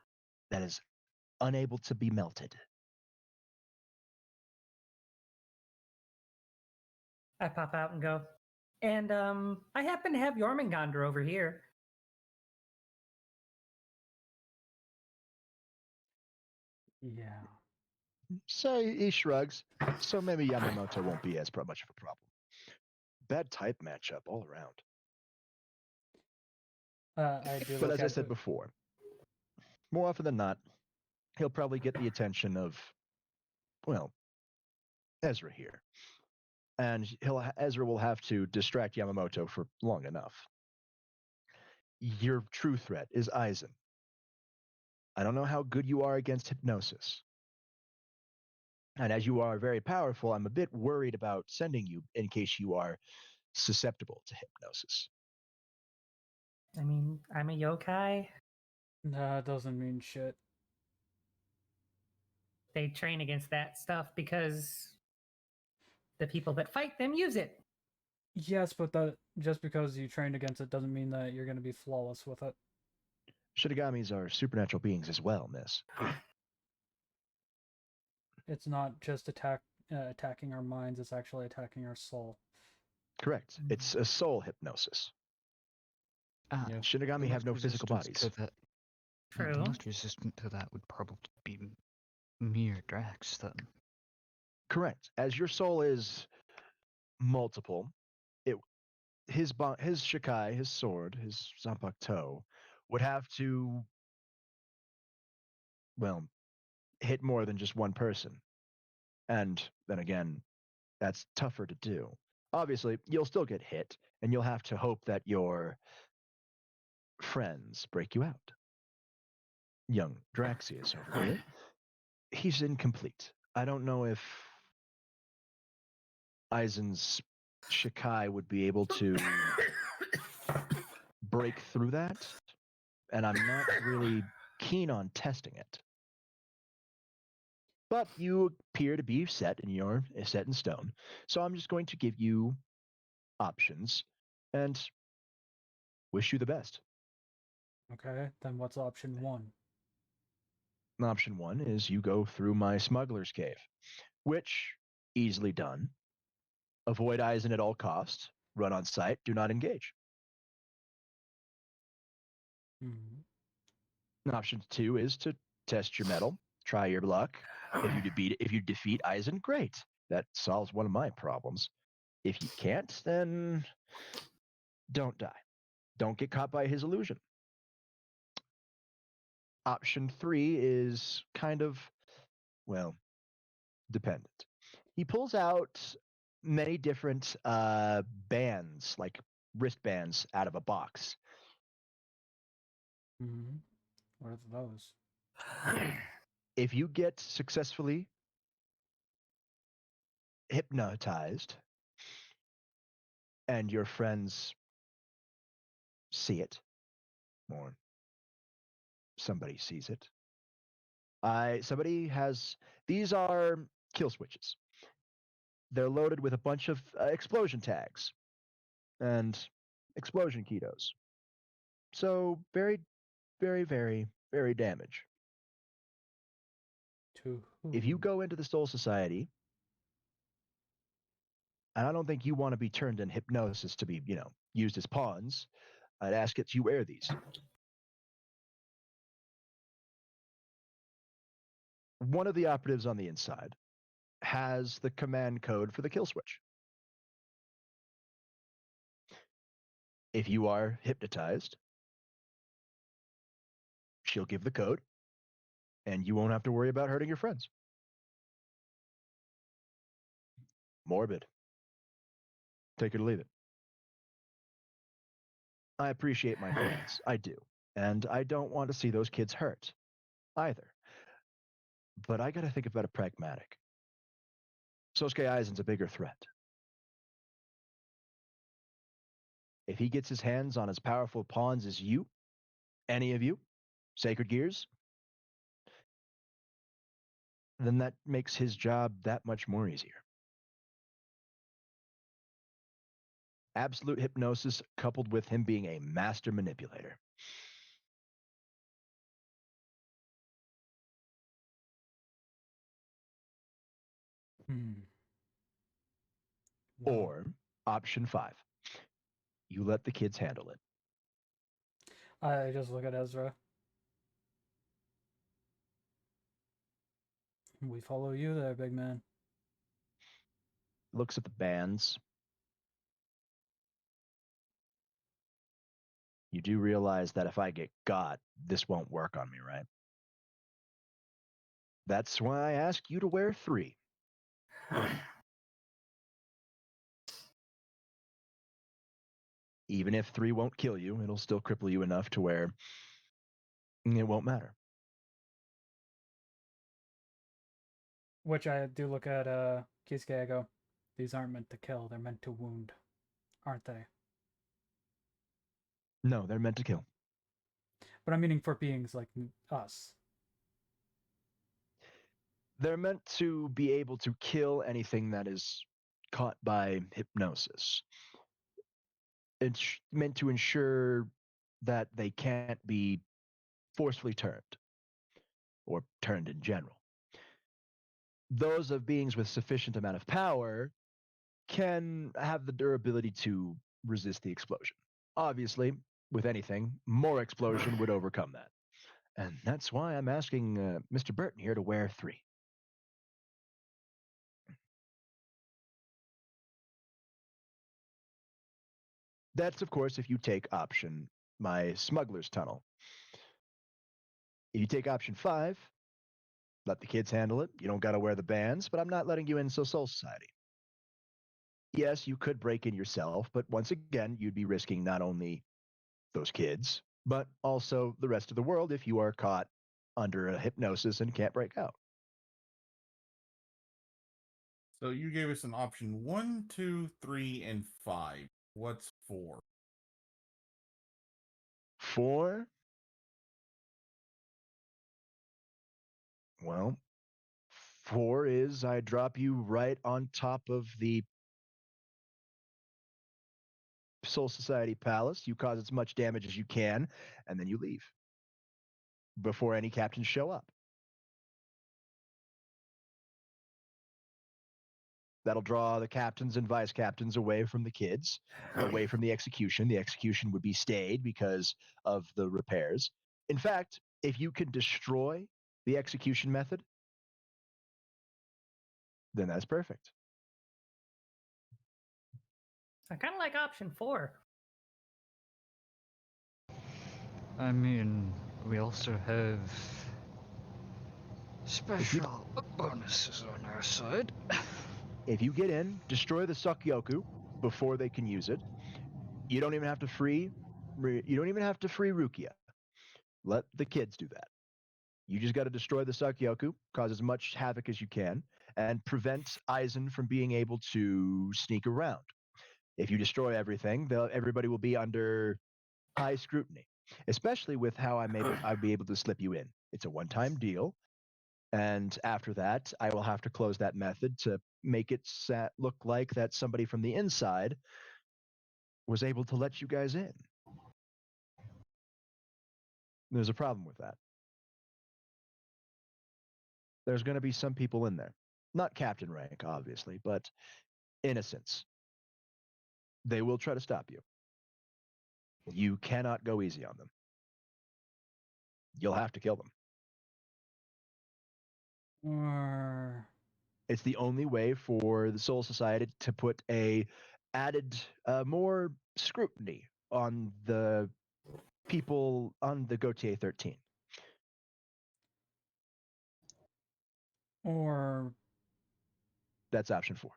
That is unable to be melted. I pop out and go. And I happen to have Jormungandr over here. Yeah. So he shrugs. So maybe Yamamoto won't be as much of a problem. Bad type matchup all around. But as I said before, more often than not, he'll probably get the attention of, well, Ezra here. And Ezra will have to distract Yamamoto for long enough. your true threat is Aizen. I don't know how good you are against hypnosis. And as you are very powerful, I'm a bit worried about sending you in case you are susceptible to hypnosis. I mean, I'm a yokai. Nah, it doesn't mean shit. They train against that stuff because the people that fight them use it. Yes, but that just because you trained against it doesn't mean that you're going to be flawless with it. Shinigamis are supernatural beings as well, miss. It's not just attacking our minds, it's actually attacking our soul. Correct. It's a soul hypnosis. Shinigami have no physical bodies. True. The most resistant to that would probably be mere Drax, then. Correct. As your soul is multiple, his Shikai, his sword, his Zanpakuto, would have to, well, hit more than just one person. And then again, that's tougher to do. Obviously, you'll still get hit, and you'll have to hope that your friends break you out. Young Draxius over here, he's incomplete. I don't know if Aizen's Shikai would be able to break through that, and I'm not really keen on testing it. But you appear to be set in stone, so I'm just going to give you options and wish you the best. Okay, then what's option 1? Option 1 is you go through my smuggler's cave, which, easily done. Avoid Aizen at all costs. Run on sight. Do not engage. Option 2 is to test your mettle. Try your luck. If you defeat Aizen, great. That solves one of my problems. If you can't, then don't die. Don't get caught by his illusion. Option 3 is kind of, well, dependent. He pulls out many different bands, like wristbands, out of a box. What are those? If you get successfully hypnotized and your friends see it, or somebody sees it, these are kill switches. They're loaded with a bunch of explosion tags and explosion ketos. So very, very, very, very damage. To whom? If you go into the Soul Society, and I don't think you want to be turned in hypnosis to be, used as pawns, I'd ask that you wear these. One of the operatives on the inside has the command code for the kill switch. If you are hypnotized, she'll give the code, and you won't have to worry about hurting your friends. Morbid. Take it or leave it. I appreciate my friends. I do. And I don't want to see those kids hurt either. But I got to think about it pragmatic. Sosuke Aizen's a bigger threat. If he gets his hands on as powerful pawns as you, any of you, Sacred Gears, then that makes his job that much more easier. Absolute hypnosis coupled with him being a master manipulator. Or option 5. You let the kids handle it. I just look at Ezra. We follow you there, big man. Looks at the bands. You do realize that if I get got, this won't work on me, right? That's why I ask you to wear 3. Even if 3 won't kill you, it'll still cripple you enough to where it won't matter. Which I do look at Kisuke, I go, these aren't meant to kill, they're meant to wound, aren't they? No, they're meant to kill. But I'm meaning for beings like us. They're meant to be able to kill anything that is caught by hypnosis. It's meant to ensure that they can't be forcefully turned, or turned in general. Those of beings with sufficient amount of power can have the durability to resist the explosion. Obviously, with anything, more explosion would overcome that. And that's why I'm asking Mr. Burton here to wear 3. That's, of course, if you take option, my smuggler's tunnel. If you take option 5, let the kids handle it. You don't got to wear the bands, but I'm not letting you in Soul Society. Yes, you could break in yourself, but once again, you'd be risking not only those kids, but also the rest of the world if you are caught under a hypnosis and can't break out. So you gave us an option 1, 2, 3, and 5. What's 4? 4? Well, 4 is I drop you right on top of the Soul Society Palace. You cause as much damage as you can, and then you leave before any captains show up. That'll draw the captains and vice captains away from the kids, away from the execution. The execution would be stayed because of the repairs. In fact, if you can destroy the execution method, then that's perfect. I kind of like option 4. I mean, we also have special bonuses on our side. If you get in, destroy the Sakyoku before they can use it. You don't even have to free Rukia. Let the kids do that. You just got to destroy the Sakyoku, cause as much havoc as you can, and prevent Aizen from being able to sneak around. If you destroy everything, everybody will be under high scrutiny, especially with how I'd be able to slip you in. It's a one-time deal, and after that, I will have to close that method to make it look like that somebody from the inside was able to let you guys in. There's a problem with that. There's going to be some people in there. Not captain rank, obviously, but innocents. They will try to stop you. You cannot go easy on them. You'll have to kill them. Or it's the only way for the Soul Society to put a added more scrutiny on the people on the Gautier 13. Or that's option 4.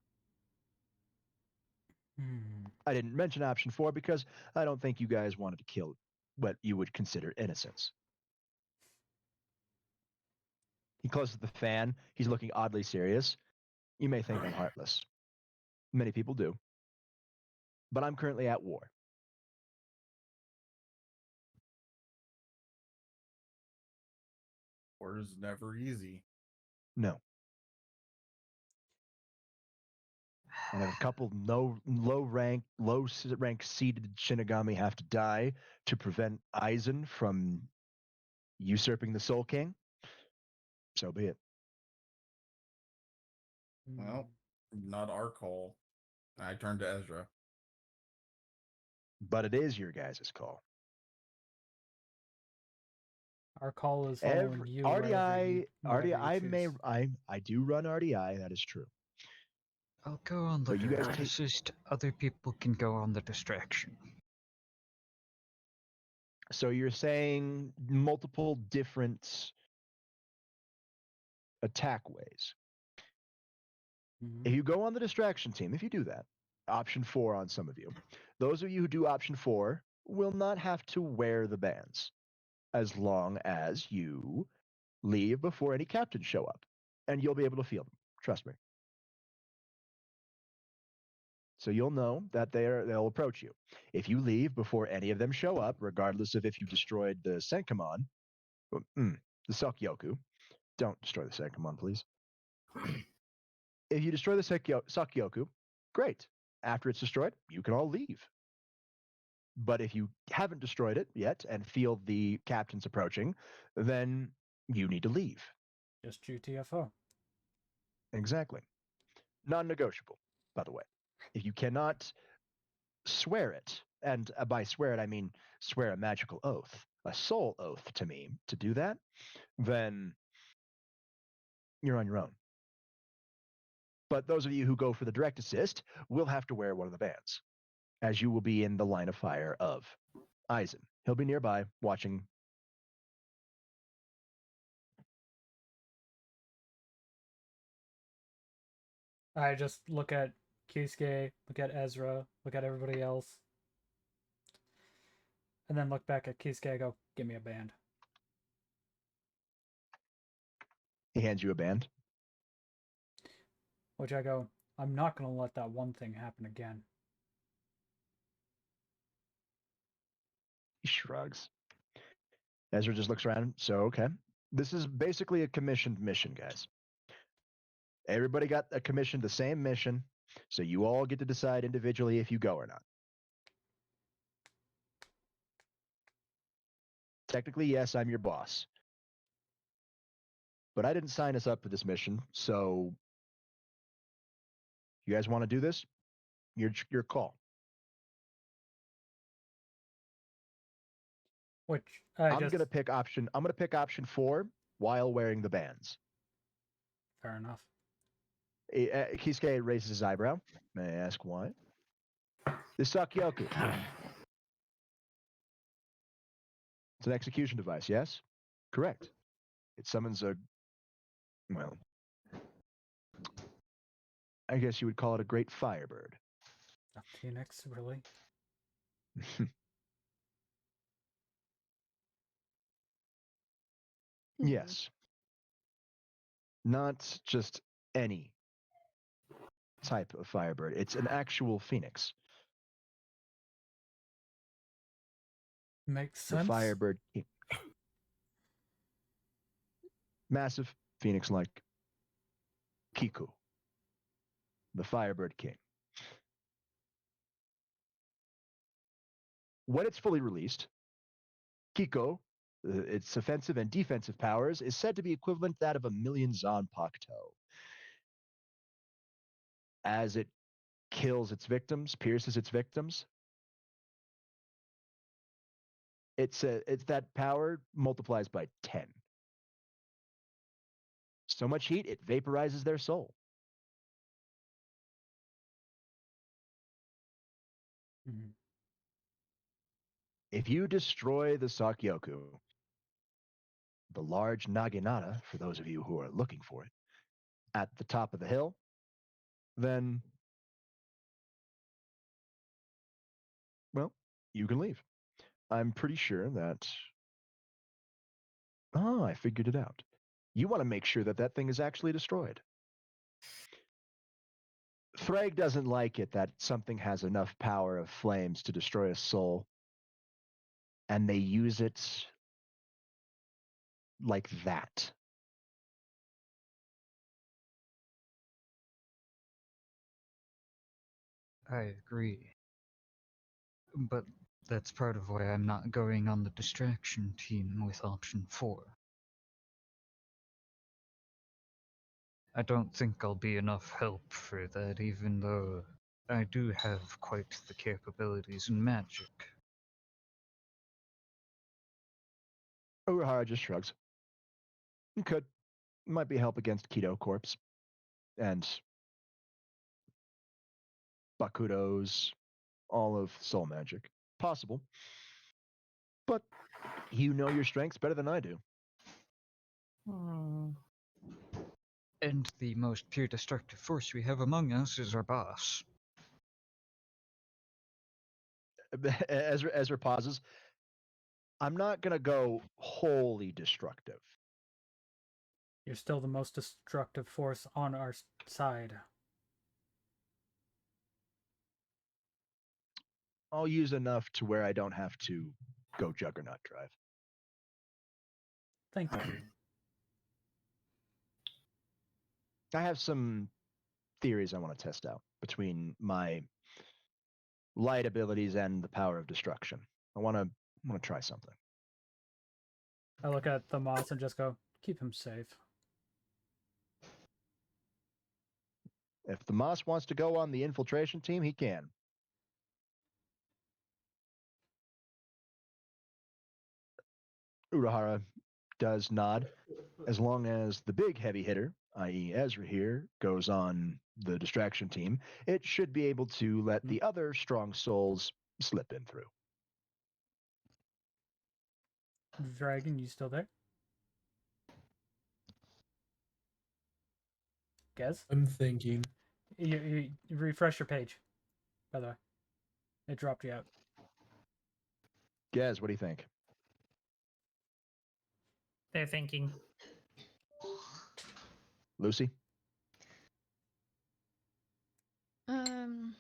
I didn't mention option 4 because I don't think you guys wanted to kill what you would consider innocents. He closes the fan. He's looking oddly serious. You may think I'm heartless. Many people do. But I'm currently at war. War is never easy. No. And a couple low rank seated Shinigami have to die to prevent Aizen from usurping the Soul King. So be it. Well, not our call. I turned to Ezra. But it is your guys' call. Our call is following you. RDI, I do run RDI. That is true. I'll go on the assist. Other people can go on the distraction. So you're saying multiple different attack ways. If you go on the distraction team, if you do that, Option 4 on some of you. Those of you who do option 4 will not have to wear the bands as long as you leave before any captains show up, and you'll be able to feel them. Trust me. So you'll know that they'll approach you. If you leave before any of them show up, regardless of if you destroyed the Senkaman, the Sakyoku, don't destroy the Senkaman, please. If you destroy the Sakyoku, great. After it's destroyed, you can all leave. But if you haven't destroyed it yet and feel the captains approaching, then you need to leave. Just GTFO. Exactly. Non-negotiable, by the way. If you cannot swear it, and by swear it I mean swear a magical oath, a soul oath to me, to do that, then you're on your own. But those of you who go for the direct assist will have to wear one of the bands, as you will be in the line of fire of Aizen. He'll be nearby watching. I just look at Kisuke, look at Ezra, look at everybody else, and then look back at Kisuke. I go, "Give me a band." He hands you a band. Which I go, "I'm not gonna let that one thing happen again." He shrugs. Ezra just looks around. So, okay. This is basically a commissioned mission, guys. Everybody got a commission, the same mission, so you all get to decide individually if you go or not. Technically, yes, I'm your boss. But I didn't sign us up for this mission, so you guys want to do this? Your call. Which I'm gonna pick option 4 while wearing the bands. Fair enough. Kisuke raises his eyebrow. May I ask why? The Sakyoku. It's an execution device, yes? Correct. It summons a, well, I guess you would call it a great firebird. A phoenix, really? Yes. Not just any type of firebird. It's an actual phoenix. Makes sense. The firebird king. Massive phoenix like Kiku. The firebird king. When it's fully released, Kiko, its offensive and defensive powers, is said to be equivalent to that of a million Zanpakuto. As it kills its victims, pierces its victims, it's that power multiplies by 10. So much heat, it vaporizes their soul. Mm-hmm. If you destroy the Sakyoku, the large Naginata, for those of you who are looking for it, at the top of the hill, then, well, you can leave. I'm pretty sure that... Oh, I figured it out. You want to make sure that that thing is actually destroyed. Thrag doesn't like it that something has enough power of flames to destroy a soul, and they use it like that. I agree. But that's part of why I'm not going on the distraction team with option 4. I don't think I'll be enough help for that, even though I do have quite the capabilities in magic. Urahara just shrugs. You could. Might be help against Keto Corpse. And Bakudo's, all of soul magic. Possible. But you know your strengths better than I do. And the most pure destructive force we have among us is our boss. Ezra pauses. I'm not gonna go wholly destructive. You're still the most destructive force on our side. I'll use enough to where I don't have to go Juggernaut drive. Thank you. I have some theories I want to test out between my light abilities and the power of destruction. I want to try something. I look at the Moss and just go, keep him safe. If the Moss wants to go on the infiltration team, he can. Urahara does nod. As long as the big heavy hitter, i.e. Ezra here, goes on the distraction team, it should be able to let the other strong souls slip in through. Dragon, you still there? Gez? I'm thinking. You refresh your page, by the way. It dropped you out. Gaz, what do you think? They're thinking. Lucy? Well,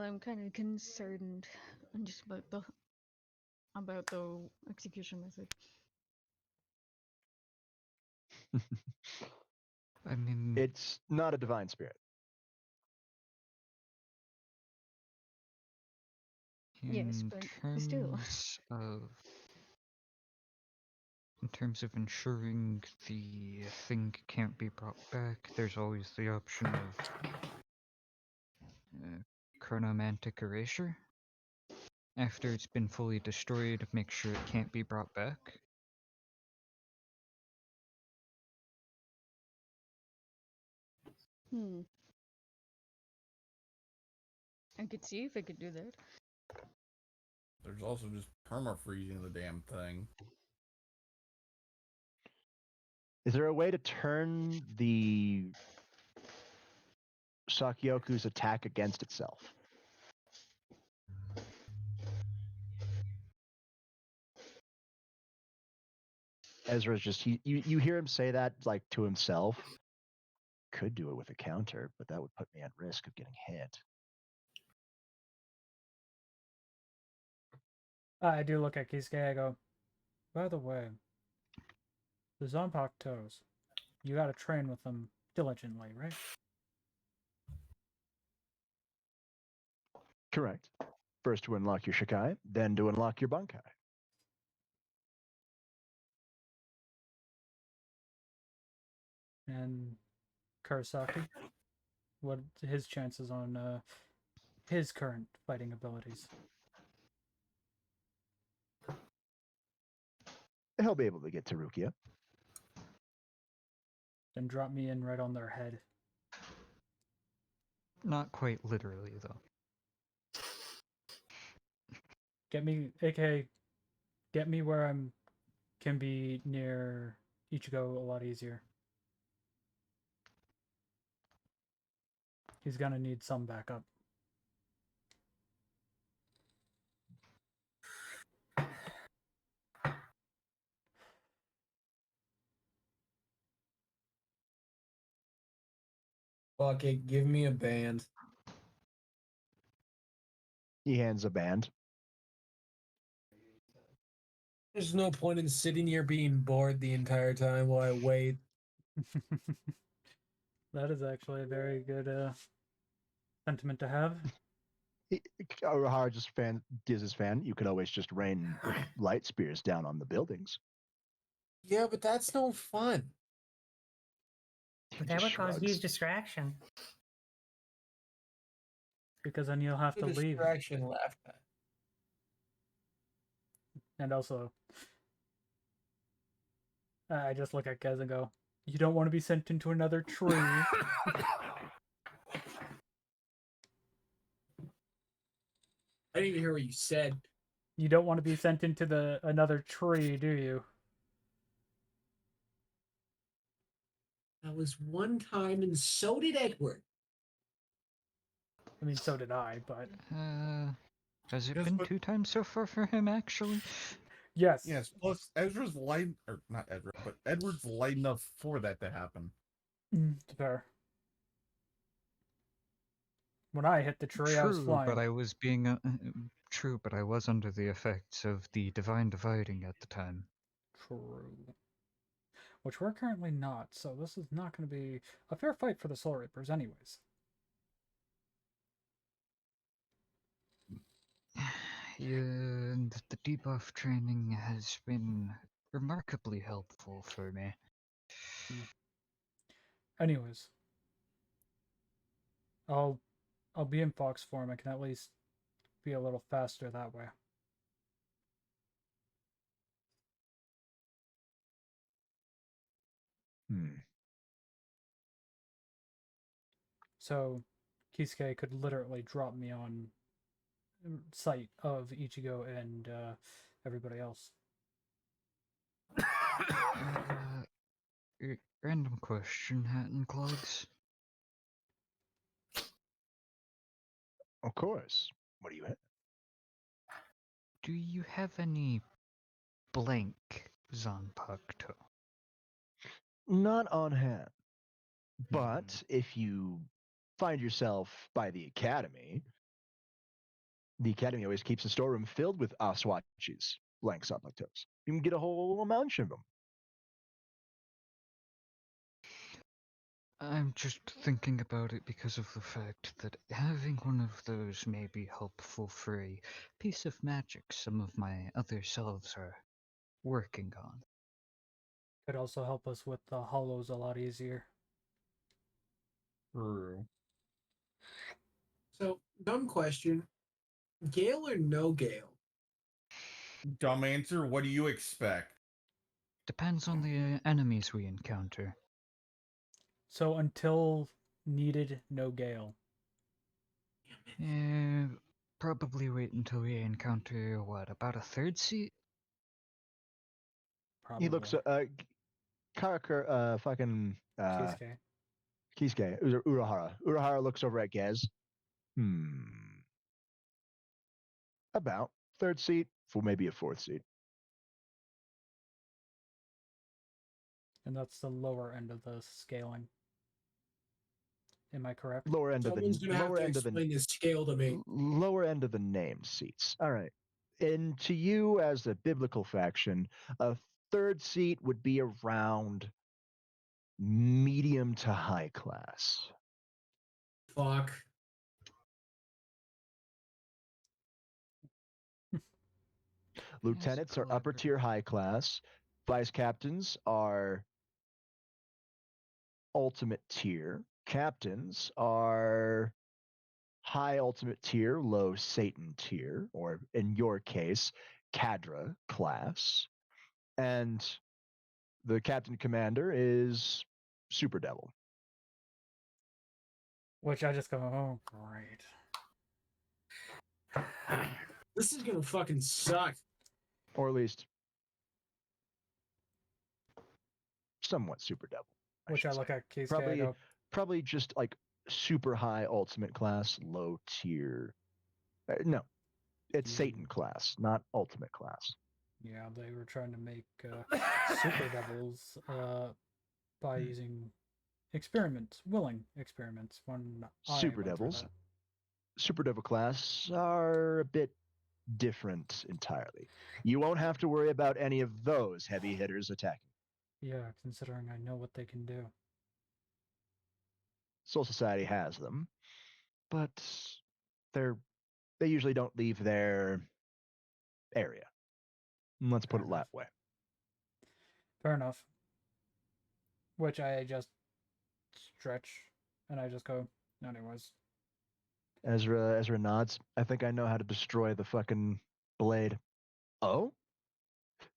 I'm kind of concerned just about the execution method. I mean, it's not a divine spirit. Yes, but still. In terms of ensuring the thing can't be brought back, there's always the option of chronomantic erasure. After it's been fully destroyed, make sure it can't be brought back. I could see if I could do that. There's also just perma-freezing the damn thing. Is there a way to turn the Sakyoku's attack against itself? Ezra's just you hear him say that like to himself. Could do it with a counter, but that would put me at risk of getting hit. I do look at Kisuke, I go, by the way, the Zanpakutos, you gotta train with them diligently, right? Correct. First to unlock your Shikai, then to unlock your Bankai. And Kurosaki, what his chances on his current fighting abilities? He'll be able to get to Rukia. Then drop me in right on their head. Not quite literally, though. Get me, aka, get me where I'm can be near Ichigo a lot easier. He's gonna need some backup. Fuck it, give me a band. He hands a band. There's no point in sitting here being bored the entire time while I wait. That is actually a very good sentiment to have. Urahara just gives his fan. You could always just rain light spears down on the buildings. Yeah, but that's no fun. But that would cause huge distraction. Because then you'll have to leave. Distraction laughed at. And also, I just look at Kez and go, you don't want to be sent into another tree. I didn't even hear what you said. You don't want to be sent into another tree, do you? That was one time, and so did Edward. I mean, so did I, but Has it Yes, been but- 2 times so far for him, actually? yes. Yes. Plus, Ezra's light, or not Ezra, but Edward's light enough for that to happen. It's fair. When I hit the tree, I was True, flying. but I was being true, but I was under the effects of the divine dividing at the time. True. Which we're currently not, so this is not going to be a fair fight for the Soul Reapers, anyways. And the debuff training has been remarkably helpful for me. Anyways, I'll be in Fox form. I can at least be a little faster that way. So Kisuke could literally drop me on sight of Ichigo and everybody else. Random question, Hat and Clogs. Of course. What do you have? Do you have any blank Zanpakuto? Not on hand. But if you find yourself by the academy always keeps a storeroom filled with Oswachi's blank Zanpakutos. You can get a whole bunch of them. I'm just thinking about it because of the fact that having one of those may be helpful for a piece of magic some of my other selves are working on. Could also help us with the hollows a lot easier. True. So, dumb question. Gale or no Gale? Dumb answer. What do you expect? Depends on the enemies we encounter. So until needed, no Gale. Probably wait until we encounter, what, about a 3rd seat? Probably. He looks Karakur fucking Kisuke. Kisuke, Urahara. Urahara looks over at Gez. About 3rd seat for maybe a 4th seat. And that's the lower end of the scaling. Am I correct? Lower end Someone's of the gonna have lower to end of the explain this scale to me. lower end of the named seats. All right. And to you, as a biblical faction, a 3rd seat would be around medium to high class. Fuck. Lieutenants are upper tier high class. Vice captains are ultimate tier. Captains are high ultimate tier, low Satan tier, or in your case, Cadra class. And the captain commander is Super Devil. Which I just go, oh, great. This is gonna fucking suck. Or at least somewhat Super Devil. Which I look at Kisuke, Probably, I go, probably just like super high ultimate class, low tier. No, it's Satan class, not ultimate class. yeah, they were trying to make Super Devils by using experiments, willing experiments. When Super Devils, Super Devil class are a bit different entirely. You won't have to worry about any of those heavy hitters attacking. Yeah, considering I know what they can do. Soul Society has them, but they usually don't leave their area. Let's put it that way. Fair enough. Which I just stretch and I just go, anyways. Ezra nods. I think I know how to destroy the fucking blade. Oh?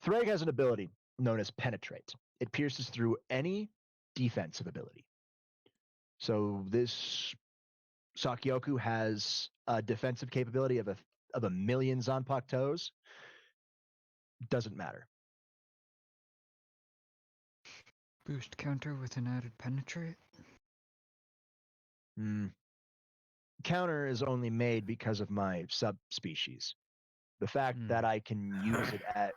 Thrag has an ability known as Penetrate. It pierces through any defensive ability. So this Sakyoku has a defensive capability of a million Zanpakutos. Doesn't matter. Boost counter with an added penetrate? counter is only made because of my subspecies. The fact that I can use it at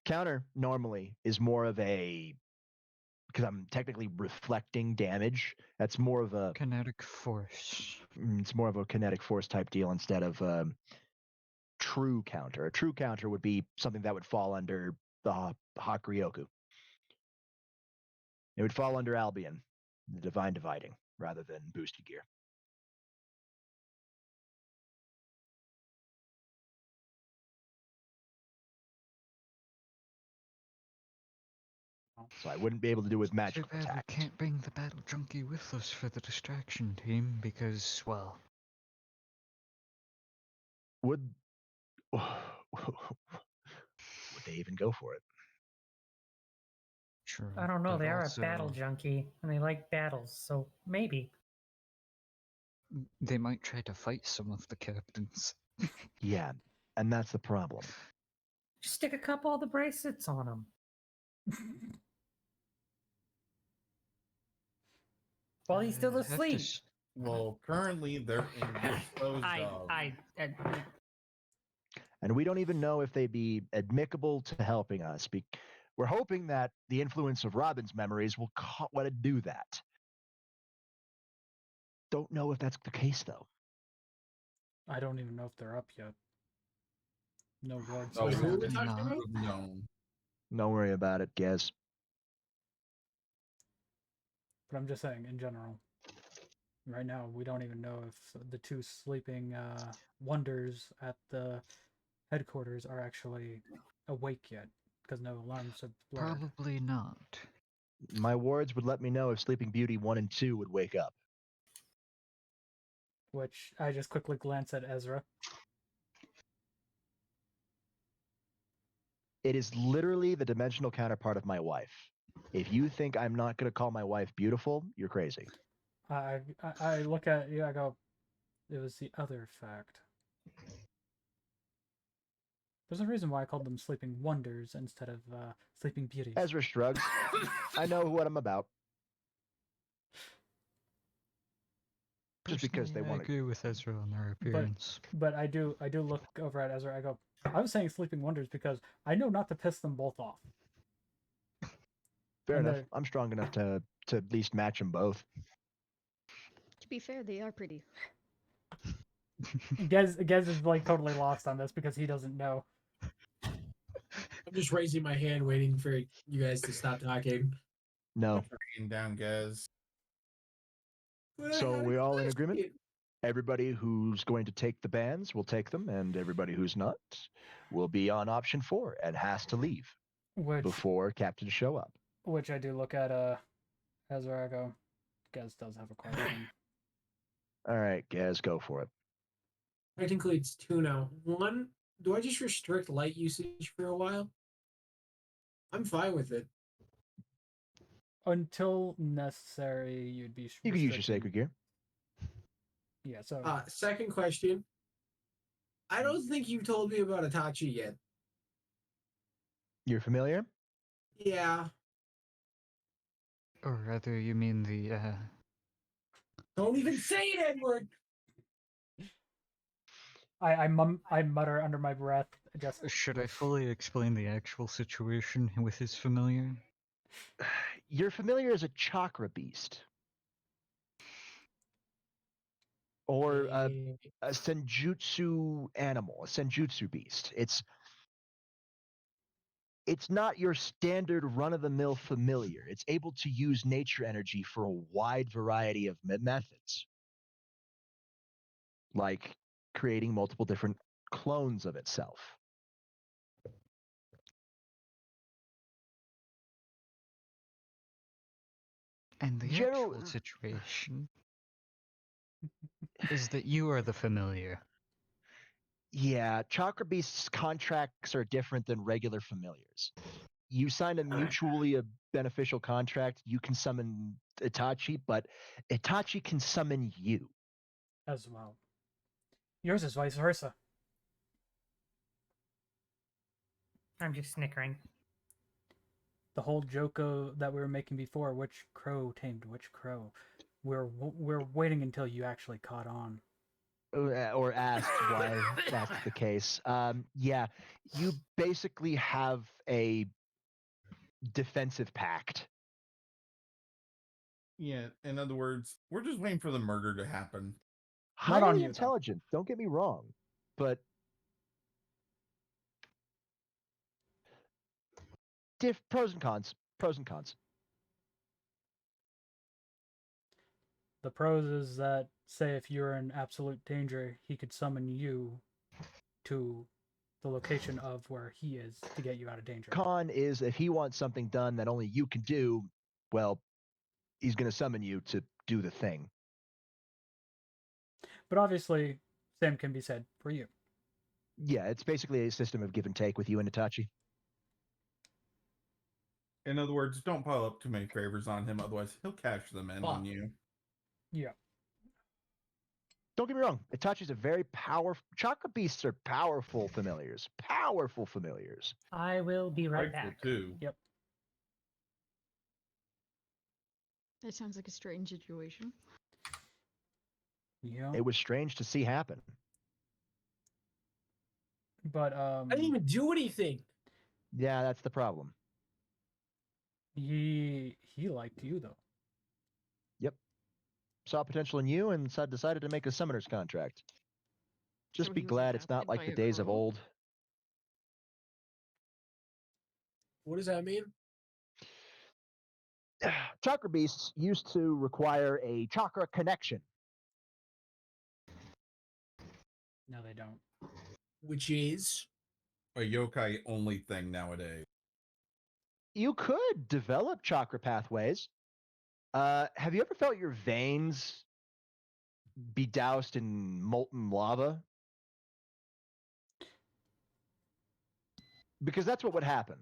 counter normally is more of a, because I'm technically reflecting damage. That's more of a kinetic force. It's more of a kinetic force type deal instead of true counter. A true counter would be something that would fall under the Hakuryoku. It would fall under Albion, the Divine Dividing, rather than boosted gear. So I wouldn't be able to do with magical Too bad attack. we can't bring the battle junkie with us for the distraction team because, well, Would they even go for it? true. I don't know. but They are also, a battle junkie, and they like battles, so maybe. They might try to fight some of the captains. Yeah, and that's the problem. Just stick a couple of the bracelets on them. While he's still Have to asleep. Well, currently they're disposed of. And we don't even know if they'd be amicable to helping us. We're hoping that the influence of Robin's memories will let it do that. Don't know if that's the case, though. I don't even know if they're up yet. No wards. Oh, Who are we Probably talking not. about? No. Don't worry about it, Gez. But I'm just saying, in general, right now we don't even know if the two sleeping wonders at the headquarters are actually awake yet, because no alarms have blared. Probably not. My wards would let me know if Sleeping Beauty 1 and 2 would wake up. Which I just quickly glance at Ezra. It is literally the dimensional counterpart of my wife. If you think I'm not going to call my wife beautiful, you're crazy. I look at you, I go, it was the other fact. There's a reason why I called them Sleeping Wonders instead of Sleeping Beauties. Ezra shrugs. I know what I'm about. Just because they Personally, want I to. agree with Ezra on their appearance. But I do look over at Ezra. I go, I was saying Sleeping Wonders because I know not to piss them both off. Fair And enough. I'm strong enough to at least match them both. To be fair, they are pretty. Gez is like totally lost on this because he doesn't know. I'm just raising my hand, waiting for you guys to stop talking. No. Down, guys. So we're all in agreement? Everybody who's going to take the bans will take them, and everybody who's not will be on option 4 and has to leave before captains show up. Which I do look at Ezra. I go, Gez does have a question. All right, Gaz, go for it. Technically, it's 2 now. 1, do I just restrict light usage for a while? I'm fine with it. Until necessary, you'd be. You can use your sacred gear. Yeah. So. Second question. I don't think you've told me about Itachi yet. You're familiar? Yeah. Or rather, you mean the, Don't even say it, Edward! I mutter under my breath. Just. Should I fully explain the actual situation with his familiar? Your familiar is a chakra beast. Or a senjutsu animal, a senjutsu beast. It's not your standard run-of-the-mill familiar. It's able to use nature energy for a wide variety of methods. Like creating multiple different clones of itself. And the actual situation is that you are the familiar. Yeah, Chakra Beast's contracts are different than regular familiars. You sign a mutually beneficial contract, you can summon Itachi, but Itachi can summon you. As well. Yours is vice versa. I'm just snickering. The whole joke that we were making before, which crow tamed which crow. we're waiting until you actually caught on. Or asked why that's the case. Yeah, you basically have a defensive pact. Yeah, in other words, we're just waiting for the murder to happen. Not on Highly you, though. intelligent, don't get me wrong, but pros and cons. Pros and cons. The pros is that, say, if you're in absolute danger, he could summon you to the location of where he is to get you out of danger. Con is if he wants something done that only you can do, well, he's going to summon you to do the thing. But obviously, same can be said for you. Yeah, it's basically a system of give and take with you and Itachi. In other words, don't pile up too many favors on him, otherwise he'll cash them in on you. Yeah. Don't get me wrong, Itachi's a very powerful. Chakra beasts are powerful familiars. Powerful familiars. I will be right Frightful, back. too. Yep. That sounds like a strange situation. Yeah. It was strange to see happen. But I didn't even do anything. Yeah, that's the problem. he liked you though. Yep. Saw potential in you and decided to make a summoner's contract. Just So be he was glad it's not adopted like by the a days of girl? old. What does that mean? Chakra beasts used to require a chakra connection. No, they don't. Which is A yokai only thing nowadays. You could develop chakra pathways. Have you ever felt your veins be doused in molten lava? Because that's what would happen.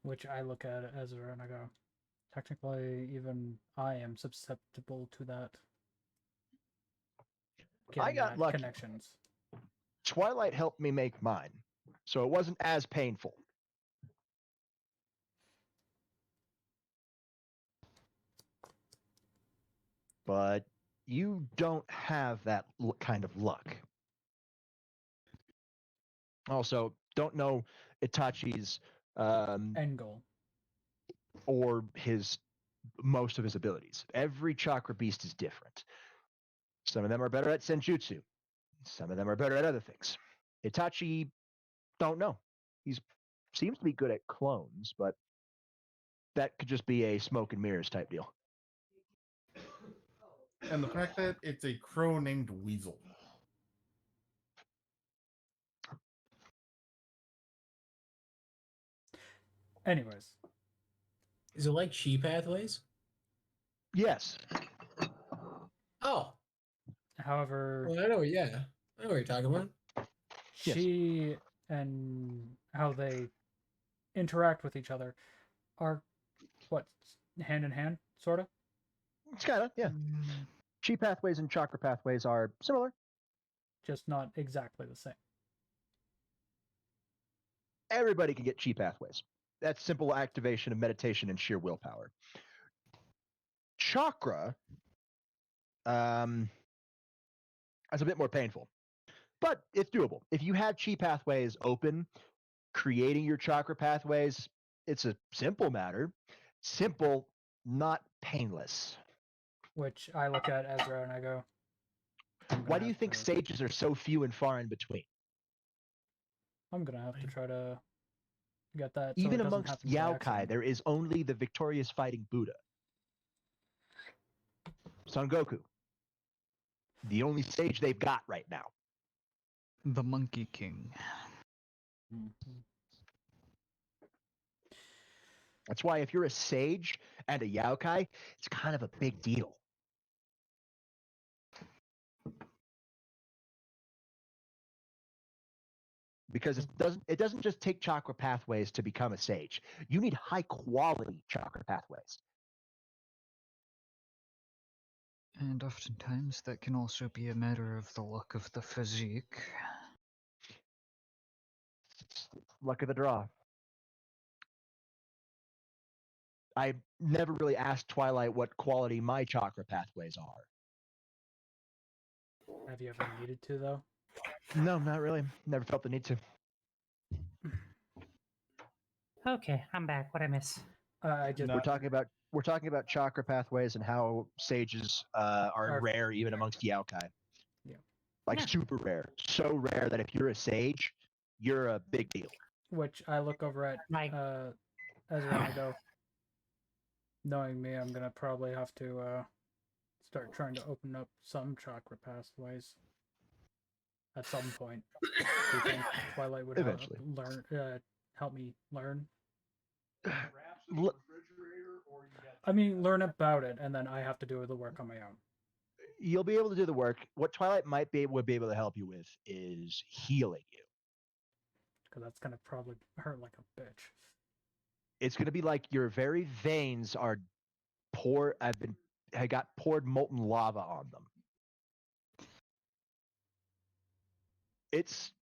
Which I look at Ezra and I go, technically, even I am susceptible to that. I got at lucky. Connections. Twilight helped me make mine, so it wasn't as painful. But you don't have that kind of luck. Also, don't know Itachi's End goal. or most of his abilities. Every chakra beast is different. Some of them are better at senjutsu. Some of them are better at other things. Itachi, don't know. He seems to be good at clones, but that could just be a smoke and mirrors type deal. And the fact that it's a crow named Weasel. Anyways. Is it like Chi pathways? Yes. Oh. However, Well, I know. Yeah, I know what you're talking about. she and how they interact with each other are what, hand in hand, sort of. It's kind of, yeah. Chi pathways and chakra pathways are similar. Just not exactly the same. Everybody can get chi pathways. That's simple activation of meditation and sheer willpower. Chakra, that's a bit more painful, but it's doable. If you have chi pathways open, creating your chakra pathways, it's a simple matter. Simple, not painless. Which I look at Ezra and I go, why do you think sages are so few and far in between? I'm gonna have to try to get that. So Even it doesn't amongst happen by Yaokai, accident. there is only the victorious fighting Buddha. Son Goku. The only sage they've got right now. The Monkey King. Mm-hmm. That's why if you're a sage and a Yaokai, it's kind of a big deal. Because it doesn't just take chakra pathways to become a sage. You need high quality chakra pathways. And oftentimes that can also be a matter of the luck of the physique. Luck of the draw. I never really asked Twilight what quality my chakra pathways are. Have you ever needed to though? No, not really. Never felt the need to. Okay, I'm back. What I miss? I just We're talking about chakra pathways and how sages are rare even amongst Yaokai. Yeah. Like super rare. So rare that if you're a sage, you're a big deal. which I look over at Ezra and I go, knowing me, I'm gonna probably have to start trying to open up some chakra pathways at some point. Do you think Twilight would Eventually help me learn? L- I mean, learn about it, and then I have to do the work on my own. You'll be able to do the work. What Twilight would be able to help you with is healing you. Because that's gonna probably hurt like a bitch. It's gonna be like your very veins are I got poured molten lava on them. It's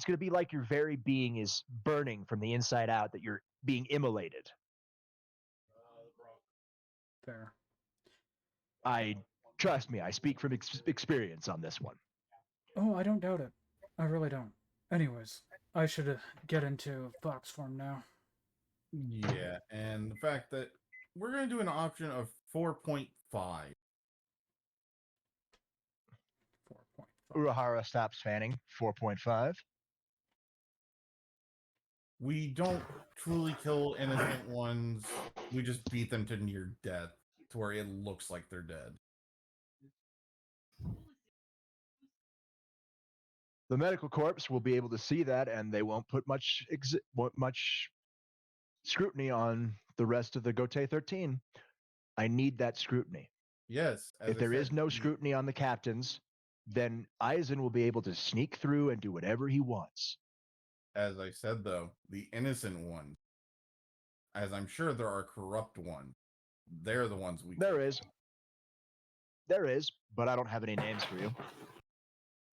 gonna be like your very being is burning from the inside out, that you're being immolated. Fair. Trust me, I speak from experience on this one. Oh, I don't doubt it. I really don't. Anyways, I should get into Fox form now. Yeah, and the fact that we're going to do an option of 4.5. 4.5. Urahara stops fanning. 4.5. We don't truly kill innocent ones. We just beat them to near death, to where it looks like they're dead. The medical corps will be able to see that, and they won't put much scrutiny on the rest of the Gotei 13. I need that scrutiny. Yes. If there is no scrutiny on the captains, then Aizen will be able to sneak through and do whatever he wants. As I said, though, the innocent ones, as I'm sure there are corrupt ones, they're the ones we. There is, but I don't have any names for you.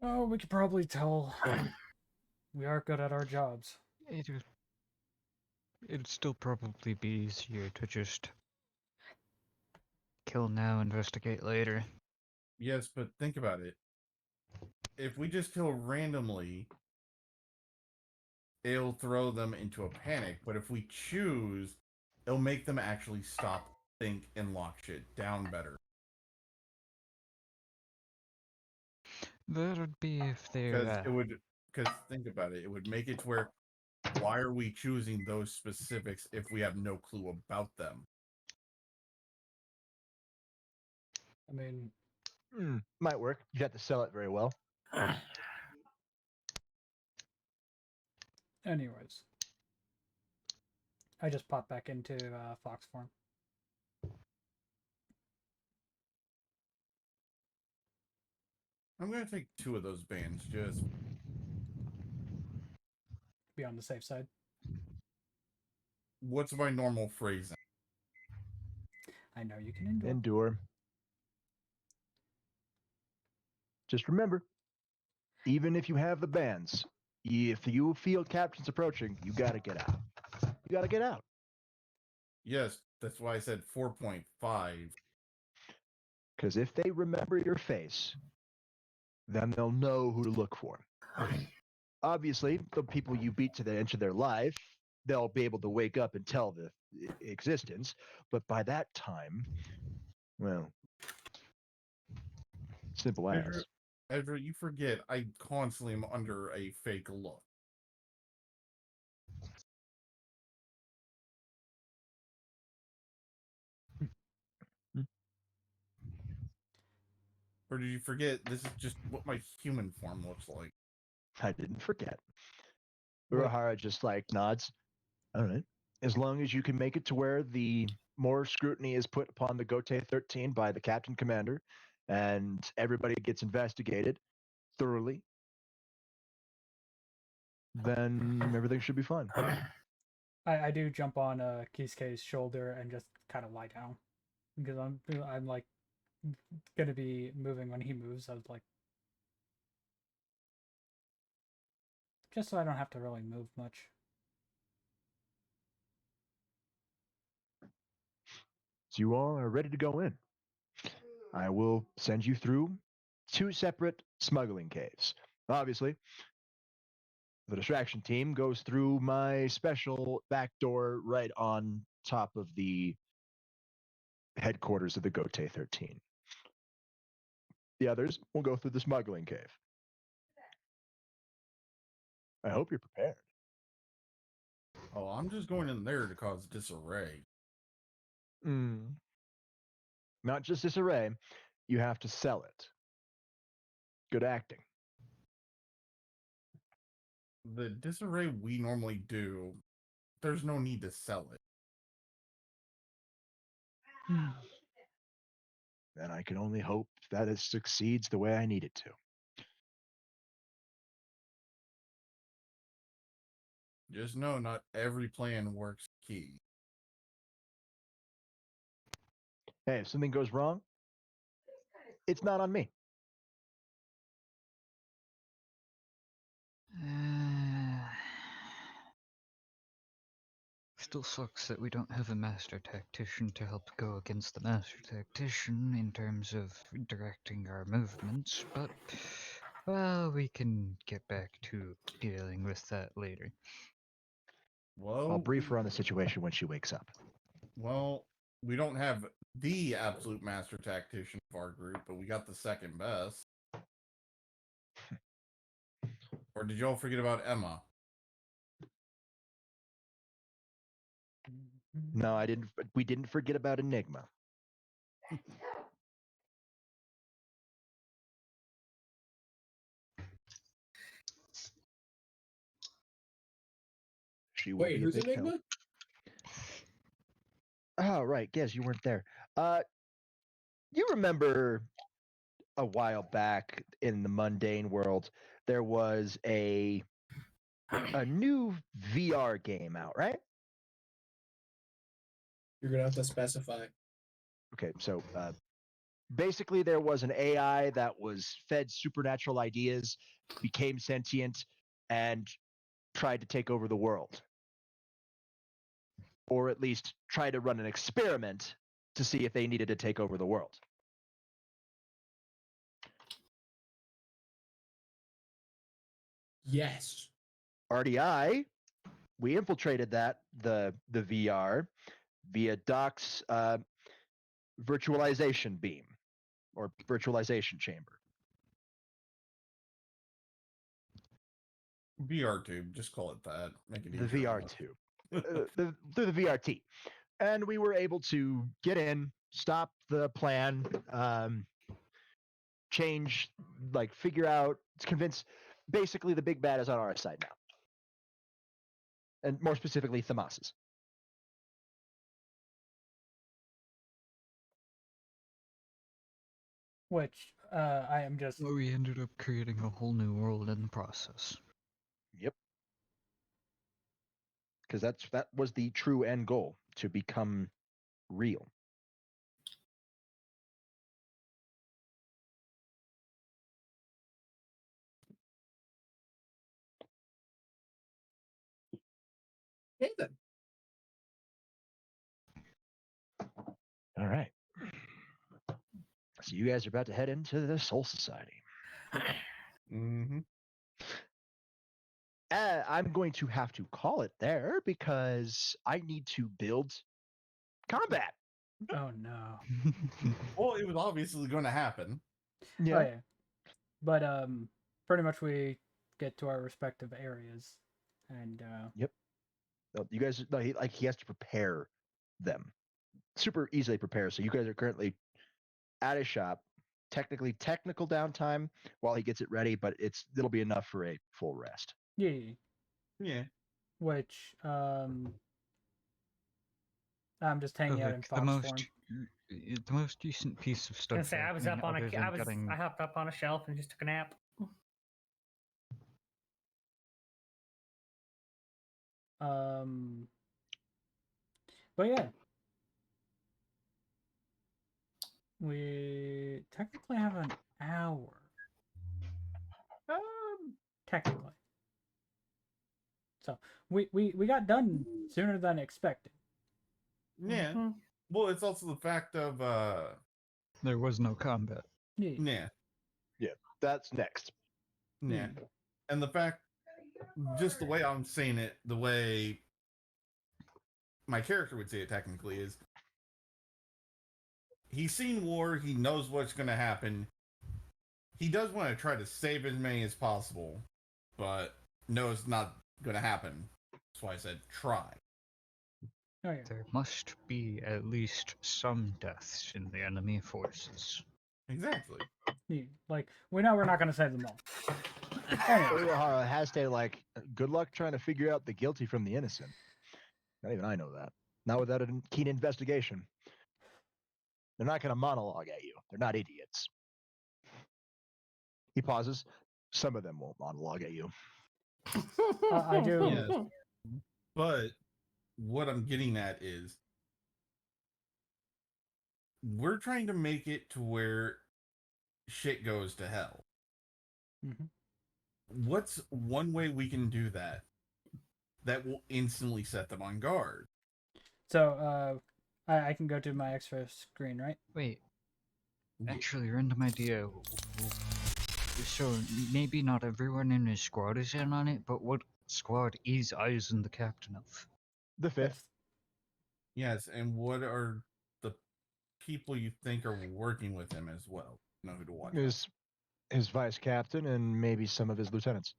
Oh, we could probably tell. We are good at our jobs. It'd still probably be easier to just kill now, investigate later. Yes, but think about it. If we just kill randomly, it'll throw them into a panic. But if we choose, it'll make them actually stop, think, and lock shit down better. That would be if they're. Because think about it, it would make it to where, why are we choosing those specifics if we have no clue about them? I mean, might work. You have to sell it very well. Anyways, I just popped back into Fox form. I'm gonna take 2 of those bands, just be on the safe side. What's my normal phrasing? I know you can endure. Endure. Just remember, even if you have the bands, if you feel captains approaching, you gotta get out. You gotta get out. Yes, that's why I said 4.5. Because if they remember your face, then they'll know who to look for. Obviously, the people you beat to the edge of their life, they'll be able to wake up and tell the existence. But by that time, well, simple as. Ezra, you forget I constantly am under a fake look. Or did you forget this is just what my human form looks like? I didn't forget. Urahara just like nods. All right. As long as you can make it to where the more scrutiny is put upon the Gotei 13 by the captain commander, and everybody gets investigated thoroughly, then everything should be fine. I do jump on Kisuke's shoulder and just kind of lie down because I'm like gonna be moving when he moves. I was like, just so I don't have to really move much. you all are ready to go in, I will send you through 2 separate smuggling caves. Obviously, the distraction team goes through my special back door right on top of the headquarters of the Gote 13. The others will go through the smuggling cave. I hope you're prepared. Oh, I'm just going in there to cause disarray. Not just disarray, you have to sell it. Good acting. The disarray we normally do, there's no need to sell it. And I can only hope that it succeeds the way I need it to. Just know not every plan works key. Hey, if something goes wrong, it's not on me. Still sucks that we don't have a master tactician to help go against the master tactician in terms of directing our movements, but, well, we can get back to dealing with that later. Well, I'll brief her on the situation when she wakes up. Well, we don't have the absolute master tactician of our group, but we got the second best. Or did y'all forget about Emma? No, I didn't. We didn't forget about Enigma. She will Wait, be a who's big Enigma? help. Oh, right. Yes, you weren't there. You remember a while back in the mundane world, there was a new VR game out, right? You're gonna have to specify. Okay, so basically there was an AI that was fed supernatural ideas, became sentient, and tried to take over the world. Or at least try to run an experiment to see if they needed to take over the world. Yes. RDI, we infiltrated the VR via Doc's virtualization beam or virtualization chamber. VR tube, just call it that. Make it The easier. VR tube. Through the VRT. And we were able to get in, stop the plan, change, figure out, convince. Basically, the big bad is on our side now. And more specifically, Thamas's. Which I am just. Well, we ended up creating a whole new world in the process. Yep. Because that was the true end goal, to become real. Okay then. All right. So you guys are about to head into the Soul Society. Mm-hmm. I'm going to have to call it there because I need to build combat. Oh no. Well, it was obviously going to happen. Yeah. Oh, yeah. But pretty much we get to our respective areas, and Yep. You guys, he has to prepare them. Super easily prepare. So you guys are currently at his shop. Technically, technical downtime while he gets it ready, but it'll be enough for a full rest. Yeah. Which I'm just hanging out in fox form. The most decent piece of stuff. I was gonna say, I hopped up on a shelf and just took a nap. But yeah, we technically have an hour. Technically. So we got done sooner than expected. Yeah. Well, it's also the fact of There was no combat. Yeah. yeah, That's next. yeah, and the fact, just the way I'm saying it, the way my character would say it technically is, he's seen war, he knows what's going to happen. He does want to try to save as many as possible, but knows it's not going to happen. That's why I said try. Oh, yeah. There must be at least some deaths in the enemy forces. Exactly. Yeah, like, we know we're not going to save them all. Anyway. Uruhara has to, like, good luck trying to figure out the guilty from the innocent. Not even I know that. Not without a keen investigation. They're not going to monologue at you. They're not idiots. He pauses. Some of them won't monologue at you. I do. Yes. But what I'm getting at is, we're trying to make it to where shit goes to hell. Mhm. What's one way we can do that that will instantly set them on guard? So, I can go to my extra screen, right? Wait. Actually, random idea. So maybe not everyone in his squad is in on it, but what squad is Eisen the captain of? The fifth. Yes, and what are the people you think are working with him as well? Know who to watch. His vice captain and maybe some of his lieutenants.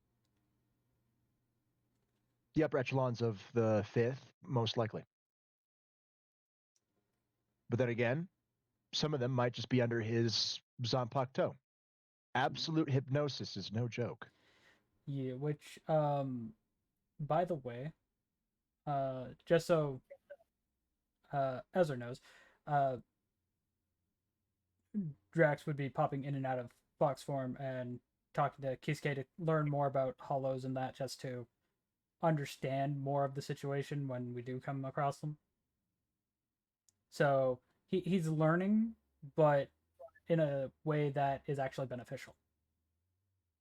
The upper echelons of the fifth, most likely. But then again, some of them might just be under his Zanpakuto. Absolute hypnosis is no joke. Yeah, which, by the way, just so Ezra knows, Drax would be popping in and out of Fox form and talking to Kisuke to learn more about hollows and that, just to understand more of the situation when we do come across them. So he's learning, but in a way that is actually beneficial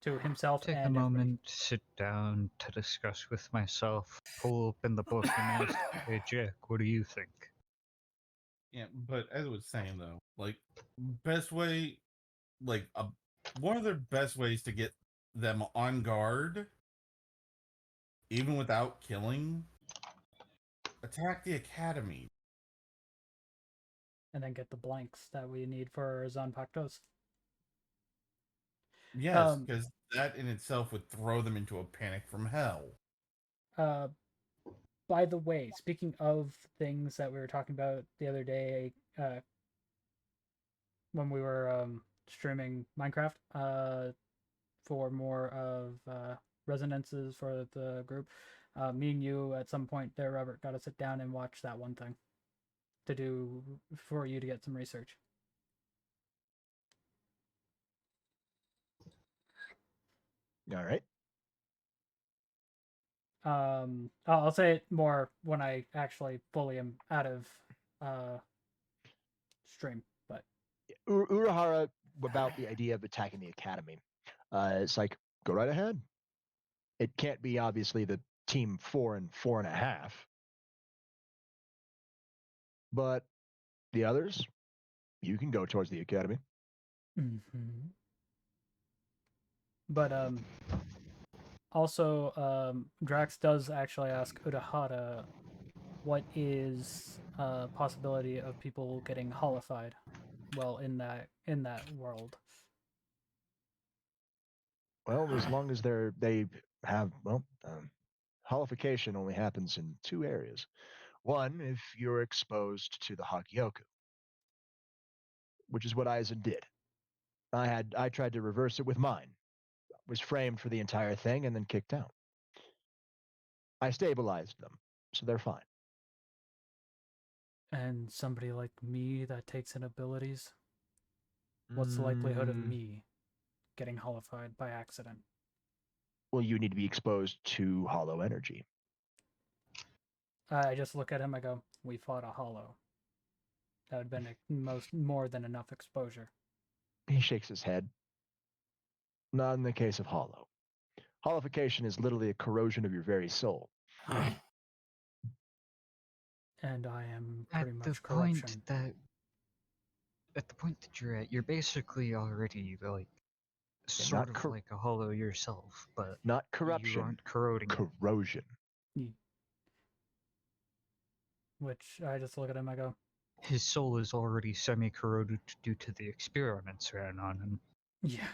to himself. Take and a moment, sit down to discuss with myself, pull open the book and ask, hey Jack, what do you think? Yeah, but as I was saying though, like, best way, like, one of the best ways to get them on guard, even without killing, attack the academy. And then get the blanks that we need for Zanpakutos. Yes, because that in itself would throw them into a panic from hell. By the way, speaking of things that we were talking about the other day, when we were streaming Minecraft, for more of resonances for the group, me and you at some point there, Robert, got to sit down and watch that one thing to do for you to get some research. All right. I'll say it more when I actually fully am out of stream, but Uruhara, about the idea of attacking the academy, it's like, go right ahead. It can't be obviously the team 4 and 4.5, but the others, you can go towards the academy. Mm-hmm. But also, Drax does actually ask Urahara what is a possibility of people getting holified, well, in that world. Well, as long as they have, holification only happens in 2 areas. One, if you're exposed to the Hagyoku, which is what Aizen did. I tried to reverse it with mine. Was framed for the entire thing and then kicked out. I stabilized them, so they're fine. And somebody like me that takes in abilities, what's the likelihood of me getting holified by accident? Well, you need to be exposed to hollow energy. I just look at him, I go, we fought a hollow. That would have been more than enough exposure. He shakes his head. Not in the case of hollow. Holification is literally a corrosion of your very soul. and I am At pretty the much point corruption. that you're at, you're basically already like sort of like a hollow yourself, but not you corruption. aren't corroding it. Corrosion. Which I just look at him, I go, His soul is already semi-corroded due to the experiments ran on him. yeah.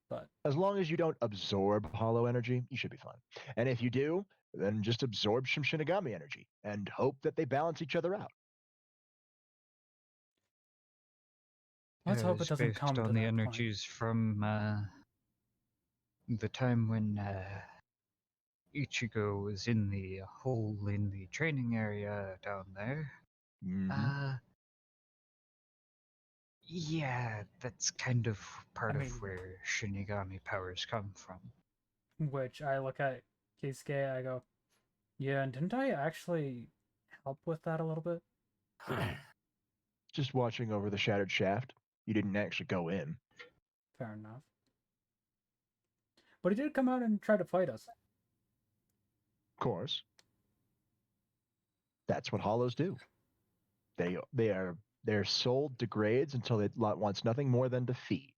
But as long as you don't absorb hollow energy, you should be fine. And if you do, then just absorb some Shinigami energy and hope that they balance each other out. let's hope it It's doesn't based come to on the that point. energies from the time when Ichigo was in the hole in the training area down there. Yeah, that's kind of part I mean- of where Shinigami powers come from. Which I look at Keisuke, I go, yeah, and didn't I actually help with that a little bit? Just watching over the shattered shaft. You didn't actually go in. Fair enough. But he did come out and try to fight us. Of course. That's what hollows do. Their soul degrades until it wants nothing more than to feed.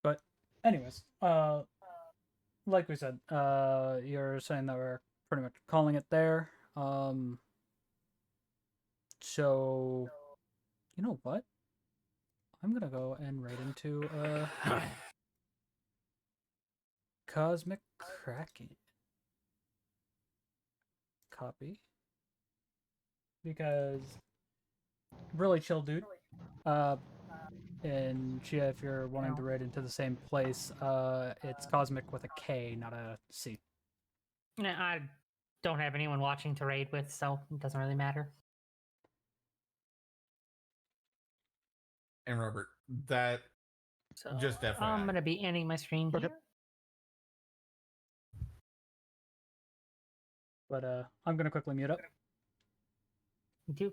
But anyways, like we said, you're saying that we're pretty much calling it there. So you know what? I'm gonna go and write into Cosmic Kraken. Copy. Because really chill dude. And Chia, if you're wanting to write into the same place, it's Cosmic with a K, not a C. I don't have anyone watching to raid with, so it doesn't really matter. And Robert, that So just FYI. I'm gonna be ending my stream here. But I'm gonna quickly mute up. Thank you.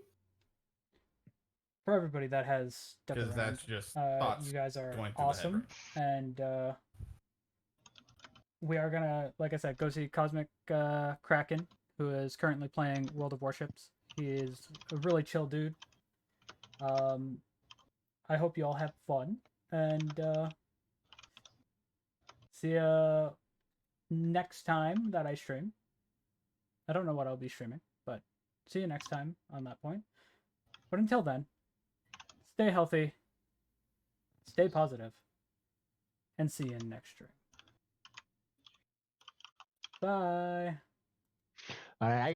For everybody that has stuck Because around, that's just thoughts you guys are going through the head awesome, and we are gonna, like I said, go see Cosmic Kraken, who is currently playing World of Warships. He is a really chill dude. I hope you all have fun, and see ya next time that I stream. I don't know what I'll be streaming, but see you next time on that point. But until then, stay healthy, stay positive, and see you in next stream. Bye. I